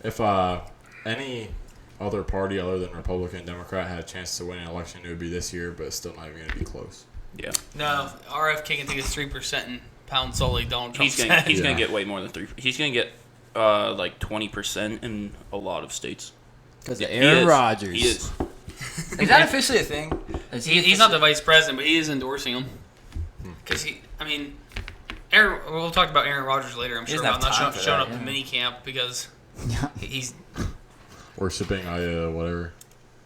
If any other party other than Republican and Democrat had a chance to win an election, it would be this year, but it's still not even going to be close. Yeah. No, RFK can take his 3% and pound solely Donald Trump. He's gonna get way more than 3. He's gonna get like 20% in a lot of states. Because of Aaron Rodgers. He is. Is that officially a thing? He's not the vice president, but he is endorsing him. Because we'll talk about Aaron Rodgers later, I'm sure. I'm not showing up to mini camp because he's worshipping whatever.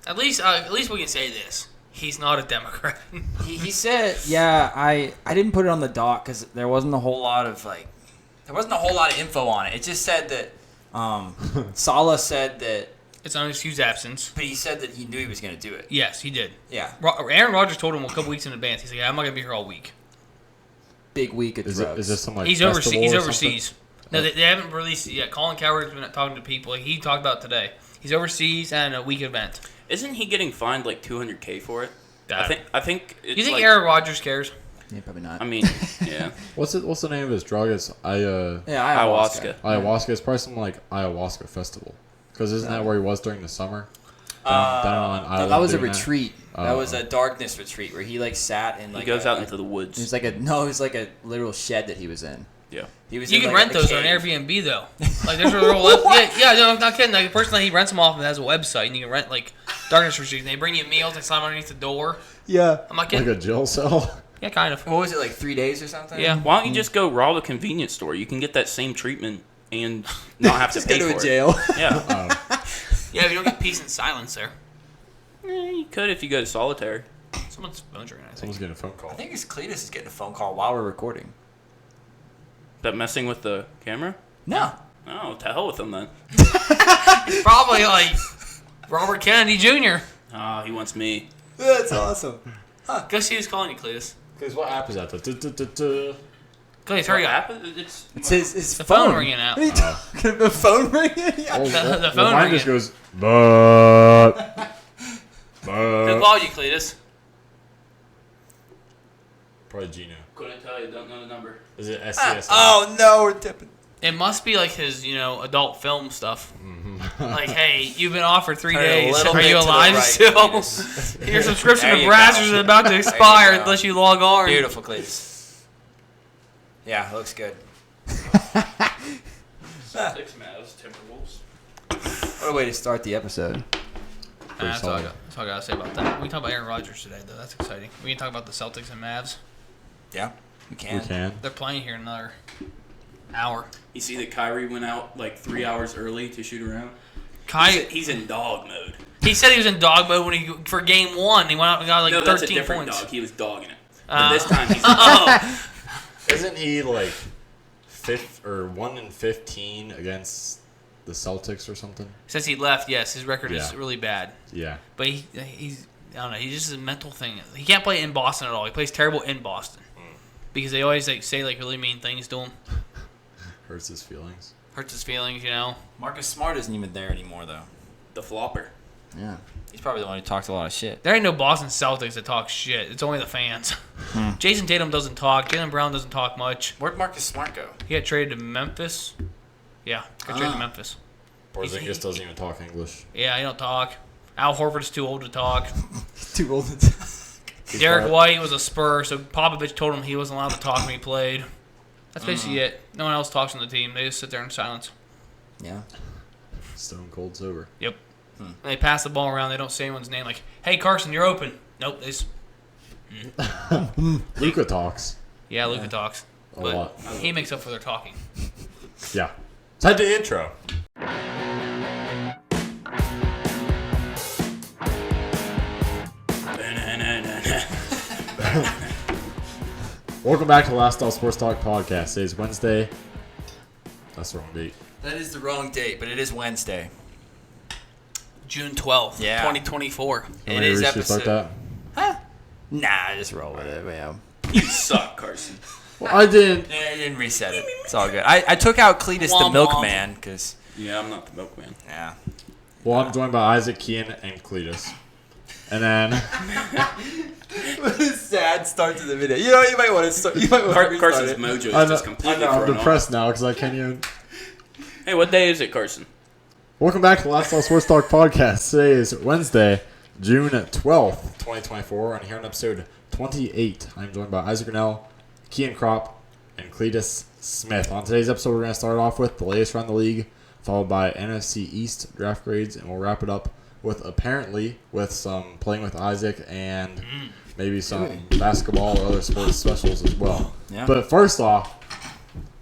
At least we can say this. He's not a Democrat. He said, I didn't put it on the doc because there wasn't a whole lot of info on it. It just said that Saleh said that it's an excused absence. But he said that he knew he was going to do it. Yes, he did. Yeah. Aaron Rodgers told him a couple weeks in advance. He's like, I'm not going to be here all week. Big week of drugs. Is this some like He's festival overseas. No, they haven't released it yet. Colin Cowherd's been talking to people. Like he talked about today. He's overseas and a week event. Isn't he getting fined like $200K for it? I think. It's you think Aaron Rodgers cares? Yeah, probably not. I mean, yeah. What's the name of his drug? It's ayahuasca. Ayahuasca. It's probably some like ayahuasca festival. Because isn't that where he was during the summer? That was a retreat. That was a darkness retreat where he like sat in like. He goes out into the woods. It was like a literal shed that he was in. Yeah. You can rent those on Airbnb though. Like there's a little no, I'm not kidding. Like the person that he rents them off and has a website, and you can rent like darkness retreat. And they bring you meals. They slam underneath the door. Yeah. I'm not kidding. Like a jail cell. Yeah, kind of. What was it, like 3 days or something? Yeah. Why don't you just go rob a convenience store? You can get that same treatment and not have to pay for it. Go to a jail. Yeah. Yeah, you don't get peace and silence there. You could if you go to solitary. Someone's phone ringing. Someone's getting a phone call. I think it's Cletus is getting a phone call while we're recording. That messing with the camera? No. Oh, to hell with him then. It's probably like Robert Kennedy Jr. Oh, he wants me. That's awesome. Go see who's calling you, Cletus. Because what app is that? Cletus, hurry up. It's his The phone. phone ringing out. What are you talking about? The phone ringing? Yeah. The phone mine ringing. just goes, but. Who called you, Cletus? Probably Gino. Couldn't tell you, don't know the number. Is it SCS? Oh, no, we're tipping. It must be like his, adult film stuff. Like, hey, you've been off for 3 days. Are you alive still? Your subscription to Brazzers is about to expire unless you log on. Beautiful, Cletus. Yeah, looks good. Celtics, Mavs, Timberwolves. What a way to start the episode. That's all I got to say about that. We can talk about Aaron Rodgers today, though. That's exciting. We can talk about the Celtics and Mavs. Yeah, we can. They're playing here in another hour. You see that Kyrie went out like 3 hours early to shoot around? He's in dog mode. He said he was in dog mode for game 1. He went out and got 13 that's a different points. Dog. He was dogging it. But this time he's Isn't he like 1-15 against the Celtics or something? Since he left, yes, his record is really bad. Yeah. But he's I don't know. He's just a mental thing. He can't play in Boston at all. He plays terrible in Boston because they always say really mean things to him. Hurts his feelings. Marcus Smart isn't even there anymore, though. the flopper. Yeah. He's probably the one who talks a lot of shit. There ain't no Boston Celtics that talk shit. It's only the fans. Jason Tatum doesn't talk. Jaylen Brown doesn't talk much. Where'd Marcus Smart go? He got traded to Memphis. Yeah, got traded to Memphis. Porzingis doesn't even talk English. Yeah, he don't talk. Al Horford's too old to talk. Too old to talk. Derek White was a Spur, so Popovich told him he wasn't allowed to talk when he played. That's basically it. No one else talks on the team. They just sit there in silence. Yeah. Stone cold sober. Yep. And they pass the ball around. They don't say anyone's name. Like, hey, Carson, you're open. Nope. They just... Luka talks. Yeah, Luka talks. A But lot. he makes up for their talking. Yeah. Time to intro. Welcome back to the Last Stop Sports Talk podcast. Today is Wednesday. That's the wrong date. That is the wrong date, but it is Wednesday. June 12th, Yeah. 2024. It is Should start episode... that? Huh? Nah, just roll with it, man. You suck, Carson. Well, I didn't. I didn't reset it. It's all good. I took out Cletus the Womp milkman, because... Yeah, I'm not the milkman. Yeah. Well, I'm joined by Isaac, Kian, and Cletus. And then... What a sad start to the video. You know, you might want to start. You might want to Carson's it. mojo is I know, just completely I'm thrown depressed off. now because I can't even... Hey, what day is it, Carson? Welcome back to the Last Law Sports Talk podcast. Today is Wednesday, June 12th, 2024, and here on episode 28, I'm joined by Isaac Grinnell, Kean Kropp, and Cletus Smith. On today's episode, we're going to start off with the latest around the league, followed by NFC East draft grades, and we'll wrap it up with some playing with Isaac and maybe some basketball or other sports specials as well. Yeah. But first off,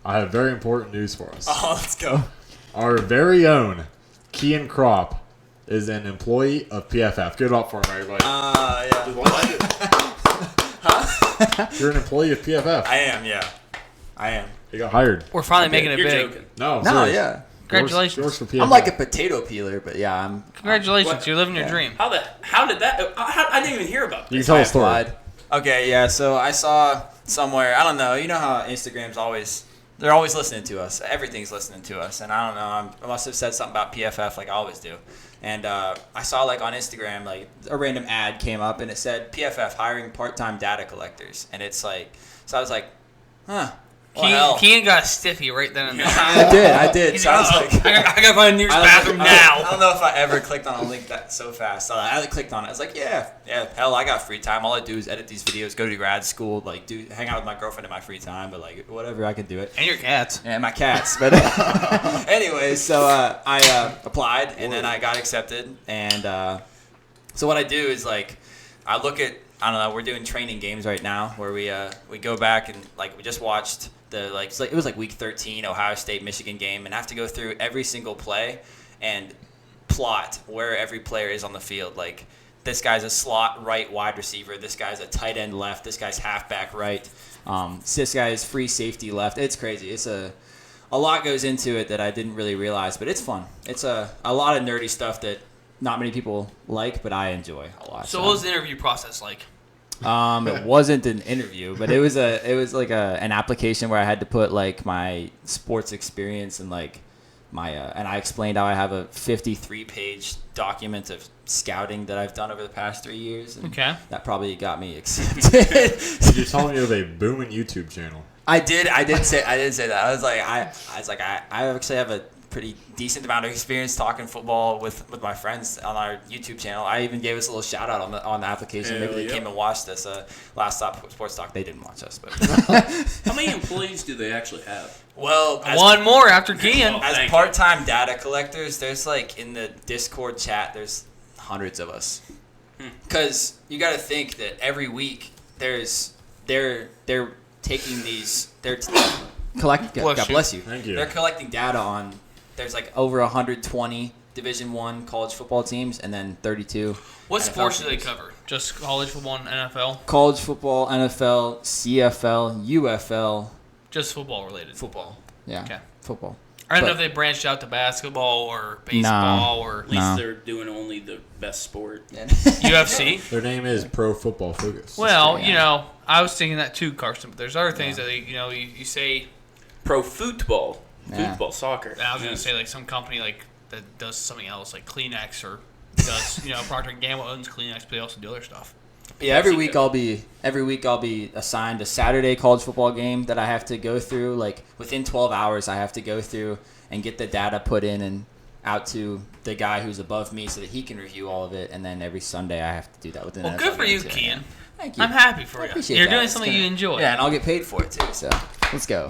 I have very important news for us. Oh, let's go. Our very own Kean Kropp is an employee of PFF. Give it up for him, everybody. Huh? You're an employee of PFF. I am, yeah. I am. You got hired. We're finally making it You're big. joking. No, yeah. Congratulations. He works for PFF. I'm like a potato peeler, but yeah, I'm. Congratulations. You're living your dream. How did that? I didn't even hear about You this. can tell a story. Applied. Okay, yeah. So I saw somewhere. I don't know. You know how Instagram's always. They're always listening to us. Everything's listening to us, and I don't know. I must have said something about PFF like I always do. And I saw like on Instagram like a random ad came up and it said PFF hiring part-time data collectors, and it's like so I was like, huh. Kean got stiffy right then and there. I did. So I was like, I gotta find a nearest bathroom now. I don't know if I ever clicked on a link that so fast. So I clicked on it. I was like, yeah, hell, I got free time. All I do is edit these videos, go to grad school, like hang out with my girlfriend in my free time, but like whatever, I can do it. And your cats. And my cats. But anyway, so I applied and then I got accepted. And so what I do is like I look at I don't know. We're doing training games right now where we go back and like we just watched. It was like week 13 Ohio State Michigan game, and I have to go through every single play and plot where every player is on the field. Like this guy's a slot right wide receiver, this guy's a tight end left, this guy's halfback right, this guy is free safety left. It's crazy. It's a lot goes into it that I didn't really realize, but it's fun. It's a lot of nerdy stuff that not many people like, but I enjoy a lot. So what was the interview process like? It wasn't an interview, but it was like an application where I had to put like my sports experience and like my and I explained how I have a 53-page document of scouting that I've done over the past 3 years. And okay. That probably got me accepted. Did you tell me you have a booming YouTube channel? I did say that. I was like I actually have a pretty decent amount of experience talking football with my friends on our YouTube channel. I even gave us a little shout out on the application. Maybe they came and watched us. Last Stop Sports Talk. They didn't watch us, but how many employees do they actually have? Well, one more after Kean. As part-time data collectors, there's like in the Discord chat, there's hundreds of us. Because you got to think that every week they're taking these God bless you. Thank you. They're collecting data on. There's like over 120 Division I college football teams and then 32. What NFL sports do they teams. cover? Just college football and NFL? College football, NFL, CFL, UFL. Just football related. Football. Yeah. Okay. Football. I don't know if they branched out to basketball or baseball or at least they're doing only the best sport. UFC. Their name is Pro Football Focus. Well, you know, I was thinking that too, Carson. But there's other things that they, you say. Pro football. Yeah. Football, soccer. I was gonna say like some company like that does something else like Kleenex or does Procter & Gamble owns Kleenex, but they also do other stuff. Yeah, every week I'll be assigned a Saturday college football game that I have to go through. Like within 12 hours, I have to go through and get the data put in and out to the guy who's above me so that he can review all of it. And then every Sunday I have to do that within. Well, good for you, Kean. Thank you. I'm happy for you. You're doing It's something you enjoy. Yeah, and I'll get paid for it too. So let's go.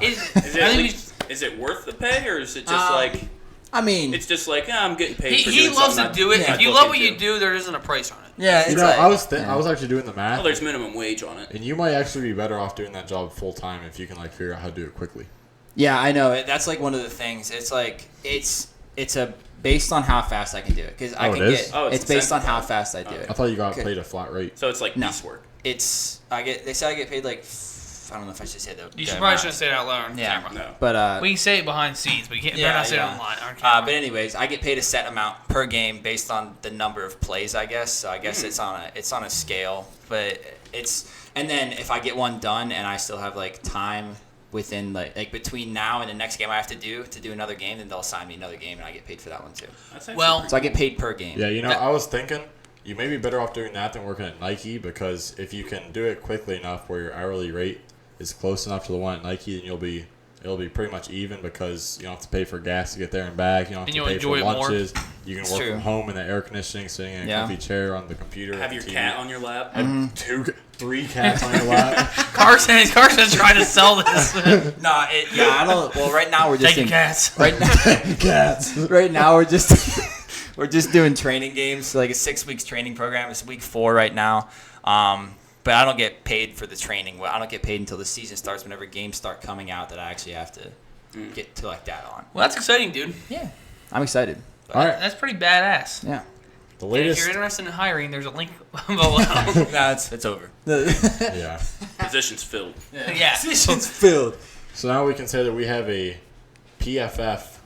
Is it worth the pay, or is it just like? I mean, it's just like I'm getting paid. He loves to do it. If you love what you do, there isn't a price on it. Yeah, it's I was actually doing the math. Oh, there's minimum wage on it, and you might actually be better off doing that job full time if you can like figure out how to do it quickly. Yeah, I know. That's like one of the things. It's like it's based on how fast I can do it because I can get. It's based on how fast I do it. I thought you got paid a flat rate. So it's like piecework. They say I get paid like. I don't know if I should say that. You probably shouldn't say it out loud on camera. No. But we can say it behind scenes, but you can't. Better not say it online on camera. But anyways, I get paid a set amount per game based on the number of plays, I guess. So I guess it's on a scale, but and then if I get one done and I still have like time within like between now and the next game I have to do another game, then they'll assign me another game and I get paid for that one too. So I get paid per game. Yeah, I was thinking you may be better off doing that than working at Nike because if you can do it quickly enough where your hourly rate is close enough to the one at Nike, then you'll be it'll be pretty much even because you don't have to pay for gas to get there and back. You don't have to pay for enjoy it more. lunches. You can work from home in the air conditioning, sitting in a comfy chair on the computer. Have your cat on your lap. Have 3 cats on your lap. Carson's trying to sell this. I don't. Well, right now we're just Take cats. Right now, Cats. right now we're just doing training games, like a 6 weeks training program. It's week 4 right now. But I don't get paid for the training. Well, I don't get paid until the season starts. Whenever games start coming out, that I actually have to get to like that on. Well, that's exciting, dude. Yeah, I'm excited. All right. That's pretty badass. Yeah. The And latest. if you're interested in hiring, there's a link below. No, it's over. Yeah. Positions filled. Yeah. Positions filled. So now we can say that we have a PFF.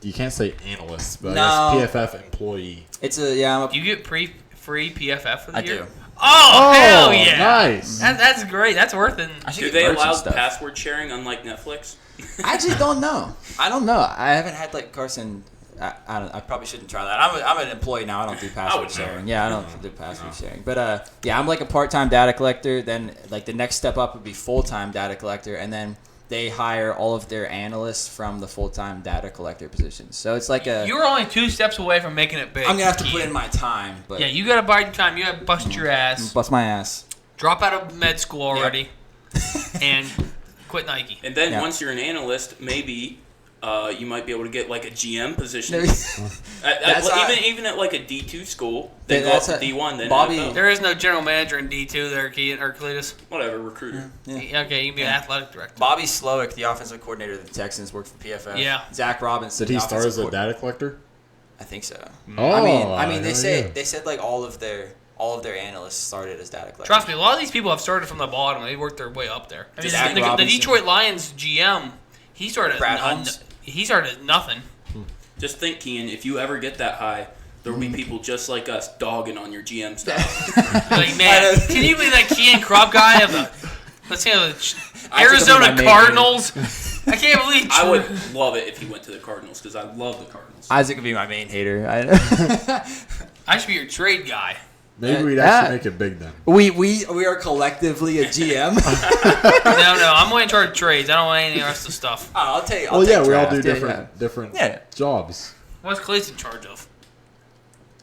You can't say analyst, but I guess PFF employee. It's You get free PFF for the year? do. Oh, hell yeah. Nice. That's great. That's worth it. Do they allow password sharing unlike Netflix? I actually don't know. I don't know. I haven't had like Carson. I probably shouldn't try that. I'm an employee now. I don't do password sharing. Yeah, I don't do password sharing. But I'm like a part-time data collector. Then like the next step up would be full-time data collector, and then they hire all of their analysts from the full-time data collector positions. So it's like You're only 2 steps away from making it big. I'm gonna have to put in my time. But Yeah, you gotta bide your time. You gotta bust your ass. bust my ass. Drop out of med school already, and quit Nike. And then once you're an analyst, maybe you might be able to get like a GM position. Even at like a D2 school, they go up to D1. Then Bobby, NFL. There is no general manager in D2 there, Keaton or Cletus. Whatever, recruiter. Yeah, okay, you can be an athletic director. Bobby Slowick, the offensive coordinator of the Texans, worked for PFF. Yeah. Zach Robinson. Did he the start as a offensive data collector? I think so. Oh, I mean, they said like all of their analysts started as data collectors. Trust me, a lot of these people have started from the bottom. They worked their way up there. I Zach mean, the Robinson. Detroit Lions GM, he started Brad at Holmes. he started at nothing. Just think, Kean, if you ever get that high, there will be people just like us dogging on your GM stuff. Like, man, can you believe that Kean Crop guy of the I Arizona took him in my Cardinals? I can't believe I would love it if he went to the Cardinals because I love the Cardinals. Isaac would be my main hater. I should be your trade guy. Maybe we'd actually make it big then. We are collectively a GM. No, I'm only in charge of trades. I don't want any of the rest of the stuff. I'll take. We all draft. do different jobs. What's Clayton in charge of?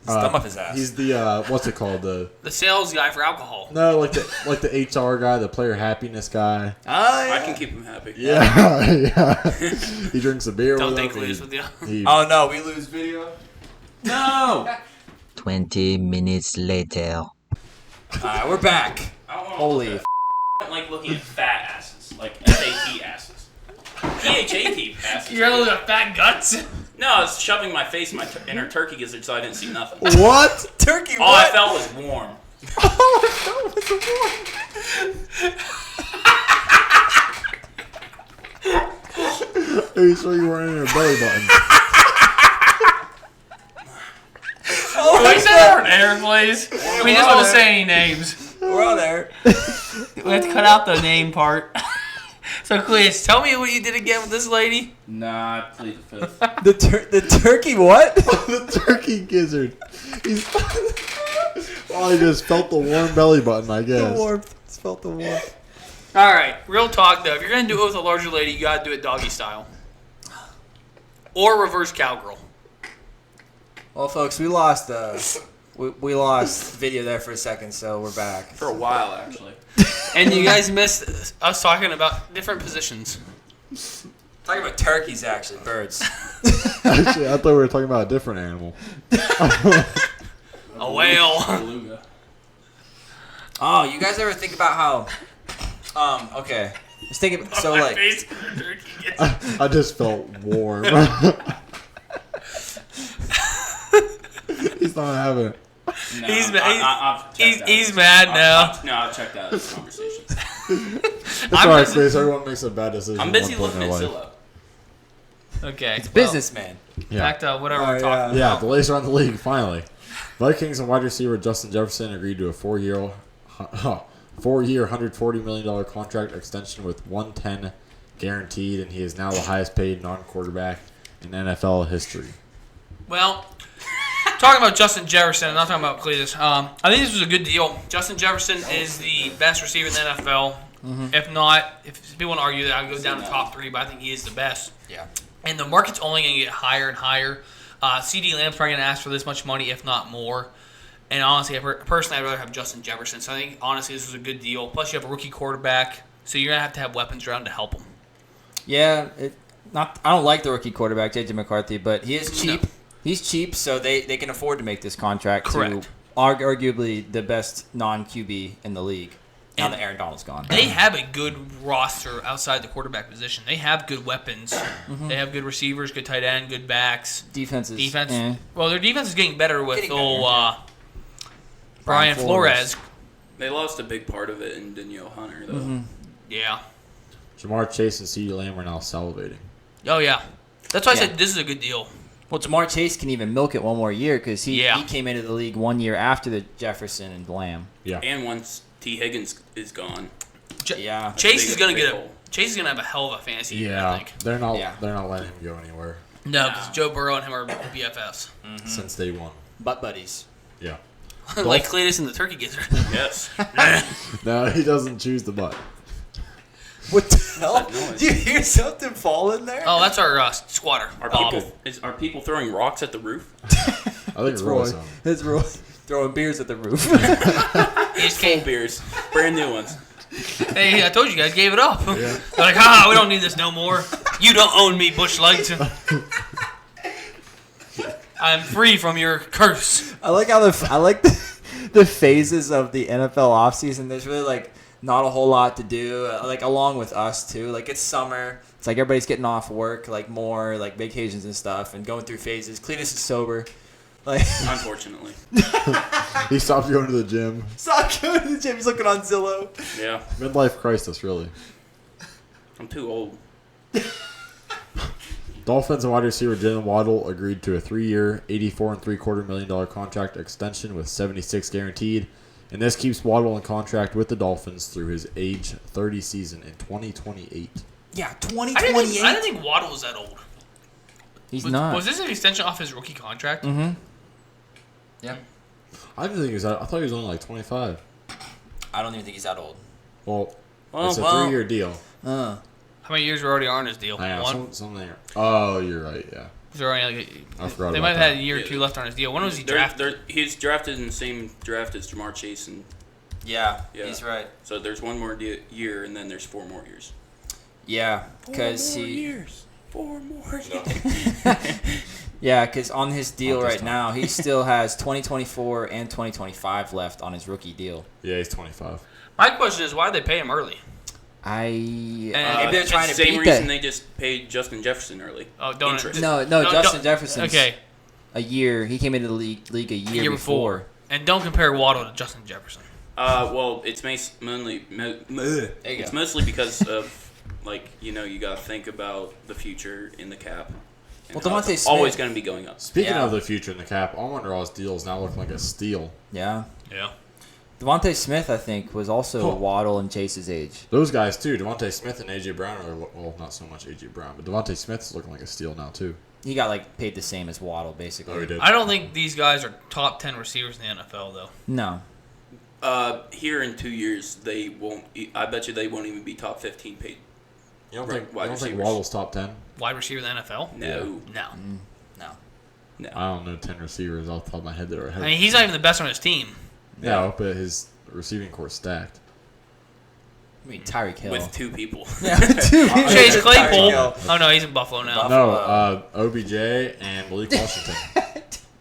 Stump up his ass. He's the what's it called? The sales guy for alcohol. No, like the HR guy, the player happiness guy. I can keep him happy. Yeah. He drinks a beer. Don't with think him. lose with you. Oh no, we lose video. No. 20 minutes later. Alright, we're back. Holy. I don't like looking at fat asses, like SAT asses. PHAT asses. You're looking at fat guts. No, I was shoving my face in my inner turkey gizzard so I didn't see nothing. What? Turkey. All I felt was warm. Are you sure you weren't in your belly button? Can we send her an air, please? We just want to say any names. We're on there. We have to cut out the name part. So, Cleus, tell me what you did again with this lady. Nah, I plead the fifth. The turkey what? The turkey gizzard. Well, he just felt the warm belly button, I guess. The warmth. Just felt the warmth. All right, real talk though. If you're gonna do it with a larger lady, you gotta do it doggy style, or reverse cowgirl. Well, folks, we lost we lost video there for a second, so we're back. For a while, actually. And you guys missed us talking about different positions. Talking about turkeys, actually, birds. Actually, I thought we were talking about a different animal. A whale. Beluga. Oh, you guys ever think about how? Okay. Let's think about so My like. face when the turkey gets- I just felt warm. He's not having it. No, He's I've mad now. No, I've checked out this conversation. It's alright, please. Everyone makes a bad decision. I'm at busy one point in looking their at life. Zillow. Okay. It's businessman. Yeah. Back to whatever we're Oh, talking Yeah, about. the latest around the league, finally. Vikings and wide receiver Justin Jefferson agreed to a 4-year, $140 million contract extension with $110 guaranteed, and he is now the highest paid non-quarterback in NFL history. Well, talking about Justin Jefferson, I'm not talking about Cletus. I think this was a good deal. Justin Jefferson is the best receiver in the NFL. If not, if people want to argue that, I would go down to top 3, but I think he is the best. Yeah. And the market's only going to get higher and higher. CD Lamb's probably going to ask for this much money, if not more. And honestly, personally, I'd rather have Justin Jefferson. So I think, honestly, this was a good deal. Plus, you have a rookie quarterback, so you're going to have weapons around to help him. Yeah, I don't like the rookie quarterback, J.J. McCarthy, but he is cheap. No. He's cheap, so they can afford to make this contract Correct. to arguably the best non-QB in the league. Now And that Aaron Donald's gone. They have a good roster outside the quarterback position. They have good weapons. They have good receivers, good tight end, good backs. Defense. Well, their defense is getting better with Brian Brian Flores. They lost a big part of it in Danielle Hunter, though. Yeah. Jamar Chase and CeeDee Lamb are now salivating. Oh, yeah. That's why I Yeah. said this is a good deal. Well, Jamar Chase can even milk it one more year because he Yeah. came into the league 1 year after the Jefferson and Lamb. Yeah. And once T. Higgins is gone. Yeah. Chase is gonna big get hole. Chase is gonna have a hell of a fantasy year, I think. They're not Yeah. letting him go anywhere No, because Joe Burrow and him are BFFs. since day one. Butt buddies. Yeah. Like Cletus and the Turkey Gizzard. Yes. No, he doesn't choose the butt. What the hell? that noise? Did you hear something fall in there? Oh, that's our squatter. Are Bob. people throwing rocks at the roof? I think It's Roy's Roy. on. It's Roy throwing beers at the roof. He just Full came. beers, brand new ones. Hey, I told you guys, gave it up. Yeah. They're like, we don't need this no more. You don't own me, Bush Light. I'm free from your curse. I like the phases of the NFL offseason. There's really like not a whole lot to do. Like along with us too. Like it's summer. It's like everybody's getting off work, like more like vacations and stuff, and going through phases. Cletus is sober. Like Unfortunately. He stopped going to the gym. stop going to the gym. He's looking on Zillow. Yeah. Midlife crisis, really. I'm too old. Dolphins and wide receiver Jalen Waddle agreed to a 3-year, $84.75 million contract extension with $76 guaranteed, and this keeps Waddle in contract with the Dolphins through his age 30 season in 2028. Yeah, I 2028. didn't think Waddle was that old. He's not. Was this an extension off his rookie contract? Mm-hmm. Yeah. I didn't think he was. I thought he was only like 25. I don't even think he's that old. Well, Well, it's a well. 3-year deal. How many years were already on his deal? I know, One? something. Oh, you're right. Yeah, Was there already like I forgot they about might have that. had a year or two left on his deal. When was he They're- drafted? He's drafted in the same draft as Jamar Chase, and Yeah, Yeah. he's right. so there's one more year, and then there's 4 more years. Yeah, because years. 4 more years. Yeah, because on his deal Not this right time. now, he still has 2024 and 2025 left on his rookie deal. Yeah, he's 25. My question is, why did they pay him early? Maybe And- they're trying to same beat reason that. they just paid Justin Jefferson early. Oh, don't Interest. No, Don't- Justin don't- Jefferson's Okay, a year. He came into the league a a year, year before. before. And don't compare Waddle to Justin Jefferson. Well, it's mainly it's mostly because of you got to think about the future in the cap. And Well, how it's Devontae Smith- always going to be going up. Speaking Yeah. of the future in the cap, Amon-Ra's deal is now looking like a steal. Yeah. Yeah. Devontae Smith, I think, was also Waddle and Chase's age. Those guys too. Devontae Smith and AJ Brown are well, not so much AJ Brown, but Devontae Smith's looking like a steal now too. He got paid the same as Waddle, basically. Oh, he did. I don't think these guys are top 10 receivers in the NFL, though. No. Here in 2 years, they won't. I bet you they won't even be top 15 paid. You don't Right, think? wide You don't think receivers. Waddle's top 10? Wide receiver in the NFL? No, No. No. no. I don't know 10 receivers off the top of my head that are ahead. I mean, he's not even the best on his team. No, but his receiving core stacked. I mean, Tyreek Hill. With 2 people. Yeah, two people. Chase Claypool. Tyreek Hill. Oh, no, he's in Buffalo now. No, OBJ and Malik Washington.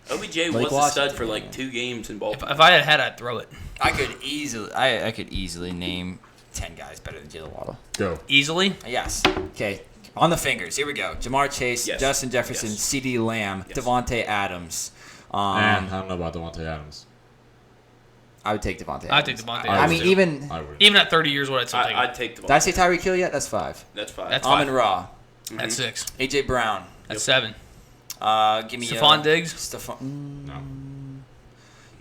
OBJ Malik was a stud Washington, for yeah. 2 games in If Baltimore. I had a head, I'd throw it. I could easily name 10 guys better than Jalen Waddle. Go. Easily. Yes. Okay. On the fingers. Here we go. Jamar Chase, Yes. Justin Jefferson, Yes. CeeDee Lamb, Yes. Devontae Adams. And I don't know about Devontae Adams. I would take Devontae Adams. I'd take Devontae I Adams, mean, too. even... I would. Even at 30 years old, I'd still take it. I'd take the Did I say Tyreek Hill yet? That's 5. That's 5. That's Amon fine. Ra. That's 6. A.J. Brown. That's 7. Give me... Stephon Diggs. Stephon... No.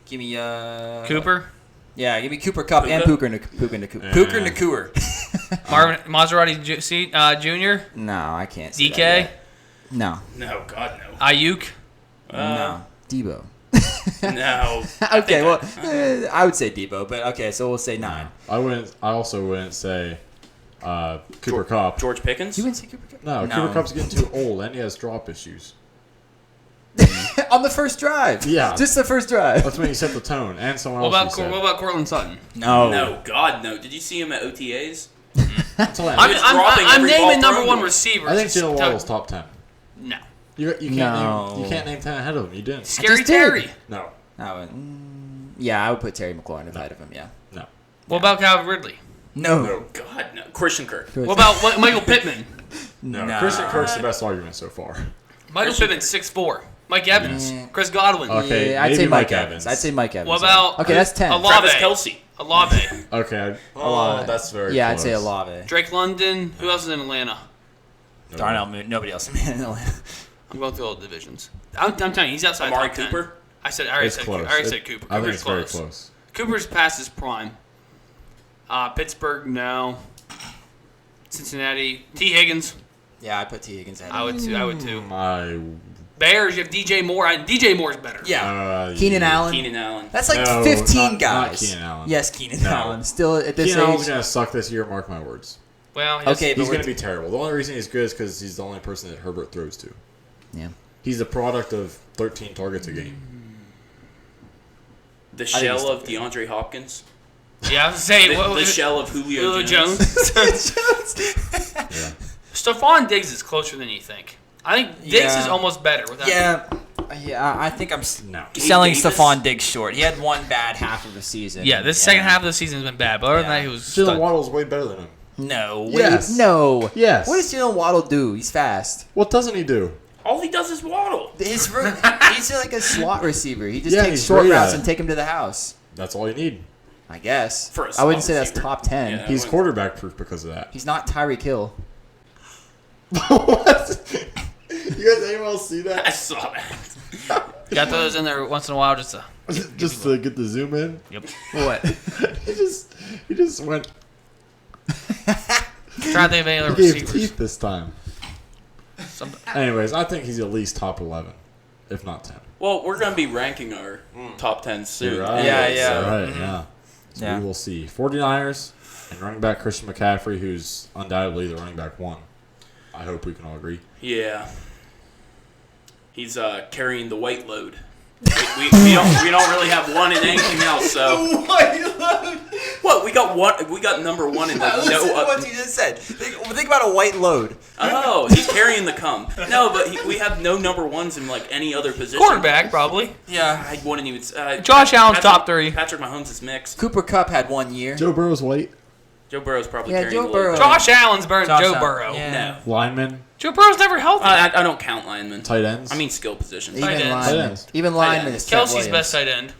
Give me... Cooper. Yeah, give me Cooper Kupp and Puka Nakua. Puka Nakua. Marvin Maserati Jr. No, I can't say DK. that yet. No. No, God, no. Ayuk. No. Debo. No. Okay, well, I would say Debo, but okay, so we'll say 9. I also wouldn't say Cooper Kupp. George Pickens? You wouldn't say Cooper Kupp? No, Cooper Kupp's getting too old, and he has drop issues. On the first drive. Yeah. Just the first drive. That's when he set the tone, and someone What else. about Cortland Sutton? No. No, God, no. Did you see him at OTAs? That's all I I'm, know. It's dropping I'm every naming ball number thrown one to him. receivers. I think Jalen Waddle's top 10. No. You can't No. name, you can't name 10 ahead of him. You didn't. Scary just did. Terry. No. Yeah, I would put Terry McLaurin ahead of him, yeah. No. What about Calvin Ridley? No. God, no. Christian Kirk. What about Michael Pittman? No. Nah. Christian Kirk's the best argument so far. Michael Pittman's 6'4". Mike Evans. Chris Godwin. Okay, Yeah, I'd maybe say Mike Mike Evans. Evans. I'd say Mike Evans. What about Okay, that's 10. Olave? Travis Kelce. Olave. Okay. Olave. That's very Yeah, close. I'd say Olave. Drake London. Who else is in Atlanta? No. Darnell Moon. Nobody else in Atlanta. I'm going through all the divisions. I'm telling you, he's outside Amari top 10. Cooper? I already It's said close. Cooper. I already said Cooper. I think Cooper's it's very close. close. Cooper's past his prime. Pittsburgh, no. Cincinnati. T. Higgins. Yeah, I put T. Higgins ahead. I would too. My. Bears, you have DJ Moore. DJ Moore's better. Yeah. Keenan Allen. Keenan Allen. That's like No, 15 not guys. Keenan Allen. Yes, Keenan No. Allen. Still at this Keenan Allen's age. going to suck this year, mark my words. Well, Okay, but He's we're- going to be terrible. The only reason he's good is because he's the only person that Herbert throws to. Yeah. He's a product of 13 targets a game. The think shell he's of still DeAndre Hopkins. Yeah, I was saying The shell of Julio Jones. Yeah. Stephon Diggs is closer than you think. I think Diggs Yeah. is almost better without. Yeah, I think I'm No. selling Davis? Stephon Diggs short. He had one bad half of the season. Yeah, this second half of the season has been bad, but other than Yeah. that, he was. Jalen stud. Waddle's way better than him. No. Yes. No. Yes. What does Jalen Waddle do? He's fast. What doesn't he do? All he does is waddle. He's like a slot receiver. He just Yeah, takes he's short great at routes it. and take him to the house. That's all you need. I guess. For a I wouldn't slot say that's receiver. top 10. Yeah. He's quarterback proof because of that. He's not Tyreek Hill. What? You guys anyone else see I that? saw that. Got those in there once in a while just to. Just to get the zoom in. Yep. What? he just went. Trying to think of any other He gave receivers. teeth this time. Some- Anyways, I think he's at least top 11, if not 10. Well, we're going to be ranking our top 10 soon. You're right. Yeah, Anyways, yeah. so- Right, yeah. So Yeah. we will see. 49ers and running back Christian McCaffrey, who's undoubtedly the running back one. I hope we can all agree. Yeah. He's carrying the weight load. We don't really have one in anything else, so. What? We got number one in like no. what you just said. Think about a white load. Oh, he's carrying the cum. No, but we have no number ones in like any other position. Quarterback, probably. Yeah. I wouldn't even. Josh Allen's top 3. Patrick Mahomes is mixed. Cooper Kupp had 1 year. Joe Burrow's white. Joe Burrow's probably Yeah, carrying Joe the Burrow. load. Josh Allen's better than Josh Joe Allen, Burrow. yeah. No. Linemen, Joe Burrow's never healthy. I don't count linemen. tight ends. I mean skill positions. Tight Even ends. linemen. Tight ends. Even Tight linemen ends. is Trent Kelsey's Williams. best tight end.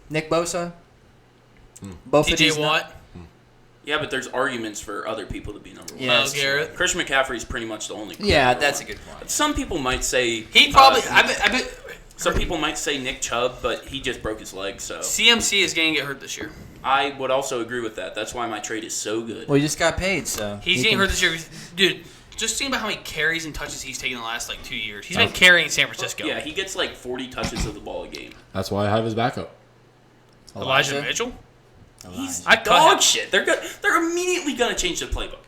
Nick Bosa. Both of TJ these Watt. Yeah, but there's arguments for other people to be number one. Yeah, Myles that's true. Garrett. Christian McCaffrey's pretty much the only. clear Yeah, number that's a one. good point. Some people might say He probably. uh, I bet some people might say Nick Chubb, but he just broke his leg, so CMC is going to get hurt this year. I would also agree with that. That's why my trade is so good. Well, he just got paid, so He's he getting can- hurt this year. Dude, just think about how many carries and touches he's taken in the last 2 years. He's been carrying San Francisco. Yeah, he gets like 40 touches of the ball a game. That's why I have his backup. Elijah Mitchell. He's I cut dog him. shit. They're immediately gonna change the playbook.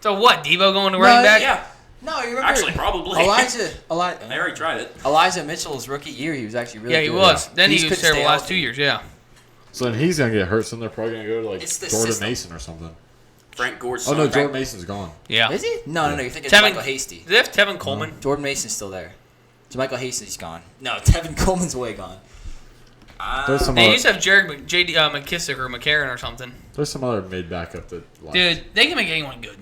So what? Debo going to running back? Yeah, No, you remember? actually, probably. Elijah I already tried it. Elijah Mitchell's rookie year, he was actually really Yeah, he good. was. Then he Just was couldn't terrible stay the last healthy. 2 years. Yeah. So then he's gonna get hurt. So they're probably gonna go to like It's the Jordan system. Mason or something. Frank Gore's Oh no, son. Jordan Mason's gone. Yeah. Is he? No, you're thinking Tevin- Michael Hasty. Do they have Tevin Coleman? Jordan Mason's still there. So Michael Hasty's gone. No, Tevin Coleman's way gone. There's some They other, used to have Jared J.D. McKissick or McCarron or something. there's some other mid backup that. Left. Dude, they can make anyone good.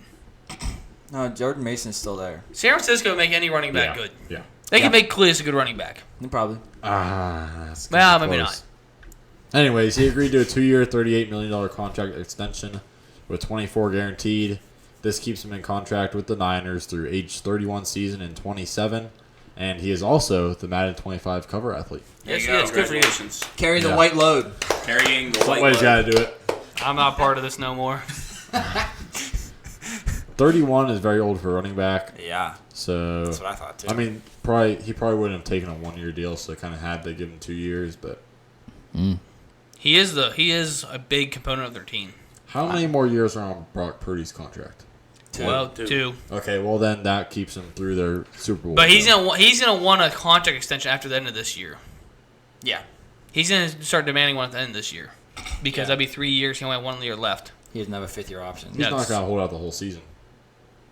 No, Jordan Mason's still there. San Francisco can make any running back yeah. good. Yeah. They can Yeah. make Cletus a good running back. Probably. That's Well, gonna be maybe close. Anyways, he agreed to a 2-year, $38 million contract extension with 24 guaranteed. This keeps him in contract with the Niners through age 31 season in 27, and he is also the Madden 25 cover athlete. There Yes, you he go. is. Good for you. Congratulations. Carry the Yeah. white load. Carrying the white Somebody's load. got to do it. I'm not part of this no more. 31 is very old for a running back. Yeah, So that's what I thought too. I mean, he probably wouldn't have taken a 1-year deal, so they kind of had to give him 2 years. But He is a big component of their team. how many more years are on Brock Purdy's contract? Two. Okay, well then that keeps him through their Super Bowl. But he's win. gonna want a contract extension after the end of this year. yeah, He's gonna start demanding one at the end of this year because that'd be 3 years. He only had 1 year left. he doesn't have a 5th-year option. He's not gonna hold out the whole season.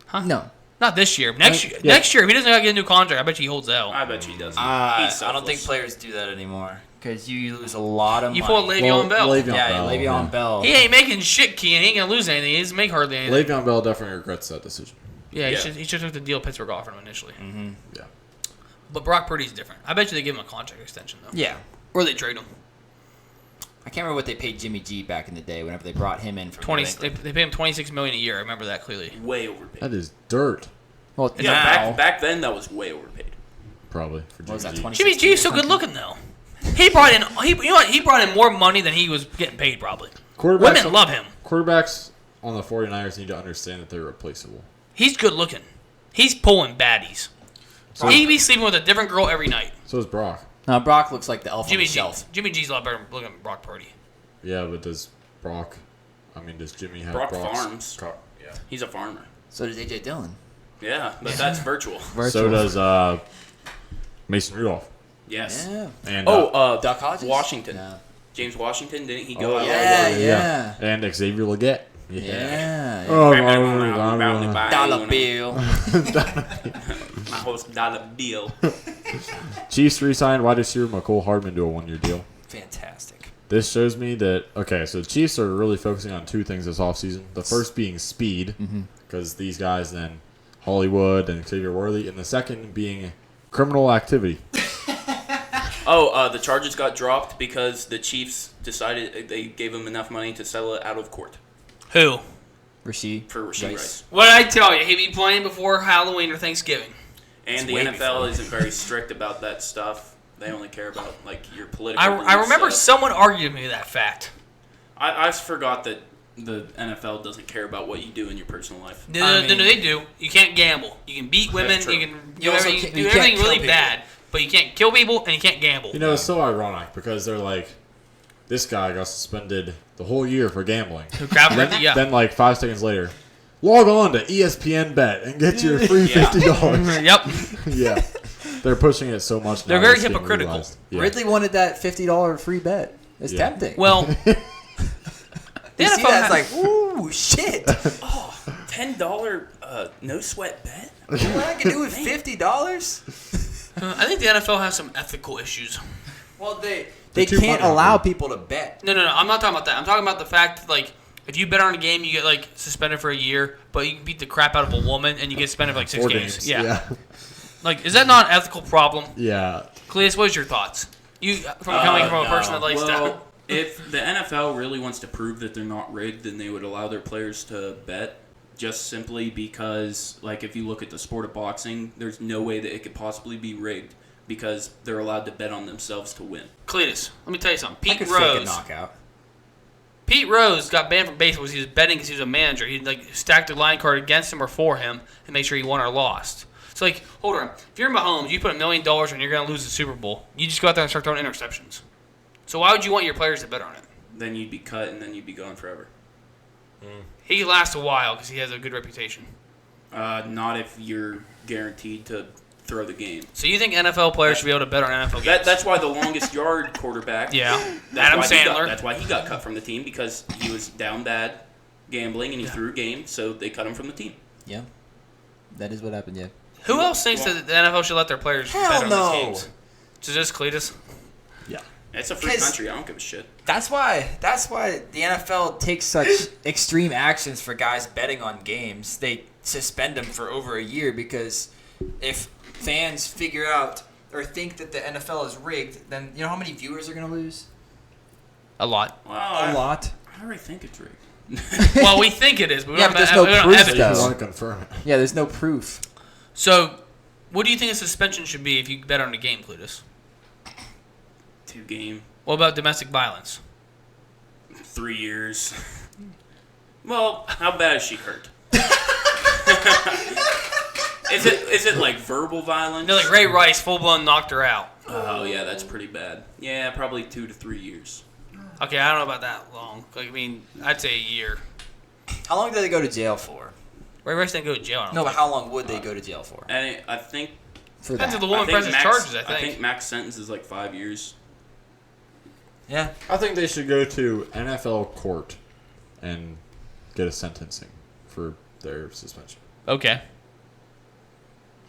Huh? No. Not this year. Next year. Yeah. Next year, if he doesn't get a new contract, I bet you he holds out. I bet he doesn't. I He's don't think selfless. players do that anymore because you lose a lot of You money. pull Le'Veon Bell. Le'Veon yeah, Bell, Le'Veon Bell. He ain't making shit, Key. He ain't gonna lose anything. He doesn't make hardly anything. Le'Veon Bell definitely regrets that decision. Yeah, Yeah. he should have took the deal Pittsburgh offered him initially. Yeah. But Brock Purdy's different. I bet you they give him a contract extension though. Yeah, Or they trade him. I can't remember what they paid Jimmy G back in the day whenever they brought him in from 20. New They England. pay him $26 million a year. I remember that clearly. Way overpaid. That is dirt, Well, Yeah, now. back then that was way overpaid. probably for What was that, Jimmy G. 20? Jimmy G is so good looking though. He brought in. He brought in more money than he was getting paid probably. Women love him. Quarterbacks on the 49ers need to understand that they're replaceable. He's good looking. He's pulling baddies. He'd be sleeping with a different girl every night. So is Brock. Now, Brock looks like the elf on Jimmy the G. shelf. Jimmy G's a lot better looking than Brock Purdy. Yeah, but does Jimmy have Brock Brock's farms. Yeah. He's a farmer. So does A.J. Dillon. Yeah, but that's virtual. So does Mason Rudolph. Yes. Yeah. And Duck Hodges? Washington. No. James Washington, didn't he go out? Yeah. and Xavier Leggett. Yeah. Oh, Dollar bill. My host dollar bill. Chiefs re-signed wide receiver McCole Hardman to a 1-year deal. Fantastic. This shows me that, so the Chiefs are really focusing on 2 things this offseason. The first being speed, because these guys then, Hollywood and Xavier Worthy, and the second being criminal activity. The charges got dropped because the Chiefs decided they gave him enough money to settle it out of court Who? Rasheed. for Rasheed Rice. What did I tell you? He'd be playing before Halloween or Thanksgiving. And the way NFL before. isn't very strict about that stuff. They only care about your political. I remember beliefs, someone argued me that fact. I forgot that the NFL doesn't care about what you do in your personal life. No, they do. You can't gamble. You can beat women. That's true. You can do You also everything, can't- do you can't everything kill really people. bad. But you can't kill people and you can't gamble. You know, it's so ironic because they're like, this guy got suspended the whole year for gambling. Crap, yeah. Then, 5 seconds later, log on to ESPN Bet and get your free Yeah. $50. Yep. Yeah. They're pushing it so much now. They're very it's getting hypocritical. realized. Yeah. Ridley wanted that $50 free bet. It's Yeah. tempting. Well, the you see NFL that? has- It's like, ooh, shit. $10 no sweat bet. What I can do with $50? I think the NFL has some ethical issues. Well, they too can't money allow hungry. people to bet. No. I'm not talking about that. I'm talking about the fact that, if you bet on a game, you get, suspended for a year, but you can beat the crap out of a woman and you get suspended for, 6 4 games. games. Yeah. Is that not an ethical problem? Yeah. Cletus, what's your thoughts? You, coming from a person that likes that. Well, if the NFL really wants to prove that they're not rigged, then they would allow their players to bet. Just simply because, if you look at the sport of boxing, there's no way that it could possibly be rigged because they're allowed to bet on themselves to win. Cletus, let me tell you something. I Pete could fake a Rose. knockout. Pete Rose got banned from baseball because he was betting because he was a manager. He stacked a line card against him or for him and make sure he won or lost. So hold on. If you're Mahomes, you put $1 million and you're going to lose the Super Bowl. You just go out there and start throwing interceptions. So why would you want your players to bet on it? Then you'd be cut and then you'd be gone forever. He could last a while because he has a good reputation. Not if you're guaranteed to throw the game. So you think NFL players should be able to bet on NFL games? That's why the longest yard quarterback. Yeah. That's Adam why he Sandler. that's why he got cut from the team because he was down bad gambling and he threw a game, so they cut him from the team. Yeah. That is what happened, yeah. Who else thinks that the NFL should let their players bet on no. these games? So just Cletus? Yeah. It's a free 'Cause- country. I don't give a shit. That's why the NFL takes such extreme actions for guys betting on games. They suspend them for over a year because if fans figure out or think that the NFL is rigged, then you know how many viewers are going to lose? A lot. Well, A lot. I already think it's rigged. Well, we think it is, but we Yeah, don't but there's have, no we don't proof, have You evidence. though. want to confirm it. Yeah, there's no proof. So, what do you think a suspension should be if you bet on a game, Cletus? 2 game, What about domestic violence? 3 years. Well, how bad is she hurt? Is it like verbal violence? They're like Ray Rice, full blown knocked her out. Oh yeah, that's pretty bad. Yeah, probably 2 to 3 years. Okay, I don't know about that long. Like, I mean, I'd say a year. How long did they go to jail for? Ray Rice didn't go to jail. I don't No, but think. how long would they go to jail for? And I think For Depends that. if the woman presses charges, I think. max sentence is like 5 years. Yeah. I think they should go to NFL court and get a sentencing for their suspension. Okay.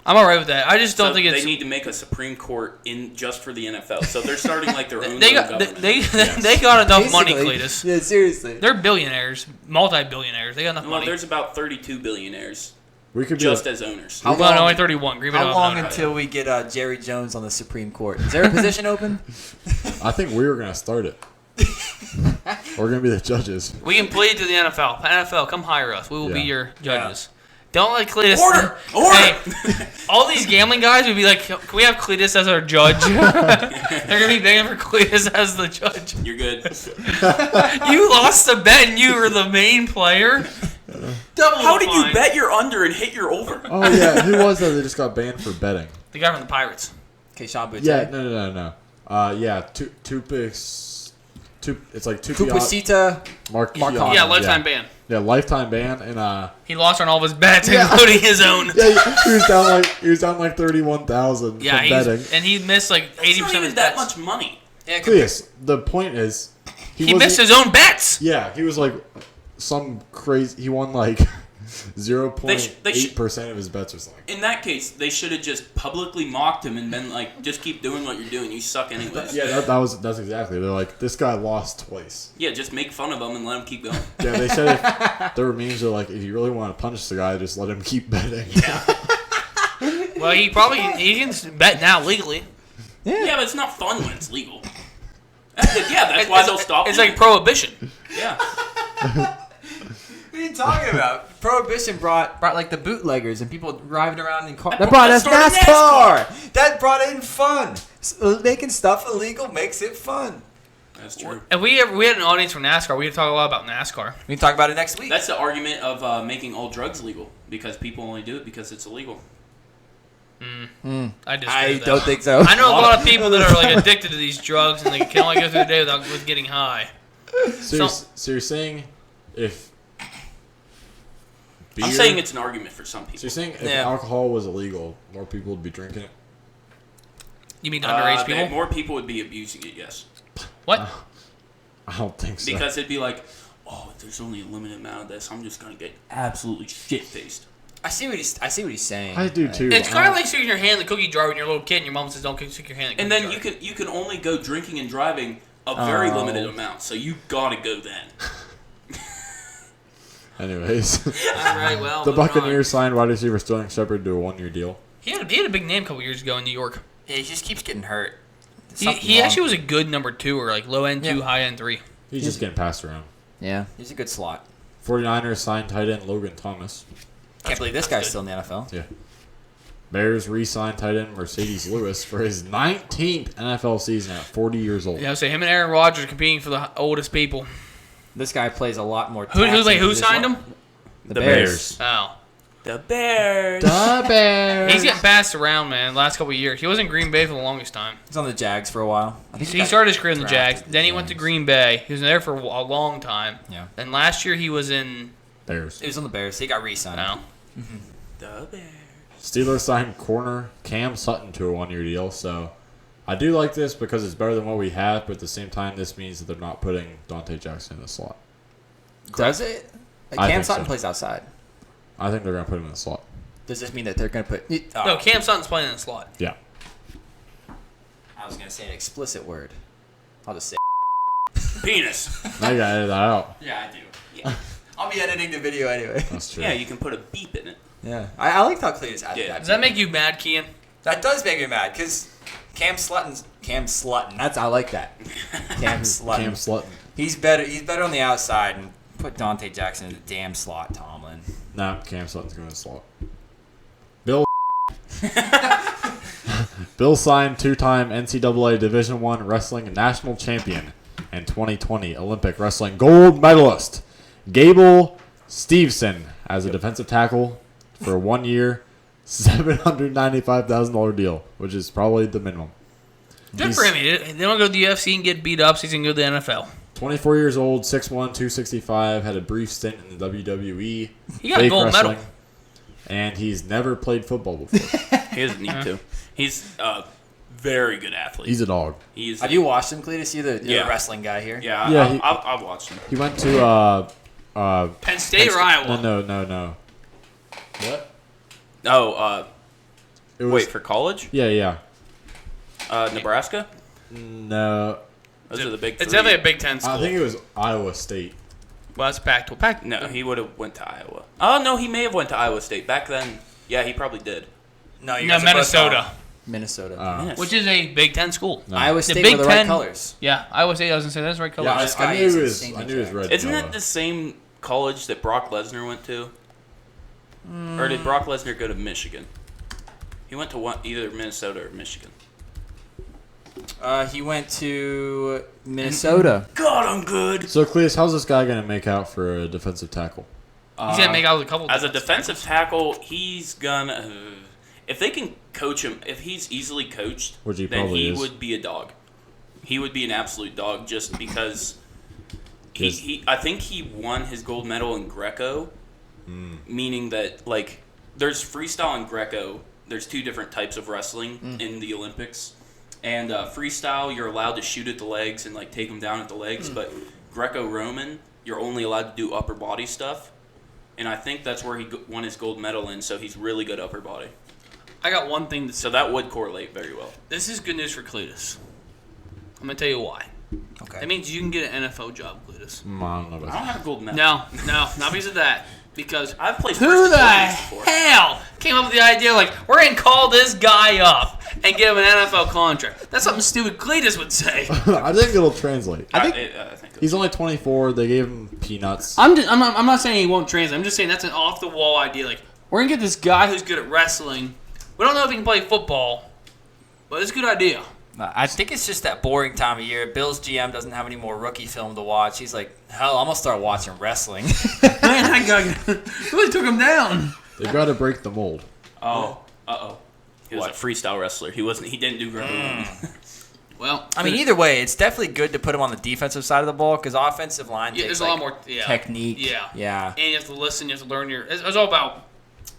I'm alright with that. I just don't So think it's. they need to make a Supreme Court in just for the NFL. So they're starting like their own They little got government. they got enough money, Basically. Cletus. Yeah, seriously. They're billionaires, multi-billionaires. They got enough Well, money. there's about 32 billionaires We could be just as owners. How Well, long- only 31. Green Bay How don't long have until we get Jerry Jones on the Supreme Court? Is there a position open? I think we were gonna start it. We're gonna be the judges. We can plead to the NFL. NFL, come hire us. We will be Yeah. your judges. Don't let Cletus. Order! Hey, all these gambling guys would be like, can we have Cletus as our judge? They're gonna be begging for Cletus as the judge. You're good. You lost the bet and you were the main player. Double How the did you fine. bet your under and hit your over? Oh yeah, who was that? They just got banned for betting. The guy from the Pirates. Okay, Sean Boutte. Yeah, no. Yeah, it's like Pupacita. Mark. Yeah, lifetime ban. Yeah, lifetime ban, and He lost on all of his bets, including his own. yeah, he was down like 31,000 Yeah, from betting. and he missed like 80% It's not of even his that bets. much money. Yeah, Cleus, the point is, He wasn't- missed his own bets. Yeah, he was like some crazy. He won like 0.8% of his bets or something. In that case, they should have just publicly mocked him and been like, just keep doing what you're doing. You suck anyways. Yeah, that's exactly. They're like, this guy lost twice. Yeah, just make fun of him and let him keep going. Yeah, they said if, there were memes that are like, if you really want to punish the guy, just let him keep betting. Well, he can bet now legally. Yeah, but it's not fun when it's legal. Yeah, that's why they'll stop. It's you. like prohibition. Yeah. What are you talking about? Prohibition brought like the bootleggers and people driving around in cars. That That brought us started NASCAR. That brought in fun. Making stuff illegal makes it fun. That's true. If we had an audience for NASCAR, we'd talk a lot about NASCAR. We can talk about it next week. That's the argument of making all drugs legal because people only do it because it's illegal. I disagree I with that. don't think so. I know a lot of people that are like addicted to these drugs and they can only go through the day without getting high. So you're saying if beer, I'm saying it's an argument for some So people. you're saying if Yeah. alcohol was illegal, more people would be drinking it? You mean underage Then people? more people would be abusing it, yes. What? I don't think so. Because it'd be like, oh, there's only a limited amount of this. I'm just going to get absolutely shit-faced. I see what he's saying. I do too. It's kind of like sticking your hand in the cookie jar when you're a little kid and your mom says don't stick your hand in the And cookie then jar. you can only go drinking and driving a very limited amount. So you got to go then. Anyways, All right, well, the moving on. Buccaneers signed wide receiver Sterling Shepard to a 1-year deal. He had a big name a couple years ago in New York. Yeah, he just keeps getting hurt. He actually was a good number 2 or like low end 2, Yeah. high end 3. He's just getting passed around. Yeah, he's a good slot. 49ers signed tight end Logan Thomas. Can't believe this guy's still in the NFL. Yeah. Bears re-signed tight end Mercedes Lewis for his 19th NFL season at 40 years old. Yeah, I would say him and Aaron Rodgers competing for the oldest people. This guy plays a lot more. Who signed him? The Bears. Oh. The Bears. The Bears. He's getting passed around, man, the last couple of years. He was in Green Bay for the longest time. He's on the Jags for a while. I think He started his career in the drafted Jags. Then he went to Green Bay. He was there for a long time. Yeah. And last year he was in... Bears. He was on the Bears. He got re-signed. No. The Bears. Steelers signed corner Cam Sutton to a 1-year deal. So I do like this because it's better than what we have, but at the same time, this means that they're not putting Dante Jackson in the slot. Does it? I Cam think Sutton so. plays outside. I think they're going to put him in the slot. Does this mean that they're going to put... No, Cam Sutton's playing in the slot. Yeah. I was going to say an explicit word. I'll just say... Penis. Now you got to edit that out. Yeah, I do. Yeah. I'll be editing the video anyway. That's true. Yeah, you can put a beep in it. Yeah. I like how Cletus added Yeah. that. Does that make you mad, Kian? That does make me mad, because Cam Slutton. I like that. Cam Slutton. Cam Sutton. He's better on the outside, and put Dante Jackson in the damn slot, Tomlin. Nah, Cam Sutton's going to the slot. Bill. Bill signed 2-time NCAA Division I wrestling national champion and 2020 Olympic wrestling gold medalist Gable Steveson as a defensive tackle for a 1 year, $795,000 deal, which is probably the minimum. Good for him. They don't go to the UFC and get beat up, so he's going to go to the NFL. 24 years old, 6'1", 265, had a brief stint in the WWE. He got a gold medal. And he's never played football before. He doesn't need to. He's a very good athlete. He's a dog. Have you watched him, Cletus? You're the wrestling guy here. Yeah, I've watched him. He went to Penn State or Iowa? No. What? Oh, It was, wait, for college? Yeah. Nebraska? No. Those are the big three. It's definitely a Big Ten school. I think it was Iowa State. Well, that's Pac-12. No, he would have went to Iowa. Oh, no, he may have went to Iowa State. Back then, yeah, he probably did. No, Minnesota. Minnesota. Which is a Big Ten school. No. Iowa The State Big were the right Ten- colors. Yeah, Iowa State, I was going to say, that's the right color. Yeah, This I guy knew is it was insanely red. jacked. Isn't yellow. it the same college that Brock Lesnar went to? Or did Brock Lesnar go to Michigan? He went to either Minnesota or Michigan. He went to Minnesota. God, I'm good. So, Cleus, how's this guy going to make out for a defensive tackle? He's going to make out with a couple As a defensive tackle, he's gonna. If they can coach him, if he's easily coached, Which he then probably he is. would be a dog. He would be an absolute dog just because. Yes. I think he won his gold medal in Greco, meaning that like there's freestyle and Greco. There's two different types of wrestling in the Olympics, and freestyle you're allowed to shoot at the legs and like take them down at the legs, but Greco-Roman you're only allowed to do upper body stuff, and I think that's where he won his gold medal in. So he's really good upper body. I got one thing to say. So that would correlate very well. This is good news for Cletus. I'm going to tell you why. Okay. That means you can get an NFL job, Cletus. I don't know about I don't have a gold medal. No, not because of that. Because I've played who first the deployments before. hell came up with the idea like, we're going to call this guy up and give him an NFL contract? That's something stupid Cletus would say. I think it'll translate. I think He's only 24. They gave him peanuts. I'm not saying he won't translate. I'm just saying that's an off-the-wall idea. Like, we're going to get this guy who's good at wrestling. We don't know if he can play football, but it's a good idea. I think it's just that boring time of year. Bill's GM doesn't have any more rookie film to watch. He's like, hell, I'm going to start watching wrestling. Man, that guy really took him down. They got to break the mold. Oh, he was a freestyle wrestler. He didn't do Greco-Roman. Well, I mean, either way, it's definitely good to put him on the defensive side of the ball because offensive line takes there's a lot more technique. Yeah. And you have to listen. You have to learn it's all about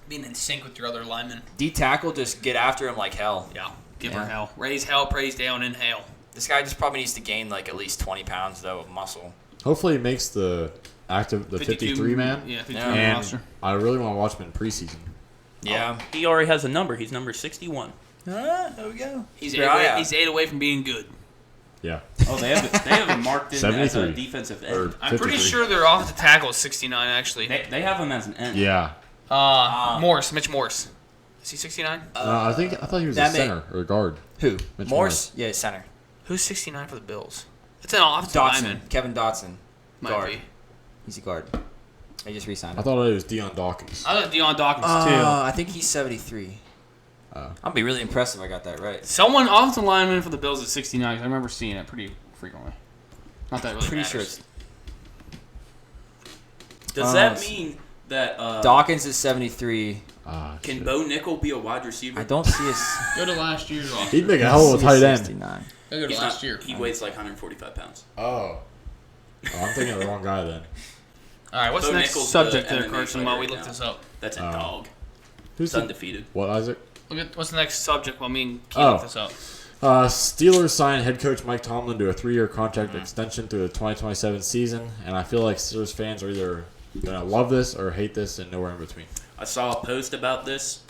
being in sync with your other linemen. D-tackle, just get after him like hell. Yeah. Give her hell. Raise hell, praise down, inhale. This guy just probably needs to gain like at least 20 pounds though of muscle. Hopefully, he makes the 53 man. Yeah, 53 Yeah. man And roster. I really want to watch him in preseason. Yeah. He already has a number. He's number 61. There we go. He's Yeah. he's 8 away from being good. Yeah. Oh, they have him marked in as a 73. defensive Or end. I'm pretty 53. sure their offensive tackle is 69, actually. They have him as an end. Yeah. Mitch Morse. Is he 69? I thought he was a that may- center or a guard. Who? Mitch Morse? Yeah, center. Who's 69 for the Bills? It's an offensive Dotson. lineman. Kevin Dotson. Might Guard. be. He's a guard. I just re-signed I him. thought it was Deion Dawkins. I thought Deion Dawkins, I think he's 73. I'll be really impressed if I got that right. too. Someone, offensive lineman for the Bills is 69. I remember seeing it pretty frequently. Not that it really Pretty matters. sure it's Does that mean that Dawkins is 73. can Shit. Bo Nickel be a wide receiver? I don't see his. Go to last year's roster. He'd make a hell of a tight end. 69. Go to He's last not, year. He weighs like 145 pounds. Oh. I'm thinking of the wrong guy then. All right, what's Bo the next Nickel's subject the there, MMA Carson, while we fighter look now. this up? That's a dog. Who's He's the, undefeated. what, Isaac? What's the next subject while me and Keith Oh. look this up? Steelers signed head coach Mike Tomlin to a 3-year contract extension through the 2027 season, and I feel like Steelers fans are either going to love this or hate this and nowhere in between. I saw a post about this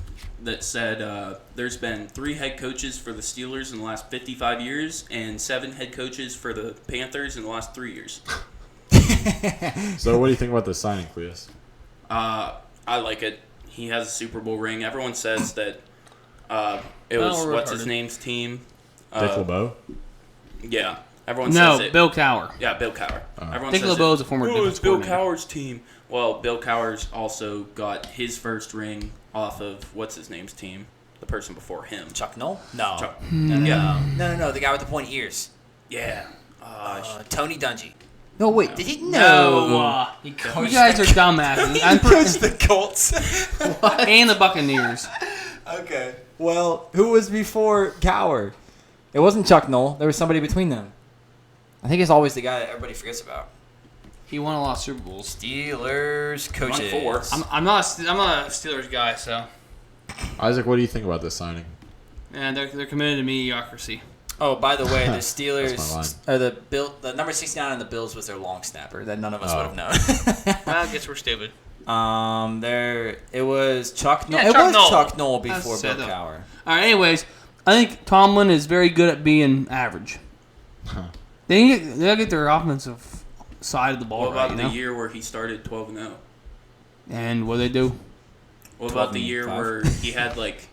that said there's been 3 head coaches for the Steelers in the last 55 years and 7 head coaches for the Panthers in the last 3 years. So what do you think about this signing, Cleus? I like it. He has a Super Bowl ring. Everyone says that it was we're what's his retarded. name's team. Dick LeBeau? Yeah, everyone No, says it. Bill Cowher. Yeah, Bill Cowher. Everyone Dick says LeBeau is a former it's defense Bill coordinator. Cowher's team. Well, Bill Cowher's also got his first ring off of what's his name's team, the person before him. Chuck Noll? No. Chuck. No, Yeah. no, the guy with the pointy ears. Yeah. Tony Dungy. No, wait. Did he? No. He You coached guys are dumbasses. He coached the Colts. And the Buccaneers. Okay. Well, who was before Cowher? It wasn't Chuck Noll. There was somebody between them. I think it's always the guy that everybody forgets about. He won a lot of Super Bowls. Steelers coaches. Won 4. I'm not a Steelers guy, so. Isaac, what do you think about this signing? And they're committed to mediocrity. Oh, by the way, the That's my Steelers or the number 69 on the Bills was their long snapper that none of us would have known. Well, I guess we're stupid. It was Chuck Noll. Yeah, It Chuck was Noll. Chuck Noll before That's Bill said, though. Cowher. All right. Anyways, I think Tomlin is very good at being average. They gotta get their offensive side of the ball What about right. the year where he started 12-0? And what they do? What about the year 12-5? where he had like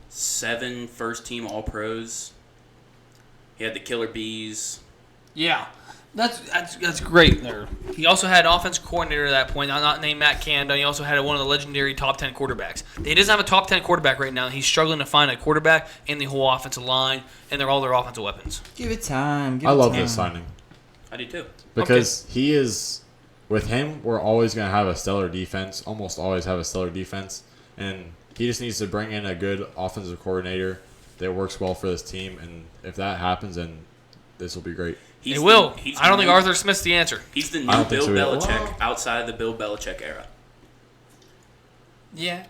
7 first-team All-Pros? He had the Killer Bees. Yeah, that's great there. He also had an offense coordinator at that point, not named Matt Canada. He also had one of the legendary top 10 quarterbacks. He doesn't have a top 10 quarterback right now. He's struggling to find a quarterback in the whole offensive line, and they're all their offensive weapons. Give it time. I love this signing I do too. because he is. With him, we're always going to have a stellar defense. Almost always have a stellar defense, and he just needs to bring in a good offensive coordinator that works well for this team. And if that happens, then this will be great. He will. I don't think Arthur Smith's the answer. He's the I new don't think Bill so either. Belichick outside of the Bill Belichick era. Yeah.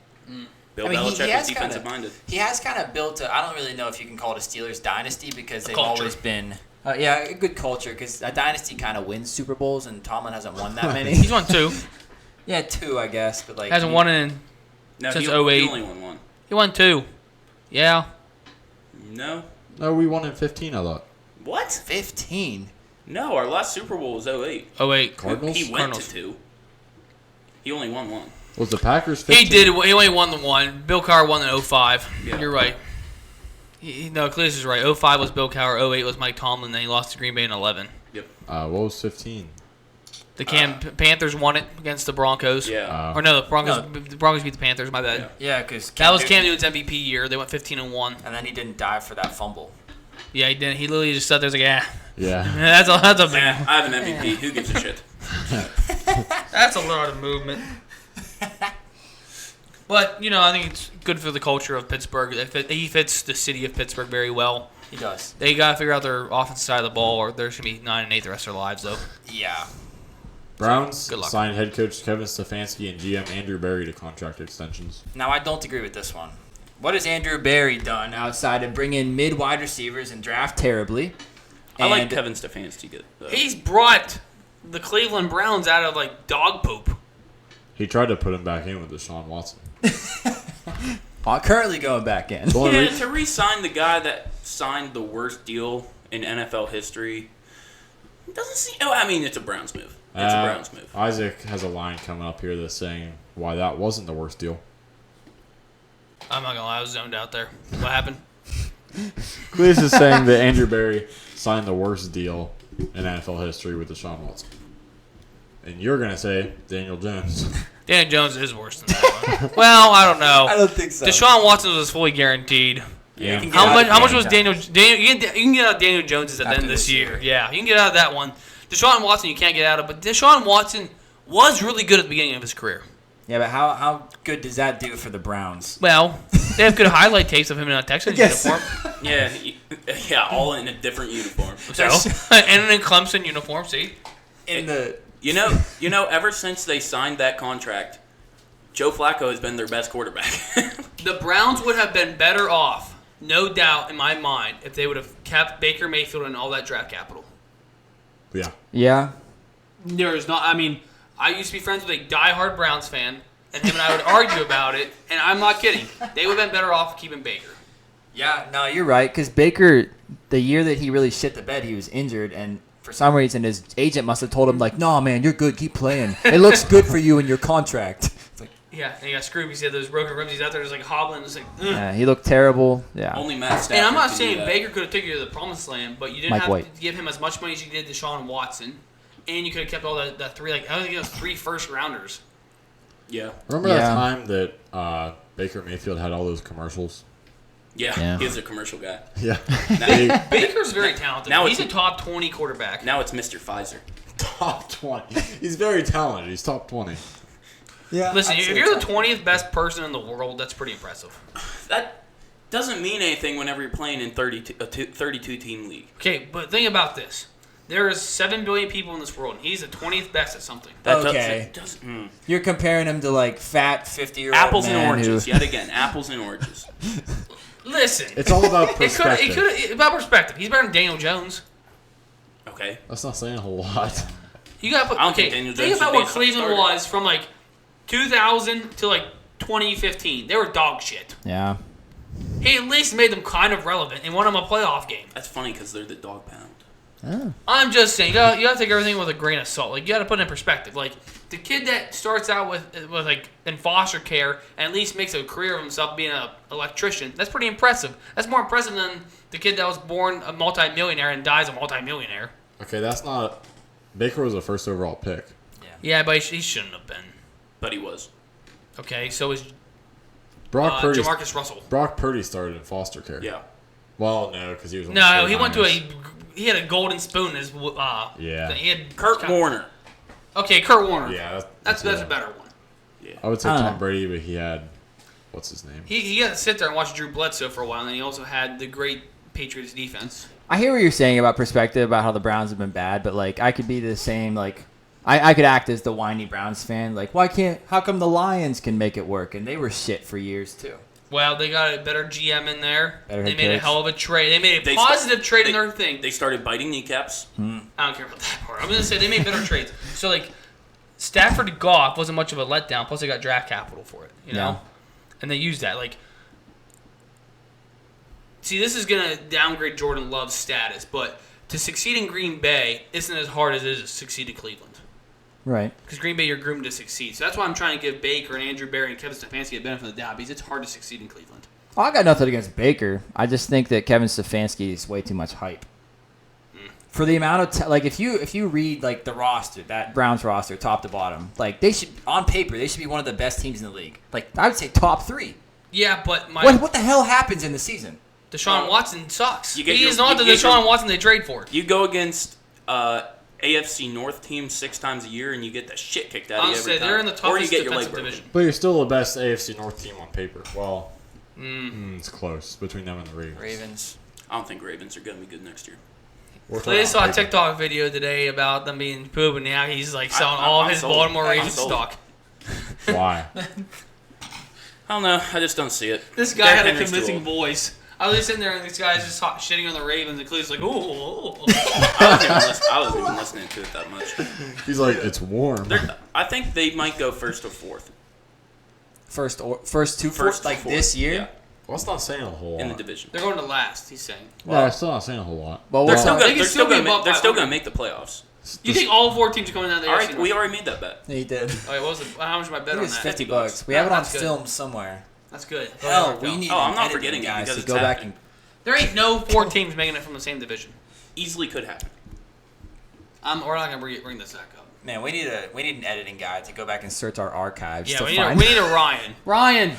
Bill I mean, Belichick he was has defensive kinda, minded. He has kind of built I don't really know if you can call it a Steelers dynasty because they've culture. always been. A good culture because a dynasty kind of wins Super Bowls and Tomlin hasn't won that many. He's won 2. Yeah, 2 I guess, but like Hasn't won in. No, Since he 08. He only won 1. He won 2. Yeah. No. No, we won in 15, I thought. What? 15. No, our last Super Bowl was 08. Oh wait. Cardinals? He went Cardinals. to 2. He only won 1. Was the Packers 15? He did. He only won the 1. Bill Cowher won in 05. Yeah. You're right. No, Cletus is right. 05 was Bill Cowher. 08 was Mike Tomlin. Then he lost to Green Bay in 11. Yep. What was 15? The Panthers won it against the Broncos. Yeah. Or no, the Broncos beat the Panthers. My bad. Yeah. Yeah, because That was Cam Newton's MVP year. They went 15-1. and then he didn't dive for that fumble. Yeah, he didn't. He literally just sat there. Was like, Yeah. that's a big. Yeah, I have an MVP. Who gives a shit? That's a lot of movement. But I think it's good for the culture of Pittsburgh. He fits the city of Pittsburgh very well. He does. They got to figure out their offensive side of the ball, or they're going to be 9-8 the rest of their lives, though. Yeah. Browns Good luck. signed head coach Kevin Stefanski and GM Andrew Berry to contract extensions. Now I don't agree with this one. What has Andrew Berry done outside of bring in mid wide receivers and draft terribly? I like And- Kevin Stefanski good. He's brought the Cleveland Browns out of, dog poop. He tried to put him back in with Deshaun Watson. Currently going back in. The only Yeah, re- to re-sign the guy that signed the worst deal in NFL history doesn't seem. Oh, I mean, it's a Browns move. It's a Browns move. Isaac has a line coming up here that's saying why that wasn't the worst deal. I'm not going to lie. I was zoned out there. What happened? Cleese is saying that Andrew Berry signed the worst deal in NFL history with Deshaun Watson. And you're going to say Daniel Jones. Daniel Jones is worse than that one. Well, I don't know. I don't think so. Deshaun Watson was fully guaranteed. Yeah. You can get How out much? of How much Daniel was Daniel? You can get out of Daniel Jones's at the end After of this this year. year. Yeah, you can get out of that one. Deshaun Watson, you can't get out of. But Deshaun Watson was really good at the beginning of his career. Yeah, but how good does that do for the Browns? Well, they have good highlight tapes of him in a Texans Yes. uniform. Yeah, all in a different uniform. So, and in a Clemson uniform. See, In the You know, ever since they signed that contract, Joe Flacco has been their best quarterback. the Browns would have been better off, no doubt in my mind, if they would have kept Baker Mayfield and all that draft capital. Yeah. Yeah. There is not. I mean, I used to be friends with a diehard Browns fan, and him and I would argue about it. And I'm not kidding. They would have been better off keeping Baker. Yeah, no, you're right. Because Baker, the year that he really shit the bed, he was injured, and for some reason his agent must have told him, like, "No, man, you're good. Keep playing. It looks good for you in your contract." It's like, Yeah, and he got screwed because he had those broken ribs. He's out there just hobbling. Just ugh. yeah, he looked terrible. Yeah. Only Matt Stafford. And I'm not can do saying that. Baker could have taken you to the promised land, but you didn't Mike have White. to give him as much money as you did to Deshaun Watson, and you could have kept all the three. I think it was 3 first rounders. Yeah. Remember Yeah. that time that Baker Mayfield had all those commercials? Yeah, he's a commercial guy. Yeah. Now, Baker's very talented. Now He's a it's- top 20 quarterback. now it's Mr. Pfizer. top 20. He's very talented. He's top 20. Yeah. Listen, I'd if say you're the top- 20th best person in the world, that's pretty impressive. That doesn't mean anything whenever you're playing in 32 team league. Okay, but think about this. There is 7 billion people in this world, and he's the 20th best at something. That Okay. doesn't. You're comparing him to like fat 50-year-old Apples and man oranges. who- Yet again, apples and oranges. Listen, It's all about it perspective. could about perspective. He's better than Daniel Jones. Okay. That's not saying a whole lot. You got to put. I don't Okay, think Daniel think Jones about should be what a Cleveland starter. was from like 2000 to like 2015. They were dog shit. Yeah. He at least made them kind of relevant and won them a playoff game. That's funny because they're the dog pound. I'm just saying, you got to take everything with a grain of salt. Like, you got to put it in perspective. Like, the kid that starts out with like in foster care and at least makes a career of himself being an electrician, that's pretty impressive. That's more impressive than the kid that was born a multimillionaire and dies a multimillionaire. Okay, that's not. Baker was a first overall pick. Yeah, but he shouldn't have been. But he was. Okay, so is Brock Purdy. Jamarcus Russell. Brock Purdy started in foster care. Yeah. Well, no, because he was. On No, the he went to Niners. he had a golden spoon in his Yeah. He had Kurt Warner. Okay, Kurt Warner. Yeah, that's yeah. a better one. I would say I don't Tom know. Brady, but he had. What's his name? He got to sit there and watch Drew Bledsoe for a while, and then he also had the great Patriots defense. I hear what you're saying about perspective about how the Browns have been bad, but like I could be the same. Like I could act as the whiny Browns fan. Like how come the Lions can make it work and they were shit for years too? Well, they got a better GM in there. Better They head made a coach. hell of a trade. They made a They positive trade in they- their thing. They started biting kneecaps. I don't care about that part. I'm going to say they made better trades. So, like, Stafford to Goff wasn't much of a letdown. Plus, they got draft capital for it, you know? Yeah. And they used that. Like, see, this is going to downgrade Jordan Love's status, but to succeed in Green Bay isn't as hard as it is to succeed in Cleveland. Right. Because Green Bay, you're groomed to succeed. So that's why I'm trying to give Baker and Andrew Berry and Kevin Stefanski a benefit of the doubt, because it's hard to succeed in Cleveland. I got nothing against Baker. I just think that Kevin Stefanski is way too much hype. For the amount of if you read like the roster, that Browns roster top to bottom, like they should on paper they should be one of the best teams in the league. Like I would say top 3. Yeah, but What the hell happens in the season? Deshaun Watson sucks. You get He your- is not the you get Deshaun your- Watson they trade for. You go against AFC North teams 6 times a year, and you get the shit kicked out of you Honestly, every time. they're in the or you toughest get your leg defensive broken. division. But you're still the best AFC North team on paper. Well, it's close between them and the Ravens. Ravens. I don't think Ravens are going to be good next year. We're I talking just saw a on paper. TikTok video today about them being poop, and now he's like selling I'm all of his sold. Baltimore I'm Ravens sold. stock. Why? I don't know. I just don't see it. This guy Derrick had a Henry's too convincing old. voice. I was sitting there, and this guy's just shitting on the Ravens, and Cleve's like, ooh. I wasn't even listening to it that much. He's like, it's warm. I think they might go first or fourth. First two First fourth, like fourth. this year. Yeah, Well, it's not saying a whole lot. in the division. They're going to last, he's saying. Yeah, it's still not saying a whole lot. Well, They're what's still up? They going. can still be above They're still 500. going to make the playoffs. You think all 4 teams are coming down the All AFC right, North? we already made that bet. He did. Oh, wait, what was it? How much am I bet It on was that? $50. We have it on That's good. film somewhere. That's good. Hell, we need. Oh, I'm an not editing forgetting it guy because to it's go back happening. There ain't no 4 teams making it from the same division. Easily could happen. We're not going to bring this back up. Man, we need an editing guy to go back and search our archives Yeah, to we find. need a Ryan. Ryan!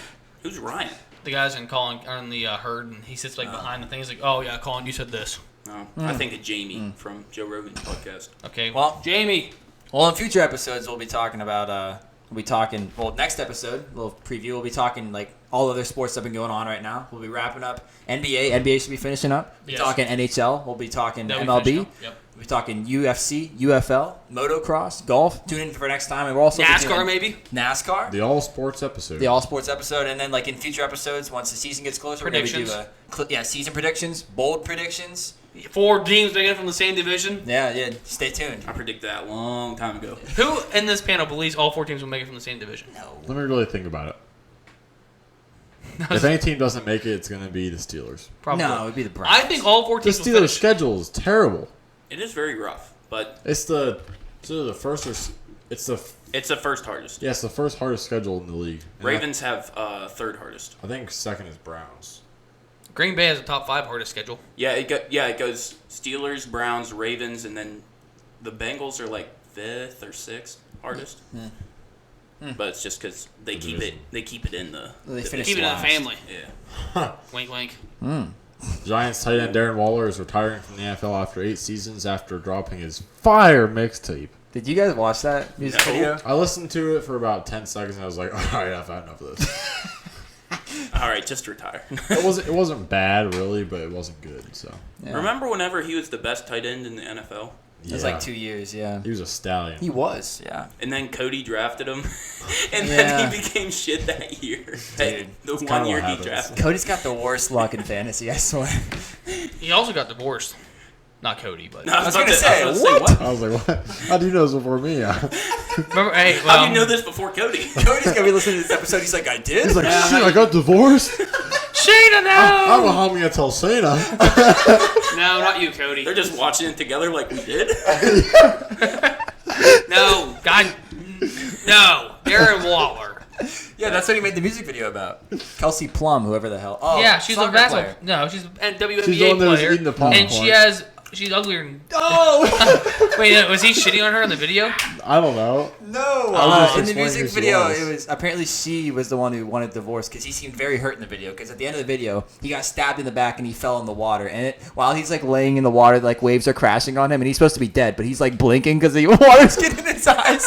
Who's Ryan? The guys in the herd, and he sits like behind the thing. He's like, "Oh yeah, Colin, you said this." No, I think of Jamie from Joe Rogan's podcast. Okay, Well, Jamie. Well, in future episodes, we'll be talking about. Next episode, little preview. We'll be talking like all other sports that have been going on right now. We'll be wrapping up NBA. NBA should be finishing up. We'll be Yes. talking NHL. We'll be talking That'll be MLB. finished up. Yep. We'll be talking UFC, UFL, motocross, golf. Tune in for next time, and we're also be NASCAR doing maybe. NASCAR. The all sports episode. The all sports episode, and then like in future episodes, once the season gets closer, we're gonna Predictions. do season predictions, bold predictions. 4 teams making it from the same division. Yeah. Stay tuned. I predicted that a long time ago. Who in this panel believes all 4 teams will make it from the same division? Let me really think about it. If any team doesn't make it, it's going to be the Steelers. Probably. No, it'd be the Browns. I think all 4 The teams will Steelers' finish. schedule is terrible. It is very rough, but It's the first or it's the it's the first hardest. it's the first hardest schedule in the league. And Ravens have third hardest. I think second is Browns. Green Bay has a top 5 hardest schedule. Yeah, it goes Steelers, Browns, Ravens, and then the Bengals are like 5th or 6th hardest. But it's just because they keep it in the They division. finish Keep it in the last. family. Yeah. Wink, wink. Giants tight end Darren Waller is retiring from the NFL after 8 seasons after dropping his fire mixtape. Did you guys watch that music No. video? I listened to it for about 10 seconds and I was like, all right, I've had enough of this. All right, just retire. It wasn't bad really, but it wasn't good. So Yeah. Remember whenever he was the best tight end in the NFL? It was like 2 years, yeah. He was a stallion. He was, yeah. And then Cody drafted him, and Yeah. then he became shit that year. Dude, The kinda 1 year what he happens. drafted. Cody's got the worst luck in fantasy, I swear. He also got divorced. Not Cody, but I was gonna about to say, I was about to what? I was like, what? How do you know this before me? remember, hey, How well, do you know this before Cody? Cody's gonna be listening to this episode. He's like, I did? He's like, shit, I got divorced. Shayna, I'm no! a homie until Sana. No, not you, Cody. They're just watching it together like we did. No, God, no. Darren Waller. Yeah, that's what he made the music video about. Kelsey Plum, whoever the hell. Oh, Yeah, she's a soccer basketball. player. No, she's a WNBA She's the one that was player, eating the popcorn. and she's uglier. Than, Oh! wait, was he shitting on her in the video? I don't know. No! was just In the explaining music who she video, was. it was apparently she was the one who wanted divorce because he seemed very hurt in the video. Because at the end of the video, he got stabbed in the back and he fell in the water. And while he's like laying in the water, like waves are crashing on him, and he's supposed to be dead, but he's like blinking because the water's getting in his eyes.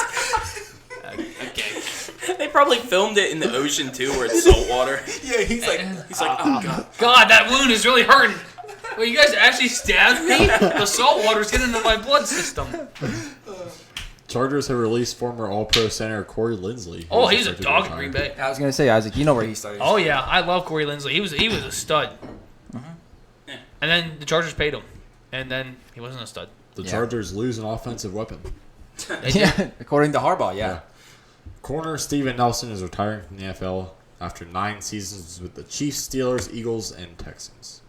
Okay. They probably filmed it in the ocean too, where it's salt water. Yeah, he's like, Oh god. God, that wound is really hurting. Well, you guys actually stabbed me? The salt water's getting into my blood system. Chargers have released former All-Pro center Corey Linsley. Oh, who's he's a expected to dog in retire. Green Bay. I was gonna say, Isaac, you know where he started. Oh yeah, I love Corey Linsley. He was a stud. Yeah. And then the Chargers paid him, and then he wasn't a stud. The Yeah. Chargers lose an offensive weapon. They did. Yeah, according to Harbaugh, yeah. Corner Steven Nelson is retiring from the NFL after 9 seasons with the Chiefs, Steelers, Eagles, and Texans.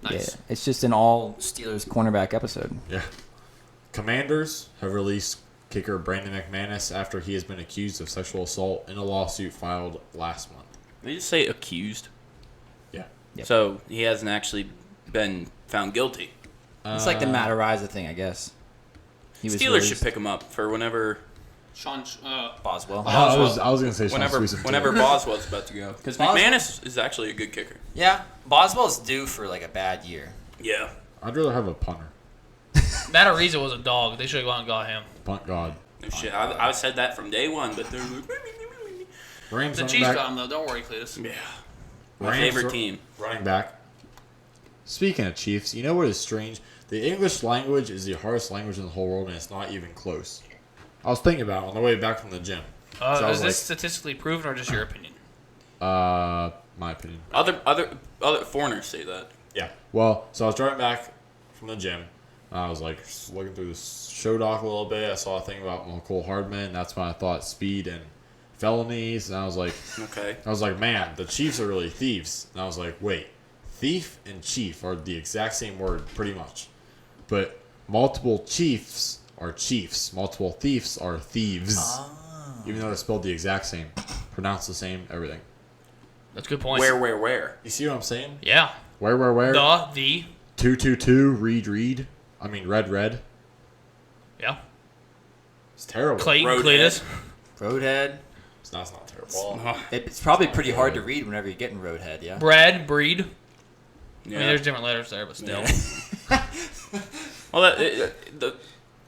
Nice. Yeah, it's just an all Steelers cornerback episode. Yeah. Commanders have released kicker Brandon McManus after he has been accused of sexual assault in a lawsuit filed last month. They just say accused. Yeah. Yep. So he hasn't actually been found guilty. It's like the Matt Ariza thing, I guess. He was Steelers released. should pick him up for whenever Boswell. I was going to say Sean whenever Sweetson, too. whenever Boswell's about to go. Because McManus is actually a good kicker. Yeah, Boswell's due for like a bad year. Yeah. I'd rather have a punter. Matt Ariza was a dog. They should have gone and got him. Punt God. No shit. I said that from day one, but they're like, Rams The running Chiefs back. got him though. Don't worry, Cletus. yeah. My Rams favorite ru- team. Running back. Speaking of Chiefs, you know what is strange? The English language is the hardest language in the whole world, and it's not even close. I was thinking about it on the way back from the gym. So I Is was this statistically proven or just your opinion? My opinion. Other foreigners say that. Yeah. Well, so I was driving back from the gym. And I was like looking through this show doc a little bit. I saw a thing about McCole Hardman. That's when I thought speed and felonies. And I was like, man, the Chiefs are really thieves. And I was like, wait, thief and chief are the exact same word, pretty much. But multiple chiefs are chiefs. Multiple thieves are thieves. Even though they're spelled the exact same, pronounced the same, everything. That's a good point. Where? You see what I'm saying? Yeah. Where? The. 222, read. I mean, red. Yeah. It's terrible. Clayton Roadhead. Cletus. Roadhead. It's not terrible. It's probably pretty hard to read whenever you're getting Roadhead, yeah? Breed. Yeah. I mean, there's different letters there, but still. Well,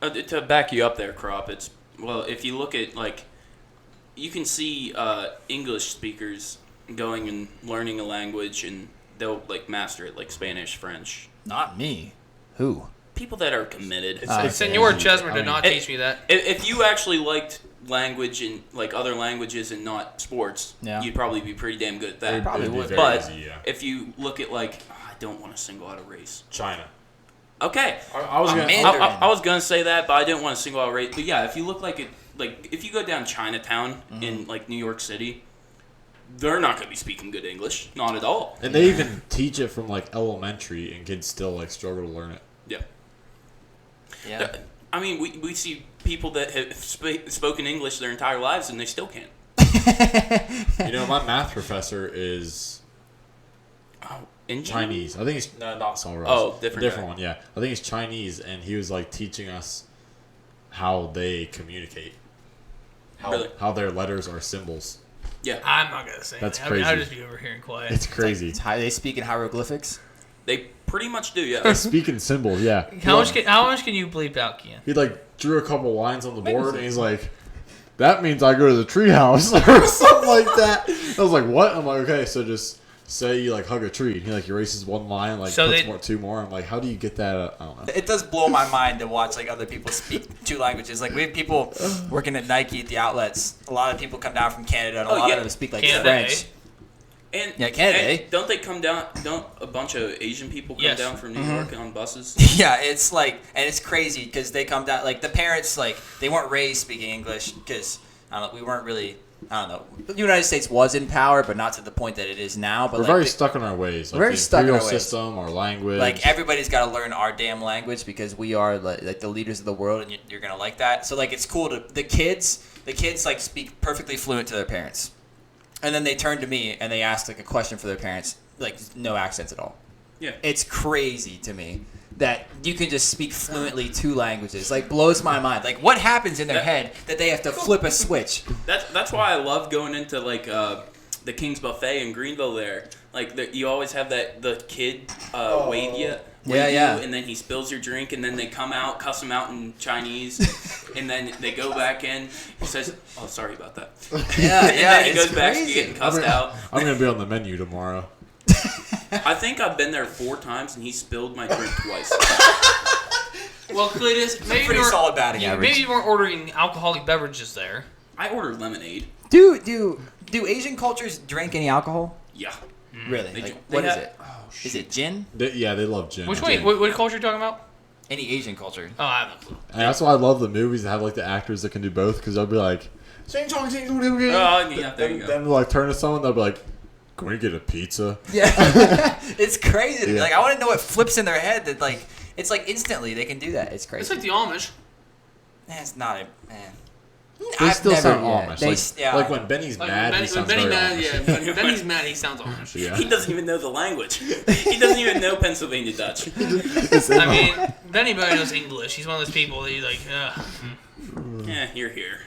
to back you up there, Crop, if you look at, like, you can see English speakers going and learning a language, and they'll, like, master it, like Spanish, French. Not me. Who? People that are committed. Senor Chesmer I did mean, not teach me that. If you actually liked language and, like, other languages and not sports, Yeah. you'd probably be pretty damn good at that. It'd probably be would. very But easy, yeah. if you look at, like, I don't want to single out a race. China. Okay. I was gonna. Mandarin. I was gonna say that, but I didn't want to single out race. But yeah, if you look like it, like if you go down Chinatown in like New York City, they're not gonna be speaking good English, not at all. And they even teach it from like elementary, and kids still like struggle to learn it. Yeah. Yeah. I mean, we see people that have spoken English their entire lives and they still can't. You know, my math professor is Indian? Chinese. I think he's not Saul Ross. Oh, A different different guy. one. Yeah, I think he's Chinese, and he was like teaching us how they communicate. Really? How their letters are symbols. Yeah. I'm not gonna say That's that. I mean, I'll crazy. just be over here and quiet. It's crazy. They speak in hieroglyphics. They pretty much do, yeah. Speaking symbols, yeah. How much can you bleep out, Kian? He like drew a couple lines on the board, and he's like, "That means I go to the treehouse," or something like that. I was like, "What?" I'm like, "Okay, so just say you like hug a tree." And he like erases one line, like So puts two more. I'm like, "How do you get that?" I don't know. It does blow my mind to watch like other people speak two languages. Like we have people working at Nike at the outlets. A lot of people come down from Canada, and a lot of them speak like Canada, French. And, Yeah, Canada. and don't they come down? Don't a bunch of Asian people come Yes. down from New York on buses? Yeah, it's like, and it's crazy because they come down. Like the parents, like they weren't raised speaking English because I don't know. We weren't really. I don't know. The United States was in power, but not to the point that it is now. But We're like, very stuck in our ways. Like very the stuck in imperial our ways. system, our language. Like everybody's got to learn our damn language because we are like the leaders of the world, and you're gonna like that. So like it's cool to the kids like speak perfectly fluent to their parents, and then they turn to me and they ask like a question for their parents, like no accents at all. Yeah. It's crazy to me that you can just speak fluently two languages. Like blows my mind. Like what happens in their head that they have to flip a switch? That's why I love going into like the King's Buffet in Greenville. There, like you always have the kid wave you. Yeah. And then he spills your drink, and then they come out, cuss him out in Chinese, and then they go back in. He says, "Oh, sorry about that." Yeah, And then he goes back to getting cussed out. I'm gonna be on the menu tomorrow. I think I've been there 4 times, and he spilled my drink twice. Well, Cletus, maybe Pretty solid batting average. Maybe you weren't ordering alcoholic beverages there. I ordered lemonade. Do Asian cultures drink any alcohol? Yeah. Really? They Like, do- what they is have- it? Is it gin? Yeah, they love gin. Which way? What culture are you talking about? Any Asian culture? Oh, I have no clue. And that's why I love the movies that have like the actors that can do both, because they'll be like, "Sing song, sing song, sing song." Oh, yeah, there you go. Then like turn to someone, they'll be like, "Can we get a pizza?" Yeah. It's crazy. Yeah. Like I want to know what flips in their head that like it's like instantly they can do that. It's crazy. It's like the Amish. It's not a man. They I've still never- sound yeah, Amish. they- Like, yeah. like when Benny's Like mad, he when sounds Benny very mad, Amish. yeah. When Benny's mad, he sounds Amish. Yeah. He doesn't even know the language. He doesn't even know Pennsylvania Dutch. I mean, Benny barely knows English. He's one of those people that you like. Yeah, you're here.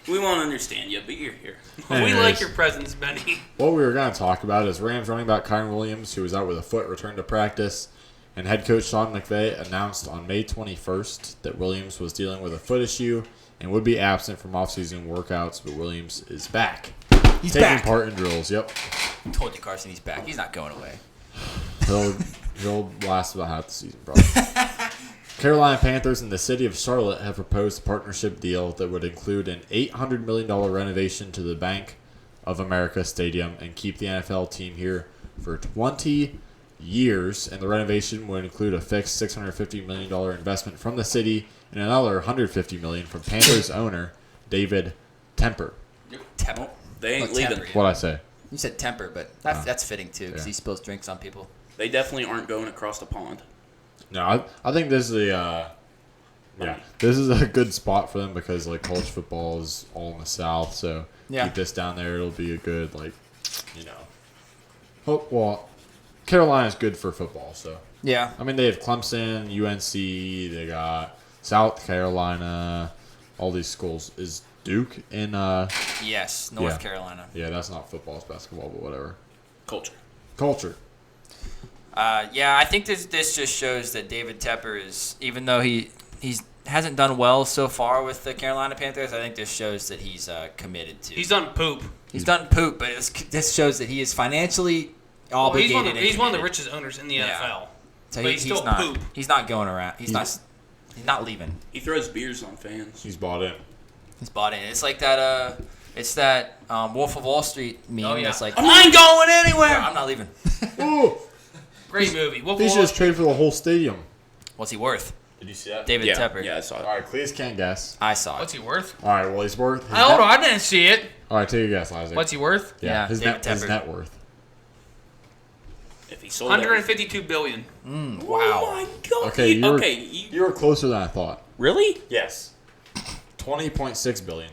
We won't understand you, but you're here. We Anyways. like your presence, Benny. What we were going to talk about is Rams running back Kyron Williams, who was out with a foot, returned to practice, and head coach Sean McVay announced on May 21st that Williams was dealing with a foot issue and would be absent from offseason workouts, but Williams is back. He's taking back. part in drills. Yep. I told you, Carson, he's back. He's not going away. He'll last about half the season, probably. Carolina Panthers and the city of Charlotte have proposed a partnership deal that would include an $800 million renovation to the Bank of America Stadium and keep the NFL team here for 20 years. And the renovation would include a fixed $650 million investment from the city and another $150 million from Panthers owner David Temper. Temper. They ain't Look, leaving. temper, yeah. What'd I say? You said temper, but that's fitting too because Yeah. he spills drinks on people. They definitely aren't going across the pond. No, I think this is this is a good spot for them because like college football is all in the South, so Yeah. keep this down there. It'll be a good well, Carolina's good for football, so Yeah. I mean they have Clemson, UNC, they got South Carolina, all these schools. Is Duke in Yes. North Yeah. Carolina. yeah, that's not football, it's basketball, but whatever. Culture. Yeah, I think this just shows that David Tepper is, even though he hasn't done well so far with the Carolina Panthers, I think this shows that he's committed to. He's done poop. He's done poop, but this shows that he is financially obligated. Well, and he's one of the committed. richest owners in the Yeah. NFL. So but he's still not. poop. He's not going around. He's not leaving. He throws beers on fans. He's bought in. He's bought in. It's like that. It's that Wolf of Wall Street meme. Oh, yeah. It's like I ain't going anywhere. I'm not leaving. Ooh, Great movie. Wolf he of should Wall just trade for the whole stadium. What's he worth? Did you see that? David Yeah, Tepper. yeah, I saw All it. right, please can't guess. I saw it. What's he worth? All right, well he's worth. his Hold net- on, I didn't see it. All right, take a guess, Isaac. What's he worth? Yeah, his David his Tepper. net worth. If he sold 152 billion. everything. Wow. Oh my god. Okay, you were, okay. you were closer than I thought. Really? Yes. 20.6 billion.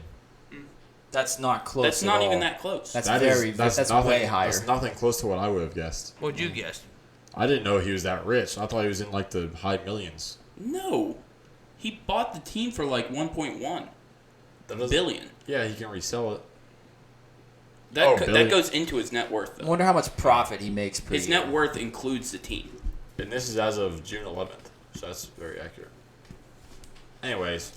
That's not close. That's at not all. even that close. That's That is- very. That's nothing, way higher. That's nothing close to what I would have guessed. What'd you guess? I didn't know he was that rich. I thought he was in like the high millions. No. He bought the team for like 1.1 billion. Yeah, he can resell it. That goes into his net worth, I though. wonder how much profit he makes per His year. net worth includes the team. And this is as of June 11th, so that's very accurate. Anyways,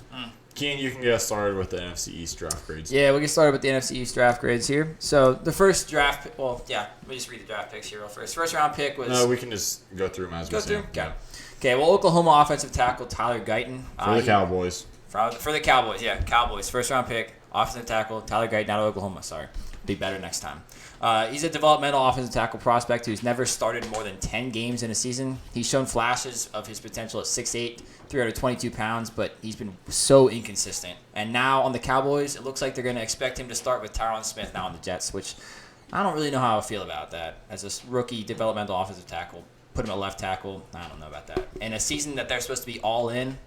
Keen, you can get us started with the NFC East draft grades. Yeah, we get started with the NFC East draft grades here. So the first draft, let me just read the draft picks here real first. First round pick was. No, we can just go through them as we see. Okay. Okay. Well, Oklahoma offensive tackle Tyler Guyton For the Cowboys. For the Cowboys, yeah, Cowboys. First round pick, offensive tackle Tyler Guyton out of Oklahoma. Sorry, be better next time. He's a developmental offensive tackle prospect who's never started more than 10 games in a season. He's shown flashes of his potential at 6'8", 322 pounds, but he's been so inconsistent. And now on the Cowboys, it looks like they're going to expect him to start with Tyron Smith now on the Jets, which I don't really know how I feel about that. As a rookie developmental offensive tackle, put him at left tackle, I don't know about that. In a season that they're supposed to be all in,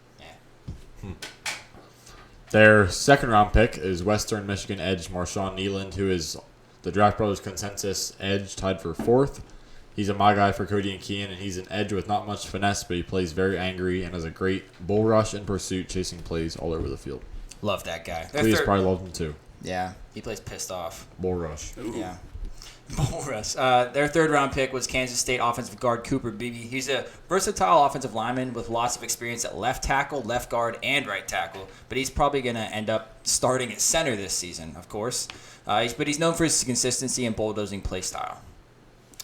Their second round pick is Western Michigan edge Marshawn Nealand, who is the Draft Brothers consensus edge, tied for fourth. He's a my guy for Cody and Kean, and he's an edge with not much finesse, but he plays very angry and has a great bull rush in pursuit, chasing plays all over the field. love that guy. Please probably love him too. Yeah, he plays pissed off. Bull rush. Ooh. Yeah. Bull rush. Their third round pick was Kansas State offensive guard Cooper Beebe. He's a versatile offensive lineman with lots of experience at left tackle, left guard, and right tackle. But he's probably going to end up starting at center this season, of course. But he's known for his consistency and bulldozing play style.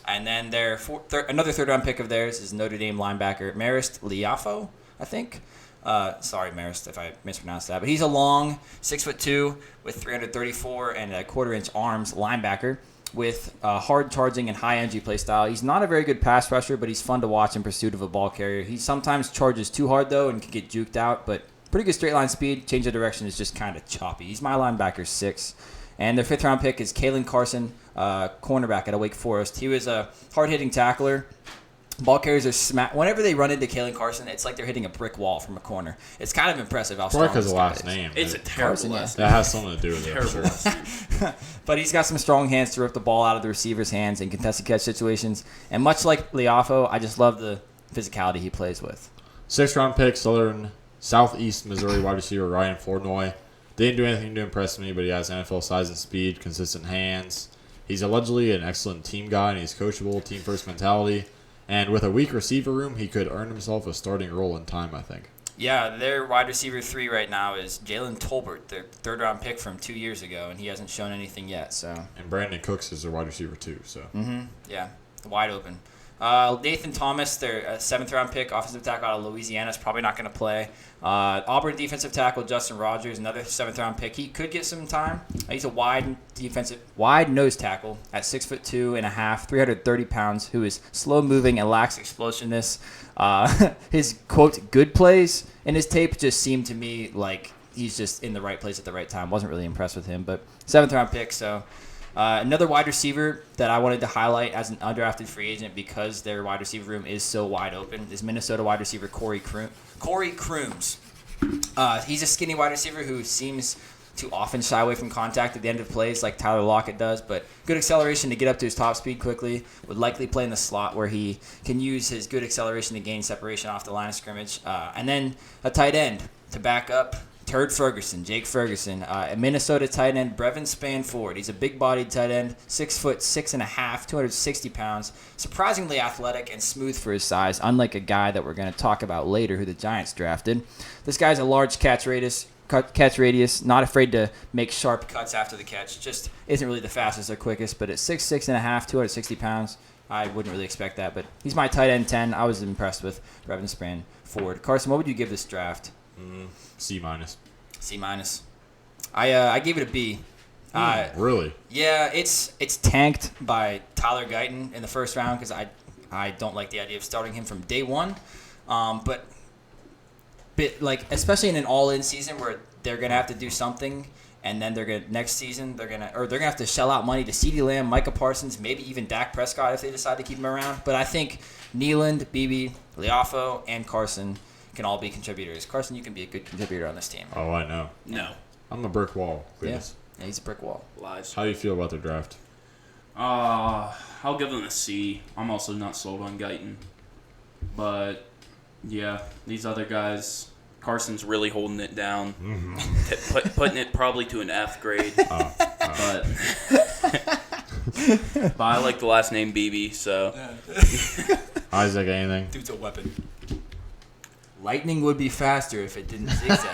And then another third round pick of theirs is Notre Dame linebacker Marist Liafo, I think. Sorry, Marist, if I mispronounced that. But he's a long 6'2" with 334 and a quarter-inch arms linebacker with hard charging and high energy play style. He's not a very good pass rusher, but he's fun to watch in pursuit of a ball carrier. He sometimes charges too hard, though, and can get juked out, but pretty good straight line speed. Change of direction is just kind of choppy. He's my linebacker 6. And their fifth round pick is Kalen Carson, cornerback at Wake Forest. He was a hard-hitting tackler. Ball carriers are whenever they run into Kalen Carson, it's like they're hitting a brick wall from a corner. It's kind of impressive how strong Probably because this of the guy last is. name. It's a terrible Carson, last That has something to do with it. I'm Terrible sure. But he's got some strong hands to rip the ball out of the receiver's hands in contested catch situations. And much like Liafo, I just love the physicality he plays with. Sixth round pick, Southeast Missouri wide receiver Ryan Flournoy. Didn't do anything to impress me, but he has NFL size and speed, consistent hands. He's allegedly an excellent team guy, and he's coachable, team-first mentality. And with a weak receiver room, he could earn himself a starting role in time, I think. Yeah, their wide receiver 3 right now is Jalen Tolbert, their third-round pick from 2 years ago, and he hasn't shown anything yet. So. And Brandon Cooks is their wide receiver too. So. Yeah, wide open. Nathan Thomas, their seventh-round pick, offensive tackle out of Louisiana, is probably not going to play. Auburn defensive tackle Justin Rogers, another seventh-round pick. He could get some time. He's a wide nose tackle at 6'2.5", 330 pounds, who is slow-moving and lacks explosiveness. His quote good plays in his tape just seemed to me like he's just in the right place at the right time. Wasn't really impressed with him, but seventh-round pick, so. Another wide receiver that I wanted to highlight as an undrafted free agent because their wide receiver room is so wide open is Minnesota wide receiver Corey Crooms. He's a skinny wide receiver who seems to often shy away from contact at the end of plays like Tyler Lockett does, but good acceleration to get up to his top speed quickly, would likely play in the slot where he can use his good acceleration to gain separation off the line of scrimmage. And then a tight end to back up Jake Ferguson, a Minnesota tight end, Brevin Spanford. He's a big-bodied tight end, 6'6.5", 260 pounds, surprisingly athletic and smooth for his size, unlike a guy that we're going to talk about later who the Giants drafted. This guy's a large catch radius, not afraid to make sharp cuts after the catch. Just isn't really the fastest or quickest, but at 6'6.5", 260 pounds, I wouldn't really expect that. But he's my tight end 10. I was impressed with Brevin Spanford. Carson, what would you give this draft? C-. C-. I gave it a B. Really? Yeah, it's tanked by Tyler Guyton in the first round because I don't like the idea of starting him from day one. But like especially in an all-in season where they're gonna have to do something, and then next season they're gonna have to shell out money to CeeDee Lamb, Micah Parsons, maybe even Dak Prescott if they decide to keep him around. But I think Nealand, Beebe, Liafo, and Carson can all be contributors. Carson, you can be a good contributor on this team. Oh, I know. No. I'm a brick wall. Yeah, he's a brick wall. Lies. How do you feel about the draft? I'll give them a C. I'm also not sold on Guyton. But, yeah, these other guys, Carson's really holding it down. Putting it probably to an F grade. But I like the last name BB, so. Isaac, anything? Dude's a weapon. Lightning would be faster if it didn't zigzag.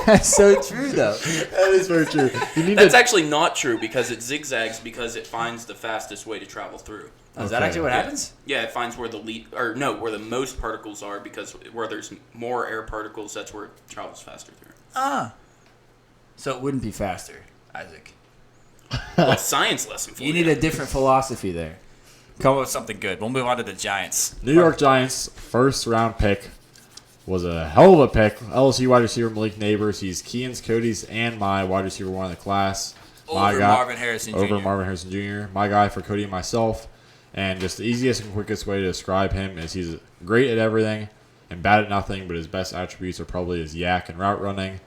That's so true, though. That is very true. You need That's to. actually not true because it zigzags because it finds the fastest way to travel through. Oh, is that actually what happens? Yeah, it finds where where the most particles are because where there's more air particles, that's where it travels faster through. Ah. So it wouldn't be faster, Isaac. Well, science lesson for you. You need a different philosophy there. Come up with something good. We'll move on to the Giants. New York Giants first round pick was a hell of a pick. LSU wide receiver Malik Neighbors. He's Kean's, Cody's, and my wide receiver one in the class. Over Marvin Harrison Jr. Over Marvin Harrison Jr. My guy for Cody and myself. And just the easiest and quickest way to describe him is he's great at everything and bad at nothing, but his best attributes are probably his yak and route running.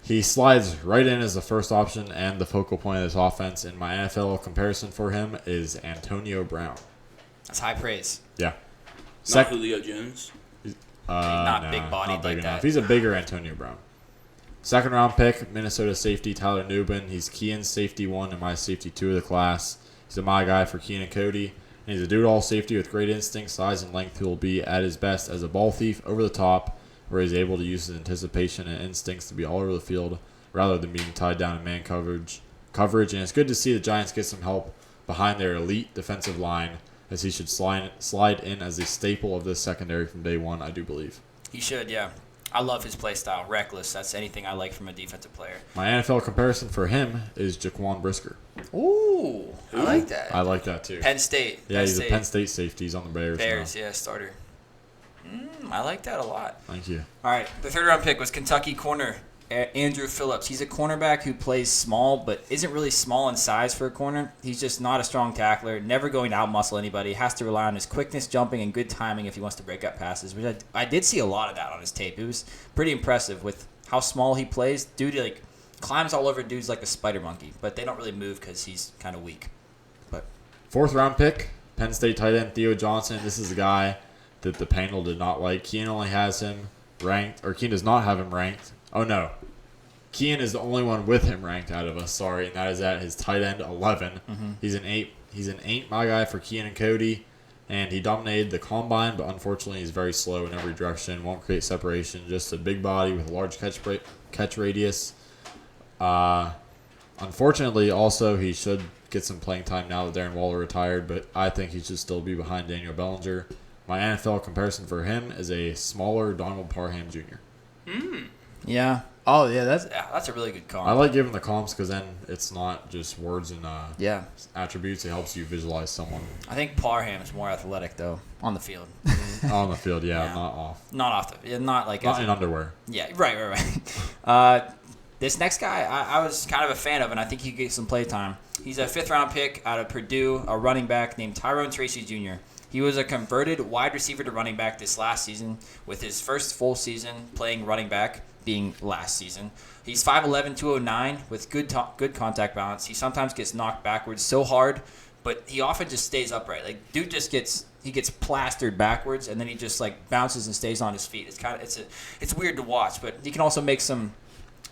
He slides right in as the first option and the focal point of this offense. And my NFL comparison for him is Antonio Brown. That's high praise. Yeah. Not Julio Jones. Not big-bodied like that. He's a bigger Antonio Brown. Second round pick, Minnesota safety Tyler Nubin. He's Kean's safety 1 and my safety 2 of the class. He's a my guy for Kean and Cody. And he's a do-it-all safety with great instinct, size, and length who will be at his best as a ball thief over the top, where he's able to use his anticipation and instincts to be all over the field rather than being tied down in man coverage. And it's good to see the Giants get some help behind their elite defensive line, as he should slide in as a staple of this secondary from day one, I do believe. He should, yeah. I love his play style. Reckless. That's anything I like from a defensive player. My NFL comparison for him is Jaquan Brisker. Ooh, I like that. I like that too. Penn State. Yeah, he's a Penn State safety. He's on the Bears. Bears, now. yeah, starter. I like that a lot. Thank you. All right, the third round pick was Kentucky corner Andrew Phillips. He's a cornerback who plays small, but isn't really small in size for a corner. He's just not a strong tackler, never going to outmuscle anybody. Has to rely on his quickness, jumping, and good timing if he wants to break up passes, which I did see a lot of that on his tape. It was pretty impressive with how small he plays. Dude, climbs all over dudes like a spider monkey, but they don't really move because he's kind of weak. But fourth round pick, Penn State tight end Theo Johnson. This is a guy that the panel did not like. Kean only has him ranked, or Kean does not have him ranked. Oh, no. Kean is the only one with him ranked out of us, sorry, and that is at his tight end 11. Mm-hmm. He's an 8 my guy for Kean and Cody, and he dominated the combine, but unfortunately he's very slow in every direction, won't create separation, just a big body with a large catch radius. Unfortunately, also, he should get some playing time now that Darren Waller retired, but I think he should still be behind Daniel Bellinger. My NFL comparison for him is a smaller Donald Parham Jr. Yeah. Oh, yeah, that's a really good comp. I like giving the comps because then it's not just words and attributes. It helps you visualize someone. I think Parham's more athletic, though, on the field. On the field, yeah, not off. Not off the – not like – Not in underwear. Yeah, right. This next guy I was kind of a fan of, and I think he could get some play time. He's a fifth-round pick out of Purdue, a running back named Tyrone Tracy Jr. He was a converted wide receiver to running back this last season, with his first full season playing running back being last season. He's 5'11", 209 with good contact balance. He sometimes gets knocked backwards so hard, but he often just stays upright. Like, dude just gets plastered backwards, and then he just bounces and stays on his feet. It's weird to watch, but he can also make some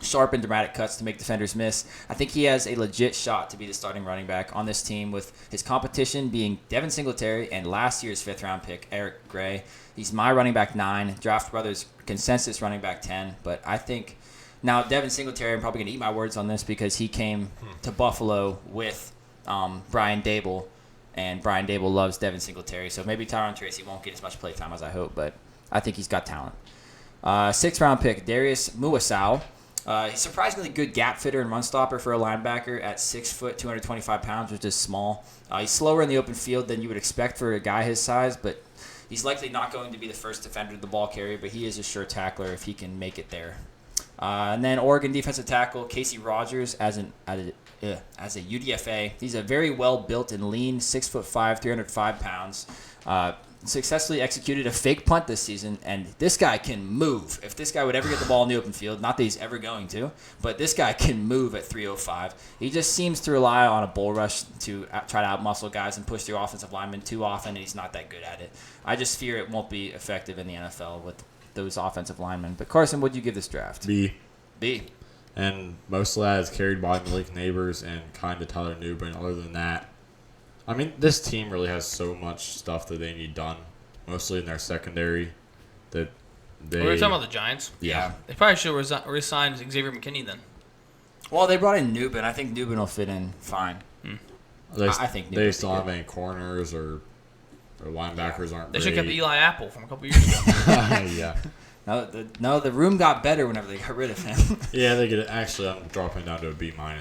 sharp and dramatic cuts to make defenders miss. I think he has a legit shot to be the starting running back on this team, with his competition being Devin Singletary and last year's fifth-round pick, Eric Gray. He's my running back 9, Draft Brothers consensus running back 10. But I think now Devin Singletary, I'm probably going to eat my words on this because he came to Buffalo with Brian Dable, and Brian Dable loves Devin Singletary. So maybe Tyrone Tracy won't get as much play time as I hope, but I think he's got talent. Sixth-round pick, Darius Muasau. He's surprisingly good gap fitter and run stopper for a linebacker at 6 foot, 225 pounds, which is small. He's slower in the open field than you would expect for a guy his size, but he's likely not going to be the first defender to the ball carrier, but he is a sure tackler if he can make it there. And then Oregon defensive tackle Casey Rogers as a UDFA. He's a very well-built and lean 6'5", 305 pounds. Successfully executed a fake punt this season, and this guy can move. If this guy would ever get the ball in the open field, not that he's ever going to, but this guy can move at 305. He just seems to rely on a bull rush to try to outmuscle guys and push through offensive linemen too often, and he's not that good at it. I just fear it won't be effective in the NFL with those offensive linemen. But Carson, what do you give this draft? B. And most of that is carried by Malik Neighbors and kind of Tyler Nubin. Other than that, I mean, this team really has so much stuff that they need done, mostly in their secondary. That they. We were talking about the Giants. Yeah. They probably should have re-signed Xavier McKinney then. Well, they brought in Nubin. I think Nubin will fit in fine. I think they Nubin's still good. have any corners or linebackers aren't. They great. should have kept Eli Apple from a couple years ago. Yeah. No, the room got better whenever they got rid of him. Yeah, they get it. Actually, I'm dropping down to a B-. I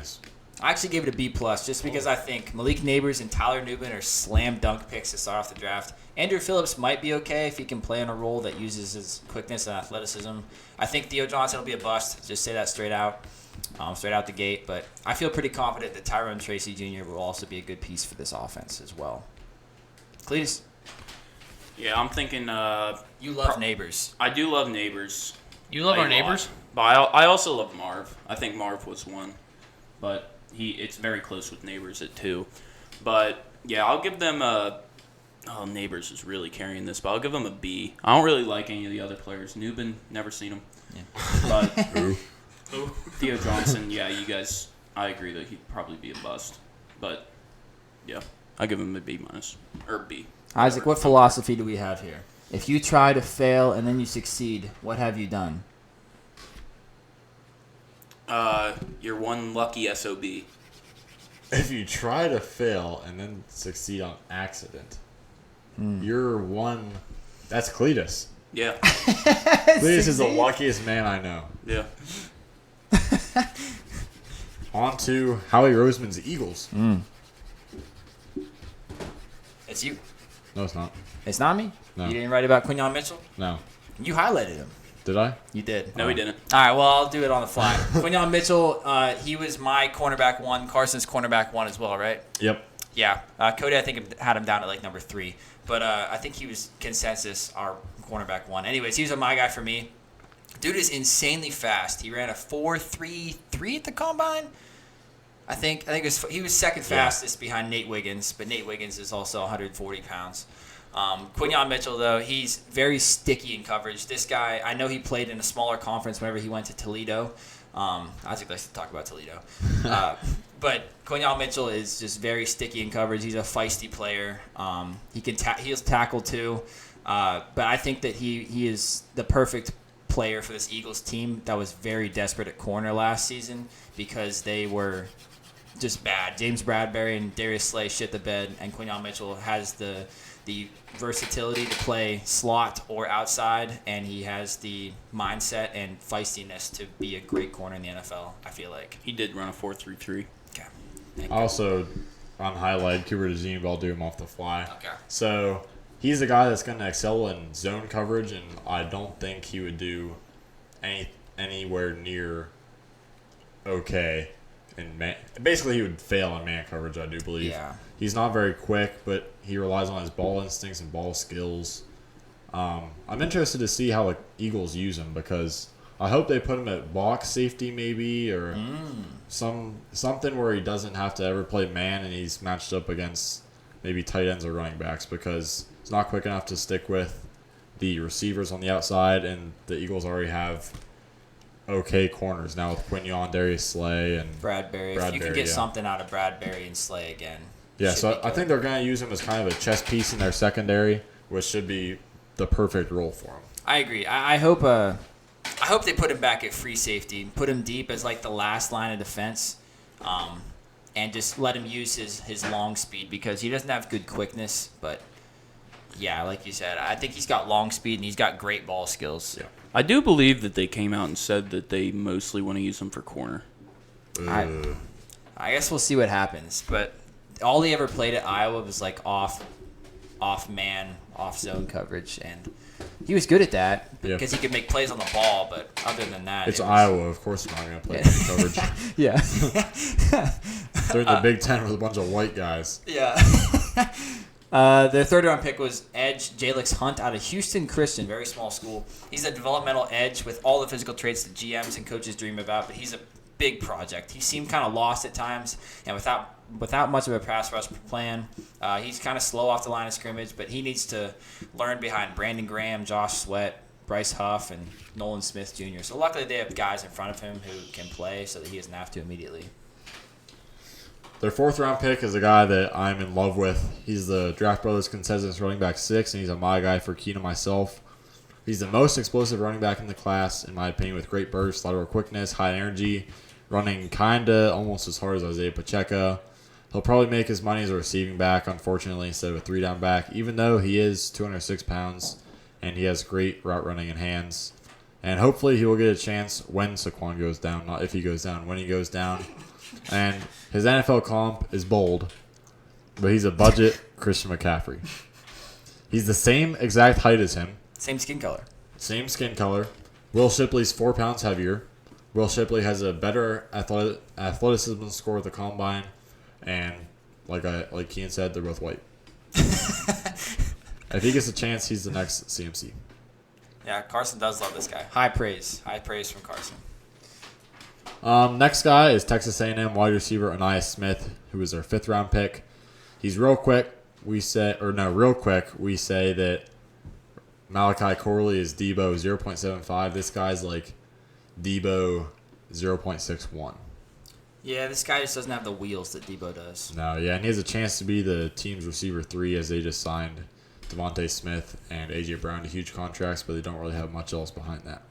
actually gave it a B+ just because I think Malik Neighbors and Tyler Nubin are slam dunk picks to start off the draft. Andrew Phillips might be okay if he can play in a role that uses his quickness and athleticism. I think Theo Johnson will be a bust. Just say that straight out the gate. But I feel pretty confident that Tyrone Tracy Jr. will also be a good piece for this offense as well. Cletus, Yeah, I'm thinking. you love Neighbors. I do love Neighbors. You love a our lot. neighbors? But I also love Marv. I think Marv was one, but it's very close with Neighbors at 2. But yeah, I'll give them a. Oh, Neighbors is really carrying this, but I'll give them a B. I don't really like any of the other players. Nubin, never seen him. Yeah. But Theo Johnson, yeah, you guys. I agree that he'd probably be a bust. But yeah, I give him a B- or B. Isaac, what philosophy do we have here? If you try to fail and then you succeed, what have you done? You're one lucky SOB. If you try to fail and then succeed on accident, you're one. That's Cletus. Yeah, Cletus is the luckiest man I know. yeah. On to Howie Roseman's Eagles. It's you. No, it's not. It's not me? No. You didn't write about Quinyon Mitchell? No. You highlighted him. Did I? You did. No, he didn't. All right, well, I'll do it on the fly. Quinyon Mitchell, he was my cornerback 1. Carson's cornerback 1 as well, right? Yep. Yeah. Cody, I think, had him down at like number 3. But I think he was consensus our cornerback 1. Anyways, he was my guy for me. Dude is insanely fast. He ran a 4.33 at the combine. I think he was second fastest behind Nate Wiggins, but Nate Wiggins is also 140 pounds. Quinyon Mitchell, though, he's very sticky in coverage. This guy, I know he played in a smaller conference whenever he went to Toledo. Isaac likes to talk about Toledo. But Quinyon Mitchell is just very sticky in coverage. He's a feisty player. He'll tackle too. But I think that he is the perfect player for this Eagles team that was very desperate at corner last season because they were just bad. James Bradbury and Darius Slay shit the bed, and Quinyon Mitchell has the versatility to play slot or outside, and he has the mindset and feistiness to be a great corner in the NFL, I feel like. He did run a 4.33. Okay. Thank you. Also, on highlight, Cooper DeJean, but I'll do him off the fly. Okay. So, he's a guy that's going to excel in zone coverage, and I don't think he would do anywhere near okay in man. Basically, he would fail in man coverage, I do believe. Yeah. He's not very quick, but he relies on his ball instincts and ball skills. I'm interested to see how the Eagles use him because I hope they put him at box safety maybe or something where he doesn't have to ever play man and he's matched up against maybe tight ends or running backs because he's not quick enough to stick with the receivers on the outside, and the Eagles already have okay corners now with Quinyon, Darius Slay, and Bradbury. If you can get something out of Bradbury and Slay again. Yeah, should so be I good. think they're going to use him as kind of a chess piece in their secondary, which should be the perfect role for him. I agree. I hope they put him back at free safety, put him deep as like the last line of defense, and just let him use his long speed because he doesn't have good quickness. But yeah, like you said, I think he's got long speed and he's got great ball skills. Yeah. I do believe that they came out and said that they mostly want to use him for corner. I guess we'll see what happens. But all he ever played at Iowa was like off zone coverage, and he was good at that because he could make plays on the ball. But other than that, It's Iowa. Of course they're not going to play man coverage. Yeah. They're in the Big Ten with a bunch of white guys. Yeah. Their third-round pick was edge Jalix Hunt out of Houston Christian, very small school. He's a developmental edge with all the physical traits that GMs and coaches dream about, but he's a big project. He seemed kind of lost at times, and without much of a pass rush plan. He's kind of slow off the line of scrimmage, but he needs to learn behind Brandon Graham, Josh Sweat, Bryce Huff and Nolan Smith Jr. So luckily they have guys in front of him who can play so that he doesn't have to immediately. Their 4th-round pick is a guy that I'm in love with. He's the Draft Brothers consensus running back 6, and he's a my guy for Keen and myself. He's the most explosive running back in the class, in my opinion, with great burst, lateral quickness, high energy, running kind of almost as hard as Isaiah Pacheco. He'll probably make his money as a receiving back, unfortunately, instead of a 3-down back, even though he is 206 pounds and he has great route running and hands. And hopefully he will get a chance when Saquon goes down, not if he goes down, when he goes down. And his NFL comp is bold, but he's a budget Christian McCaffrey. He's the same exact height as him. Same skin color. Same skin color. Will Shipley's 4 pounds heavier. Will Shipley has a better athleticism score at the combine. And like Kean said, they're both white. If he gets a chance, he's the next CMC. Yeah, Carson does love this guy. High praise. High praise from Carson. Next guy is Texas A&M wide receiver Anias Smith, who was their 5th-round pick. He's real quick. We say that Malachi Corley is Debo 0.75. This guy's like Debo 0.61. Yeah, this guy just doesn't have the wheels that Debo does. No, yeah, and he has a chance to be the team's receiver 3 as they just signed Devontae Smith and A.J. Brown to huge contracts, but they don't really have much else behind that.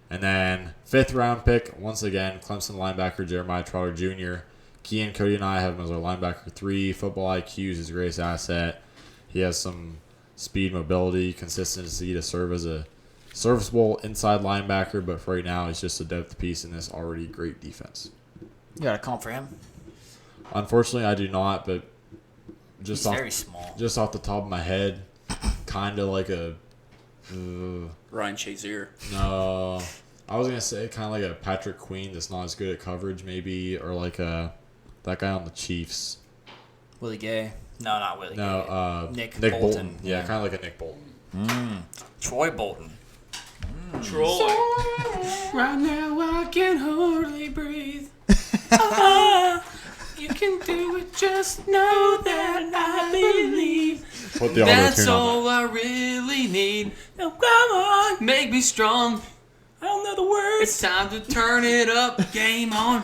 And then 5th-round pick, once again, Clemson linebacker Jeremiah Trotter Jr. Kean, Cody, and I have him as our linebacker 3. Football IQ is his greatest asset. He has some speed, mobility, consistency to serve as a serviceable inside linebacker, but for right now, he's just a depth piece in this already great defense. You got a comp for him? Unfortunately, I do not, but He's very small. Just off the top of my head, kind of like a... Ryan Shazier. No, I was going to say kind of like a Patrick Queen that's not as good at coverage maybe, or like that guy on the Chiefs. Willie Gay. No, not Willie. No, Nick Bolton. Yeah, kind of like a Nick Bolton. Troy Bolton. Troy. Right now I can hardly breathe. You can do it, just know that I believe. Put the That's auto-tune on all I really need. Now come on, make me strong. I don't know the words. It's time to turn it up. Game on.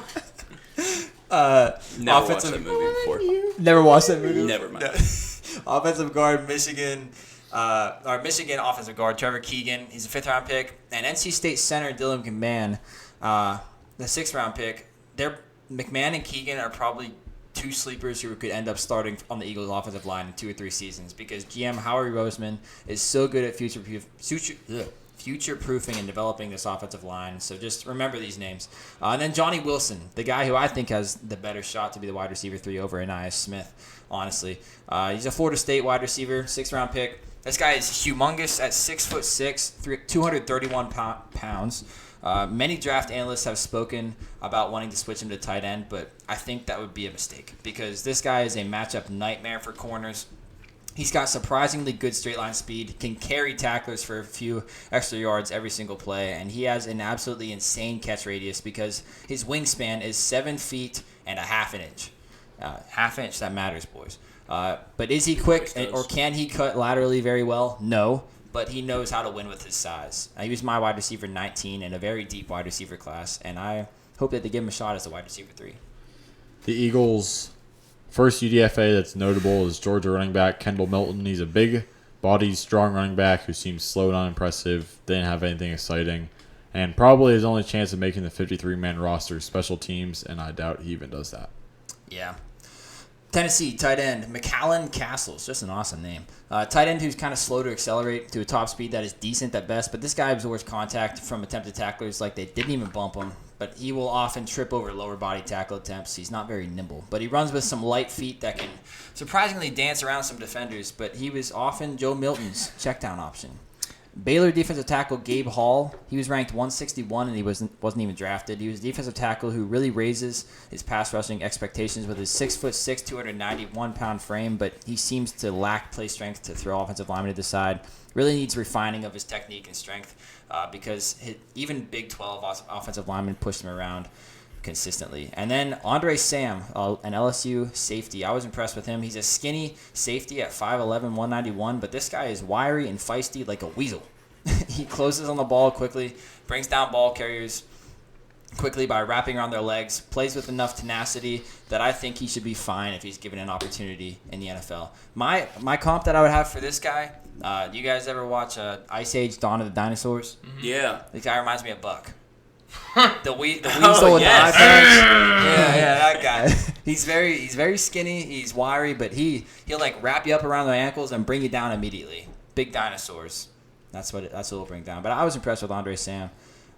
Never watched that movie before. Never watched that movie? Never mind. Offensive guard, Michigan offensive guard, Trevor Keegan. He's a 5th-round pick. And NC State center Dylan McMahon, the 6th-round pick. McMahon and Keegan are probably 2 sleepers who could end up starting on the Eagles' offensive line in 2 or 3 seasons because GM Howie Roseman is so good at future-proofing and developing this offensive line. So just remember these names. And then Johnny Wilson, the guy who I think has the better shot to be the wide receiver 3 over Anias Smith, honestly. He's a Florida State wide receiver, 6th-round pick. This guy is humongous at 6'6", 231 pounds. Many draft analysts have spoken about wanting to switch him to tight end, but I think that would be a mistake because this guy is a matchup nightmare for corners. He's got surprisingly good straight line speed, can carry tacklers for a few extra yards every single play, and he has an absolutely insane catch radius because his wingspan is 7 feet and a half an inch. Half inch, that matters, boys. But is he quick or can he cut laterally very well? No. But he knows how to win with his size. He was my wide receiver 19 in a very deep wide receiver class, and I hope that they give him a shot as a wide receiver 3. The Eagles' first UDFA that's notable is Georgia running back Kendall Milton. He's a big-bodied, strong running back who seems slow and unimpressive, didn't have anything exciting, and probably his only chance of making the 53-man roster special teams, and I doubt he even does that. Yeah. Tennessee tight end McAllen Castles, just an awesome name. Tight end who's kind of slow to accelerate to a top speed that is decent at best, but this guy absorbs contact from attempted tacklers like they didn't even bump him. But he will often trip over lower body tackle attempts. He's not very nimble, but he runs with some light feet that can surprisingly dance around some defenders. But he was often Joe Milton's checkdown option. Baylor defensive tackle Gabe Hall, he was ranked 161 and he wasn't even drafted. He was a defensive tackle who really raises his pass rushing expectations with his 6'6", 291-pound frame, but he seems to lack play strength to throw offensive linemen to the side. Really needs refining of his technique and strength because even Big 12 offensive linemen pushed him around consistently. And then Andre Sam, an LSU safety. I was impressed with him. He's a skinny safety at 5'11", 191, but this guy is wiry and feisty like a weasel. He closes on the ball quickly, brings down ball carriers quickly by wrapping around their legs, plays with enough tenacity that I think he should be fine if he's given an opportunity in the NFL. My comp that I would have for this guy, you guys ever watch Ice Age: Dawn of the Dinosaurs? Yeah. This guy reminds me of Buck. The weasel with yes. the eye patch. Yeah, that guy. He's very skinny. He's wiry, but he'll like wrap you up around the ankles and bring you down immediately. Big dinosaurs. That's what it'll bring down. But I was impressed with Andre Sam.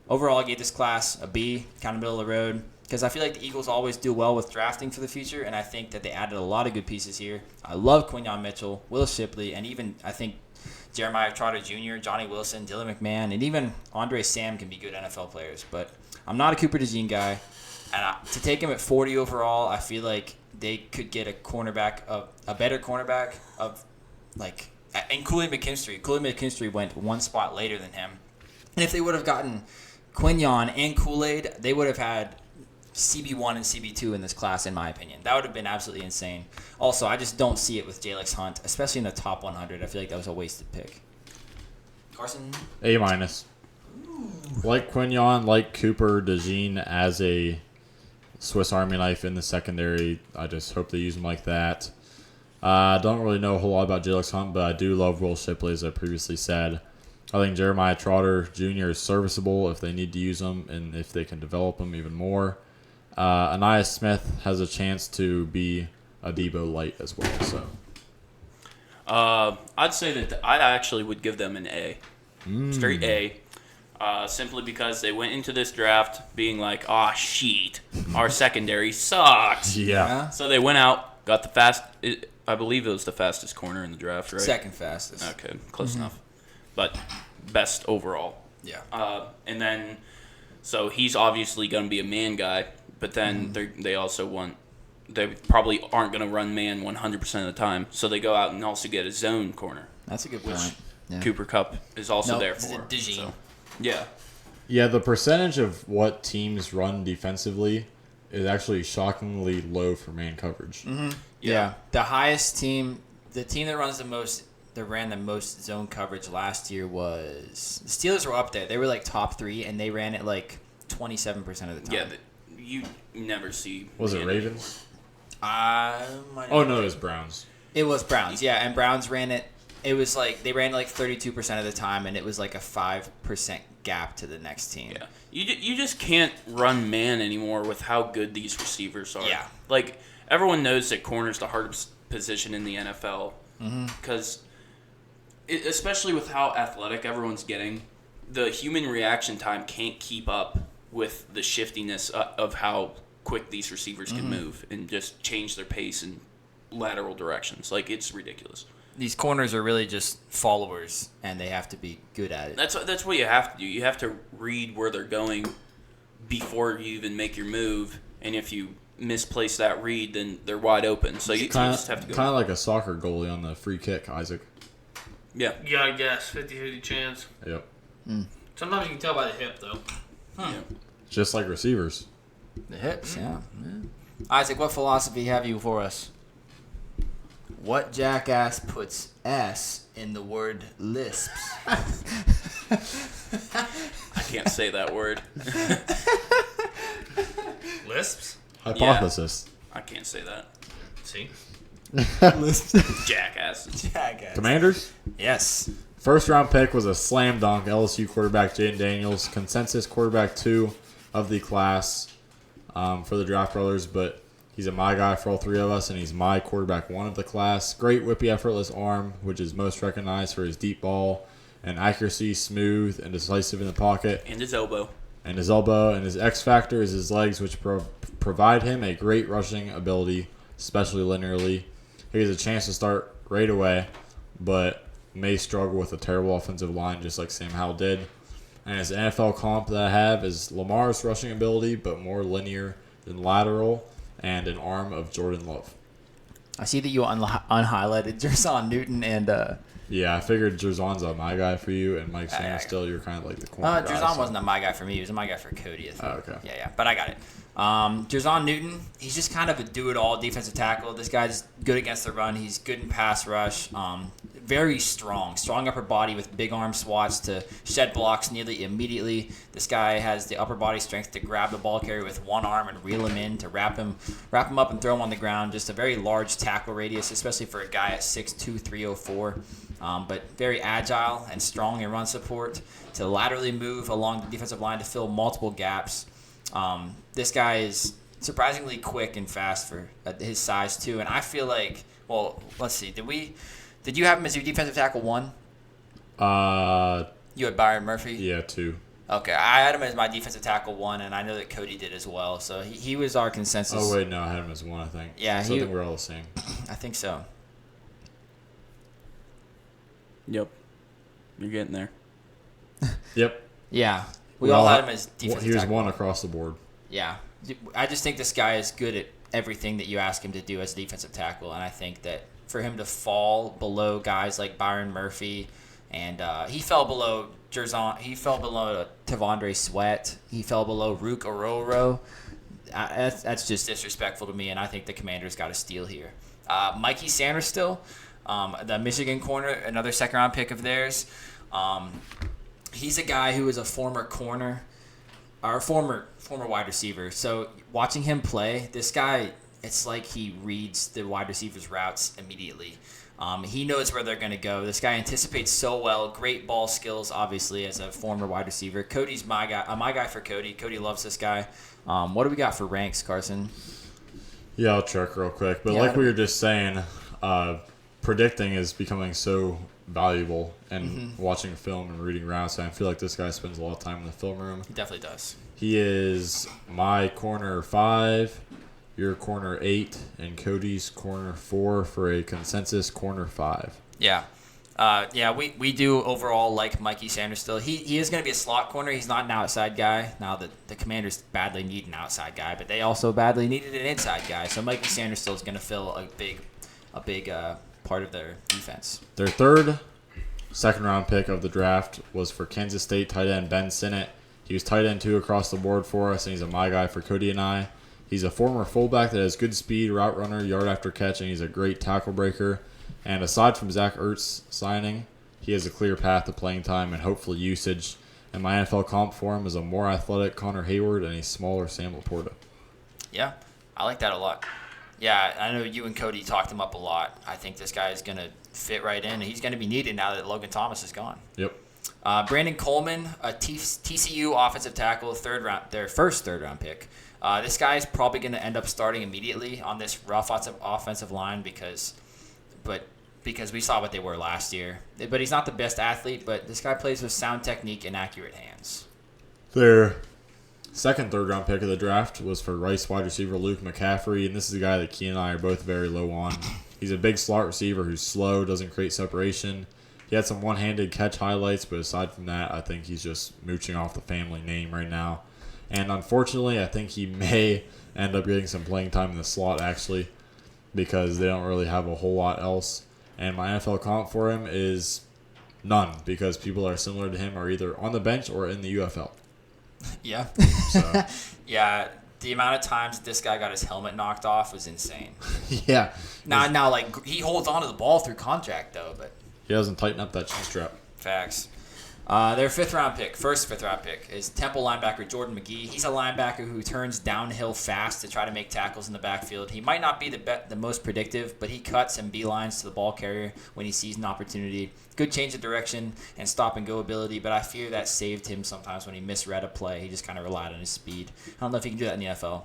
Overall, I gave this class a B, kind of middle of the road, because I feel like the Eagles always do well with drafting for the future, and I think that they added a lot of good pieces here. I love Quinyon Mitchell, Will Shipley, and even I think Jeremiah Trotter Jr., Johnny Wilson, Dylan McMahon, and even Andre Sam can be good NFL players. But I'm not a Cooper DeJean guy, and to take him at 40 overall, I feel like they could get a better cornerback of like, and Kool-Aid McKinstry. Kool-Aid McKinstry went one spot later than him, and if they would have gotten Quinyon and Kool-Aid, they would have had CB1 and CB2 in this class, in my opinion. That would have been absolutely insane. Also, I just don't see it with Jalix Hunt, especially in the top 100. I feel like that was a wasted pick. Carson? A-. Like Quinyon, like Cooper DeJean as a Swiss Army knife in the secondary. I just hope they use him like that. I don't really know a whole lot about Jalix Hunt, but I do love Will Shipley, as I previously said. I think Jeremiah Trotter Jr. is serviceable if they need to use him and if they can develop him even more. Anais Smith has a chance to be a Debo light as well. So, I'd say that I actually would give them an A, straight A, simply because they went into this draft being like, "Ah, shit, our secondary sucks." yeah. So they went out, got I believe it was the fastest corner in the draft, right? Second fastest. Okay, close enough, but best overall. Yeah. And then, so he's obviously going to be a man guy, but then they probably aren't going to run man 100% of the time, so they go out and also get a zone corner. That's a good Which point. Yeah. Cooper Kupp is also there it's for. DeJean. So, yeah. Yeah, the percentage of what teams run defensively is actually shockingly low for man coverage. Yeah. The highest team, the team that ran the most zone coverage last year was the Steelers. Were up there. They were like top 3, and they ran it like 27% of the time. Yeah, you never see. Was it man- Ravens? Oh no, it was Browns. It was Browns, yeah, and Browns ran it. It was like they ran it like 32% of the time, and it was like a 5% gap to the next team. Yeah, you just can't run man anymore with how good these receivers are. Yeah. Like everyone knows that corner's the hardest position in the NFL because, especially with how athletic everyone's getting, the human reaction time can't keep up with the shiftiness of how quick these receivers can move and just change their pace in lateral directions. Like, it's ridiculous. These corners are really just followers, and they have to be good at it. That's what you have to do. You have to read where they're going before you even make your move, and if you misplace that read, then they're wide open. So you just have to go. Kind of like a soccer goalie on the free kick, Isaac. Yeah. You gotta guess. 50-50 chance. Yep. Sometimes you can tell by the hip, though. Yeah. Just like receivers. The hips, yeah. Isaac, what philosophy have you for us? What jackass puts S in the word lisps? I can't say that word. Lisps? Hypothesis. I can't say that. See? Jackass. Jackass. Commanders? Yes. First round pick was a slam dunk. LSU quarterback Jaden Daniels, consensus quarterback 2 of the class for the Draft Brothers, but he's a my guy for all 3 of us, and he's my quarterback 1 of the class. Great whippy, effortless arm, which is most recognized for his deep ball and accuracy, smooth and decisive in the pocket. And his elbow. And his X factor is his legs, which provide him a great rushing ability, especially linearly. He has a chance to start right away, but may struggle with a terrible offensive line, just like Sam Howell did. And his NFL comp that I have is Lamar's rushing ability, but more linear than lateral, and an arm of Jordan Love. I see that you unhighlighted Jerson Newton and... Yeah, I figured Jerzon's a my guy for you, and Mike Sanders still, you're kind of like the corner guy. Jerzon wasn't a my guy for me. He was a my guy for Cody, I think. Oh, okay. Yeah, but I got it. Jerson Newton, he's just kind of a do-it-all defensive tackle. This guy's good against the run. He's good in pass rush. very strong upper body with big arm swats to shed blocks nearly immediately. This guy has the upper body strength to grab the ball carrier with one arm and reel him in, to wrap him up and throw him on the ground. Just a very large tackle radius, especially for a guy at 6'2", 304. But very agile and strong in run support, to laterally move along the defensive line to fill multiple gaps. This guy is surprisingly quick and fast for his size too. And I feel like, well, let's see, did you have him as your defensive tackle 1? You had Byron Murphy? Yeah, 2. Okay, I had him as my defensive tackle 1, and I know that Cody did as well. So he was our consensus. Oh wait, no, I had him as 1. I think. Yeah, so I think we're all the same. I think so. Yep. You're getting there. Yep. Yeah, we all had him as defensive He was tackle 1 across the board. Yeah, I just think this guy is good at everything that you ask him to do as a defensive tackle, and I think that for him to fall below guys like Byron Murphy, and he fell below Tavondre Sweat, he fell below Rook Ororo. That's just disrespectful to me, and I think the Commanders got a steal here. Mikey Sanders still, the Michigan corner, another second-round pick of theirs. He's a guy who is a former corner, or former wide receiver. So watching him play, this guy, it's like he reads the wide receiver's routes immediately. He knows where they're going to go. This guy anticipates so well. Great ball skills, obviously, as a former wide receiver. Cody's my guy for Cody. Cody loves this guy. What do we got for ranks, Carson? Yeah, I'll check real quick. But Yeah. like we were just saying, predicting is becoming so valuable, and watching film and reading routes. And I feel like this guy spends a lot of time in the film room. He definitely does. He is my corner 5, your corner 8, and Cody's corner 4 for a consensus corner 5. Yeah. We do overall like Mikey Sanders still. He is going to be a slot corner. He's not an outside guy. Now, the Commanders badly need an outside guy, but they also badly needed an inside guy. So Mikey Sanders still is going to fill a big part of their defense. Their third second-round pick of the draft was for Kansas State tight end Ben Sinnott. He was tight end 2 across the board for us, and he's a my guy for Cody and I. He's a former fullback that has good speed, route runner, yard after catch, and he's a great tackle breaker. And aside from Zach Ertz signing, he has a clear path to playing time and hopefully usage. And my NFL comp for him is a more athletic Connor Hayward and a smaller Sam Laporta. Yeah, I like that a lot. Yeah, I know you and Cody talked him up a lot. I think this guy is going to fit right in. He's going to be needed now that Logan Thomas is gone. Yep. Brandon Coleman, a TCU offensive tackle, their first third-round pick. This guy is probably going to end up starting immediately on this rough offensive line because we saw what they were last year. But he's not the best athlete, but this guy plays with sound technique and accurate hands. Their second third-round pick of the draft was for Rice wide receiver Luke McCaffrey, and this is a guy that Key and I are both very low on. He's a big slot receiver who's slow, doesn't create separation. He had some one-handed catch highlights, but aside from that, I think he's just mooching off the family name right now. And unfortunately, I think he may end up getting some playing time in the slot, actually, because they don't really have a whole lot else. And my NFL comp for him is none, because people are similar to him are either on the bench or in the UFL. Yeah. So. Yeah, the amount of times this guy got his helmet knocked off was insane. Yeah. Now, like, he holds on to the ball through contract, though, but He doesn't tighten up that chin strap. facts. Their first fifth round pick, is Temple linebacker Jordan McGee. He's a linebacker who turns downhill fast to try to make tackles in the backfield. He might not be the most predictive, but he cuts and beelines to the ball carrier when he sees an opportunity. Good change of direction and stop and go ability, but I fear that saved him sometimes when he misread a play. He just kind of relied on his speed. I don't know if he can do that in the NFL.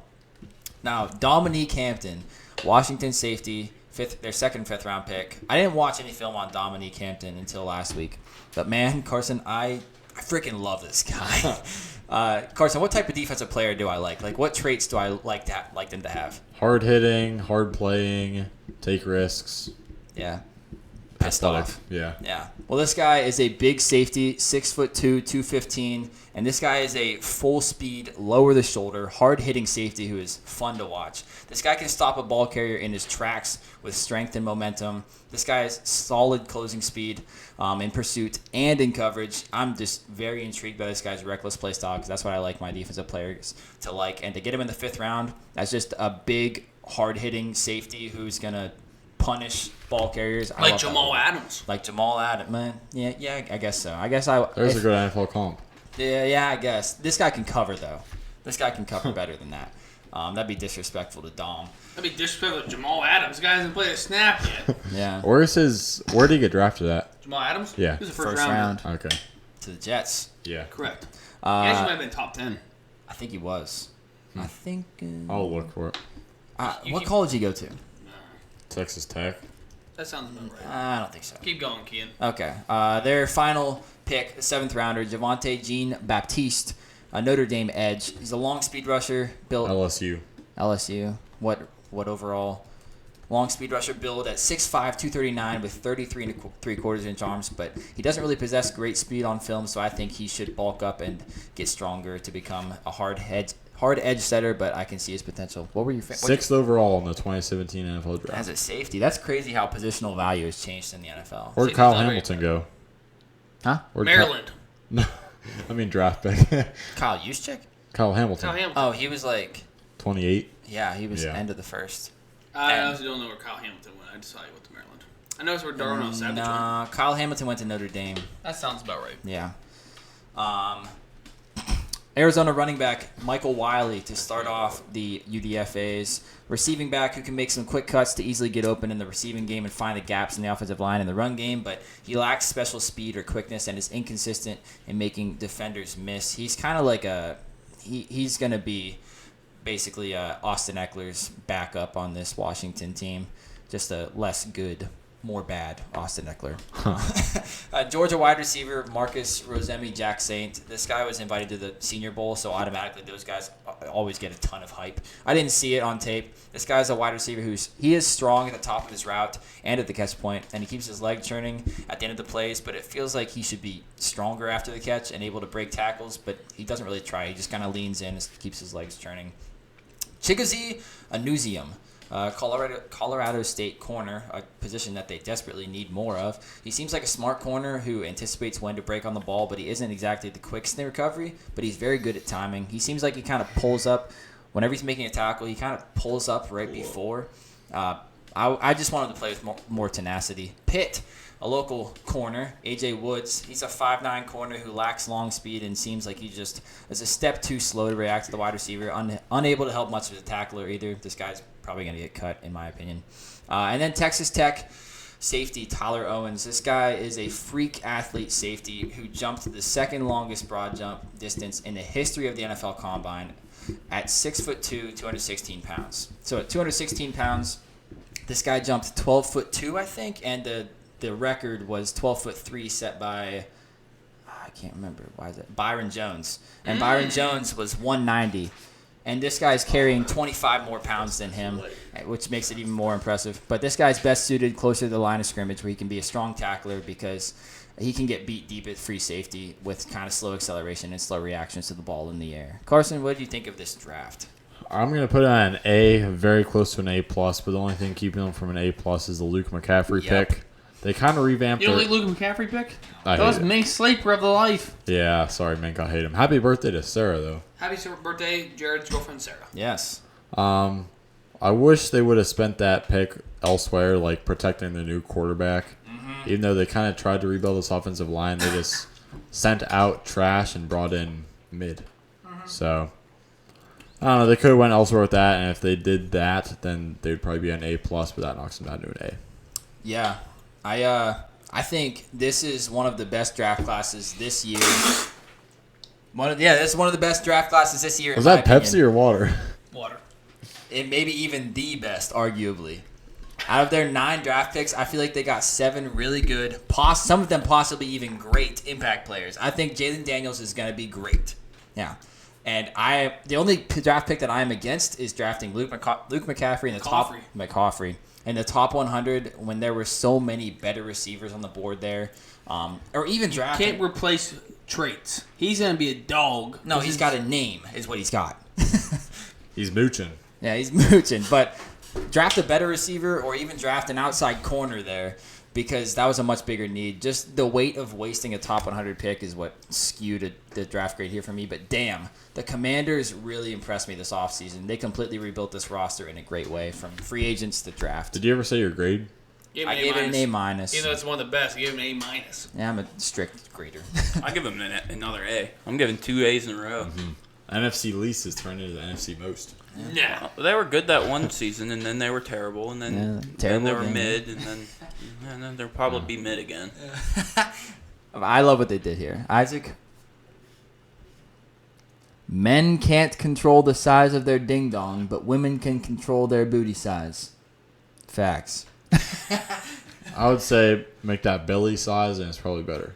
Now, Dominique Hampton, Washington safety, their second fifth round pick. I didn't watch any film on Dominique Hampton until last week. But man, Carson, I freaking love this guy. Carson, what type of defensive player do I like? Like, what traits do I like them to have? Hard hitting, hard playing, take risks. Yeah. Pissed off. Yeah. Yeah. Well, this guy is a big safety, 6'2", 215, and this guy is a full speed, lower the shoulder, hard hitting safety who is fun to watch. This guy can stop a ball carrier in his tracks with strength and momentum. This guy has solid closing speed in pursuit and in coverage. I'm just very intrigued by this guy's reckless play style because that's what I like my defensive players to like. And to get him in the fifth round, that's just a big, hard hitting safety who's gonna punish ball carriers. I Like love that Jamal movie. Adams. Like Jamal Adams, man. Yeah, I guess so. There's a good NFL comp. Yeah, I guess. This guy can cover, though. This guy can cover better than that. That'd be disrespectful to Dom. That'd be disrespectful to Jamal Adams. The guy hasn't played a snap yet. Yeah. Where did he get drafted at? Jamal Adams? Yeah. He was a First first round. rounder. Okay. To the Jets. Yeah. Correct. He actually might have been top 10. I think he was. I think. I'll look for it. What college did he go to? Texas Tech. That sounds about right. I don't think so. Keep going, Kian. Okay. Their final pick, 7th rounder, Javonte Jean-Baptiste, a Notre Dame edge. He's a long speed rusher, built LSU. LSU. What overall? Long speed rusher build at 6'5", 239 with 33 3/4 inch arms, but he doesn't really possess great speed on film, so I think he should bulk up and get stronger to become a hard edge setter, but I can see his potential. What were your Sixth overall in the 2017 NFL draft. As a safety? That's crazy how positional value has changed in the NFL. Where'd Kyle Hamilton go? Huh? Maryland. No, I mean draft pick. Kyle Juszczyk? Kyle Hamilton. Kyle Hamilton. Oh, he was like, 28. yeah, he was Yeah. end of the first. I honestly don't know where Kyle Hamilton went. I just saw he went to Maryland. I know it's where Darnell Savage went. Nah, Kyle Hamilton went to Notre Dame. That sounds about right. Yeah. Arizona running back Michael Wiley to start off the UDFA's. Receiving back who can make some quick cuts to easily get open in the receiving game and find the gaps in the offensive line in the run game, but he lacks special speed or quickness and is inconsistent in making defenders miss. He's kind of like he's going to be basically Austin Eckler's backup on this Washington team. Just a less good, more bad Austin Eckler. Georgia wide receiver Marcus Rosemi-Jack Saint. This guy was invited to the Senior Bowl, so automatically those guys always get a ton of hype. I didn't see it on tape. This guy's a wide receiver he is strong at the top of his route and at the catch point, and he keeps his leg churning at the end of the plays, but it feels like he should be stronger after the catch and able to break tackles, but he doesn't really try. He just kind of leans in and keeps his legs churning. Chigozie Anuzium, Colorado State corner, a position that they desperately need more of. He seems like a smart corner who anticipates when to break on the ball, but he isn't exactly the quickest in recovery, but he's very good at timing. He seems like he kind of pulls up. Whenever he's making a tackle, he kind of pulls up right before. I just wanted to play with more tenacity. Pitt, a local corner, A.J. Woods. He's a 5'9" corner who lacks long speed and seems like he just is a step too slow to react to the wide receiver, unable to help much of the tackler either. This guy's probably going to get cut, in my opinion. And then Texas Tech safety Tyler Owens. This guy is a freak athlete safety who jumped the second longest broad jump distance in the history of the NFL Combine at 6'2", 216 pounds. So at 216 pounds, this guy jumped 12'2", I think, and the record was 12'3", set by, I can't remember, why is it, Byron Jones. And Byron Jones was 190. And this guy's carrying 25 more pounds than him, which makes it even more impressive. But this guy's best suited closer to the line of scrimmage where he can be a strong tackler because he can get beat deep at free safety with kind of slow acceleration and slow reactions to the ball in the air. Carson, what do you think of this draft? I'm going to put it on an A, very close to an A+, but the only thing keeping them from an A+ is the Luke McCaffrey pick. They kind of revamped You don't like Luke McCaffrey pick? I That was hate it. Mink Slaper of the life. Yeah, sorry, Mink, I hate him. Happy birthday to Sarah, though. Happy birthday, Jared's girlfriend Sarah. Yes. I wish they would have spent that pick elsewhere, like protecting the new quarterback. Even though they kind of tried to rebuild this offensive line, they just sent out trash and brought in mid. So, I don't know. They could have went elsewhere with that, and if they did that, then they would probably be an A+, but that knocks them down to an A. Yeah. I think this is one of the best draft classes this year. This is one of the best draft classes this year. Was that Pepsi or water? Water. It may be even the best, arguably. Out of their 9 draft picks, I feel like they got 7 really good, some of them possibly even great impact players. I think Jalen Daniels is going to be great. Yeah. And the only draft pick that I am against is drafting Luke McCaffrey in the top McCaffrey in the top 100 when there were so many better receivers on the board there, or even drafting. Can't replace traits. He's gonna be a dog. No, he's got a name, is what he's got. He's mooching. Yeah, he's mooching. But draft a better receiver or even draft an outside corner there. because that was a much bigger need. Just the weight of wasting a top 100 pick is what skewed the draft grade here for me. But damn, the Commanders really impressed me this offseason. They completely rebuilt this roster in a great way from free agents to draft. Did you ever say your grade? I gave it an A-. Even though it's one of the best, I gave it an A-. Yeah, I'm a strict grader. I give him another A. I'm giving 2 A's in a row. NFC least has turned into the NFC most. Yeah. They were good that one season, and then they were terrible, and then, then they were again. mid, and then they'll probably be mid again. I love what they did here. Isaac? Men can't control the size of their ding-dong, but women can control their booty size. Facts. I would say make that belly size, and it's probably better.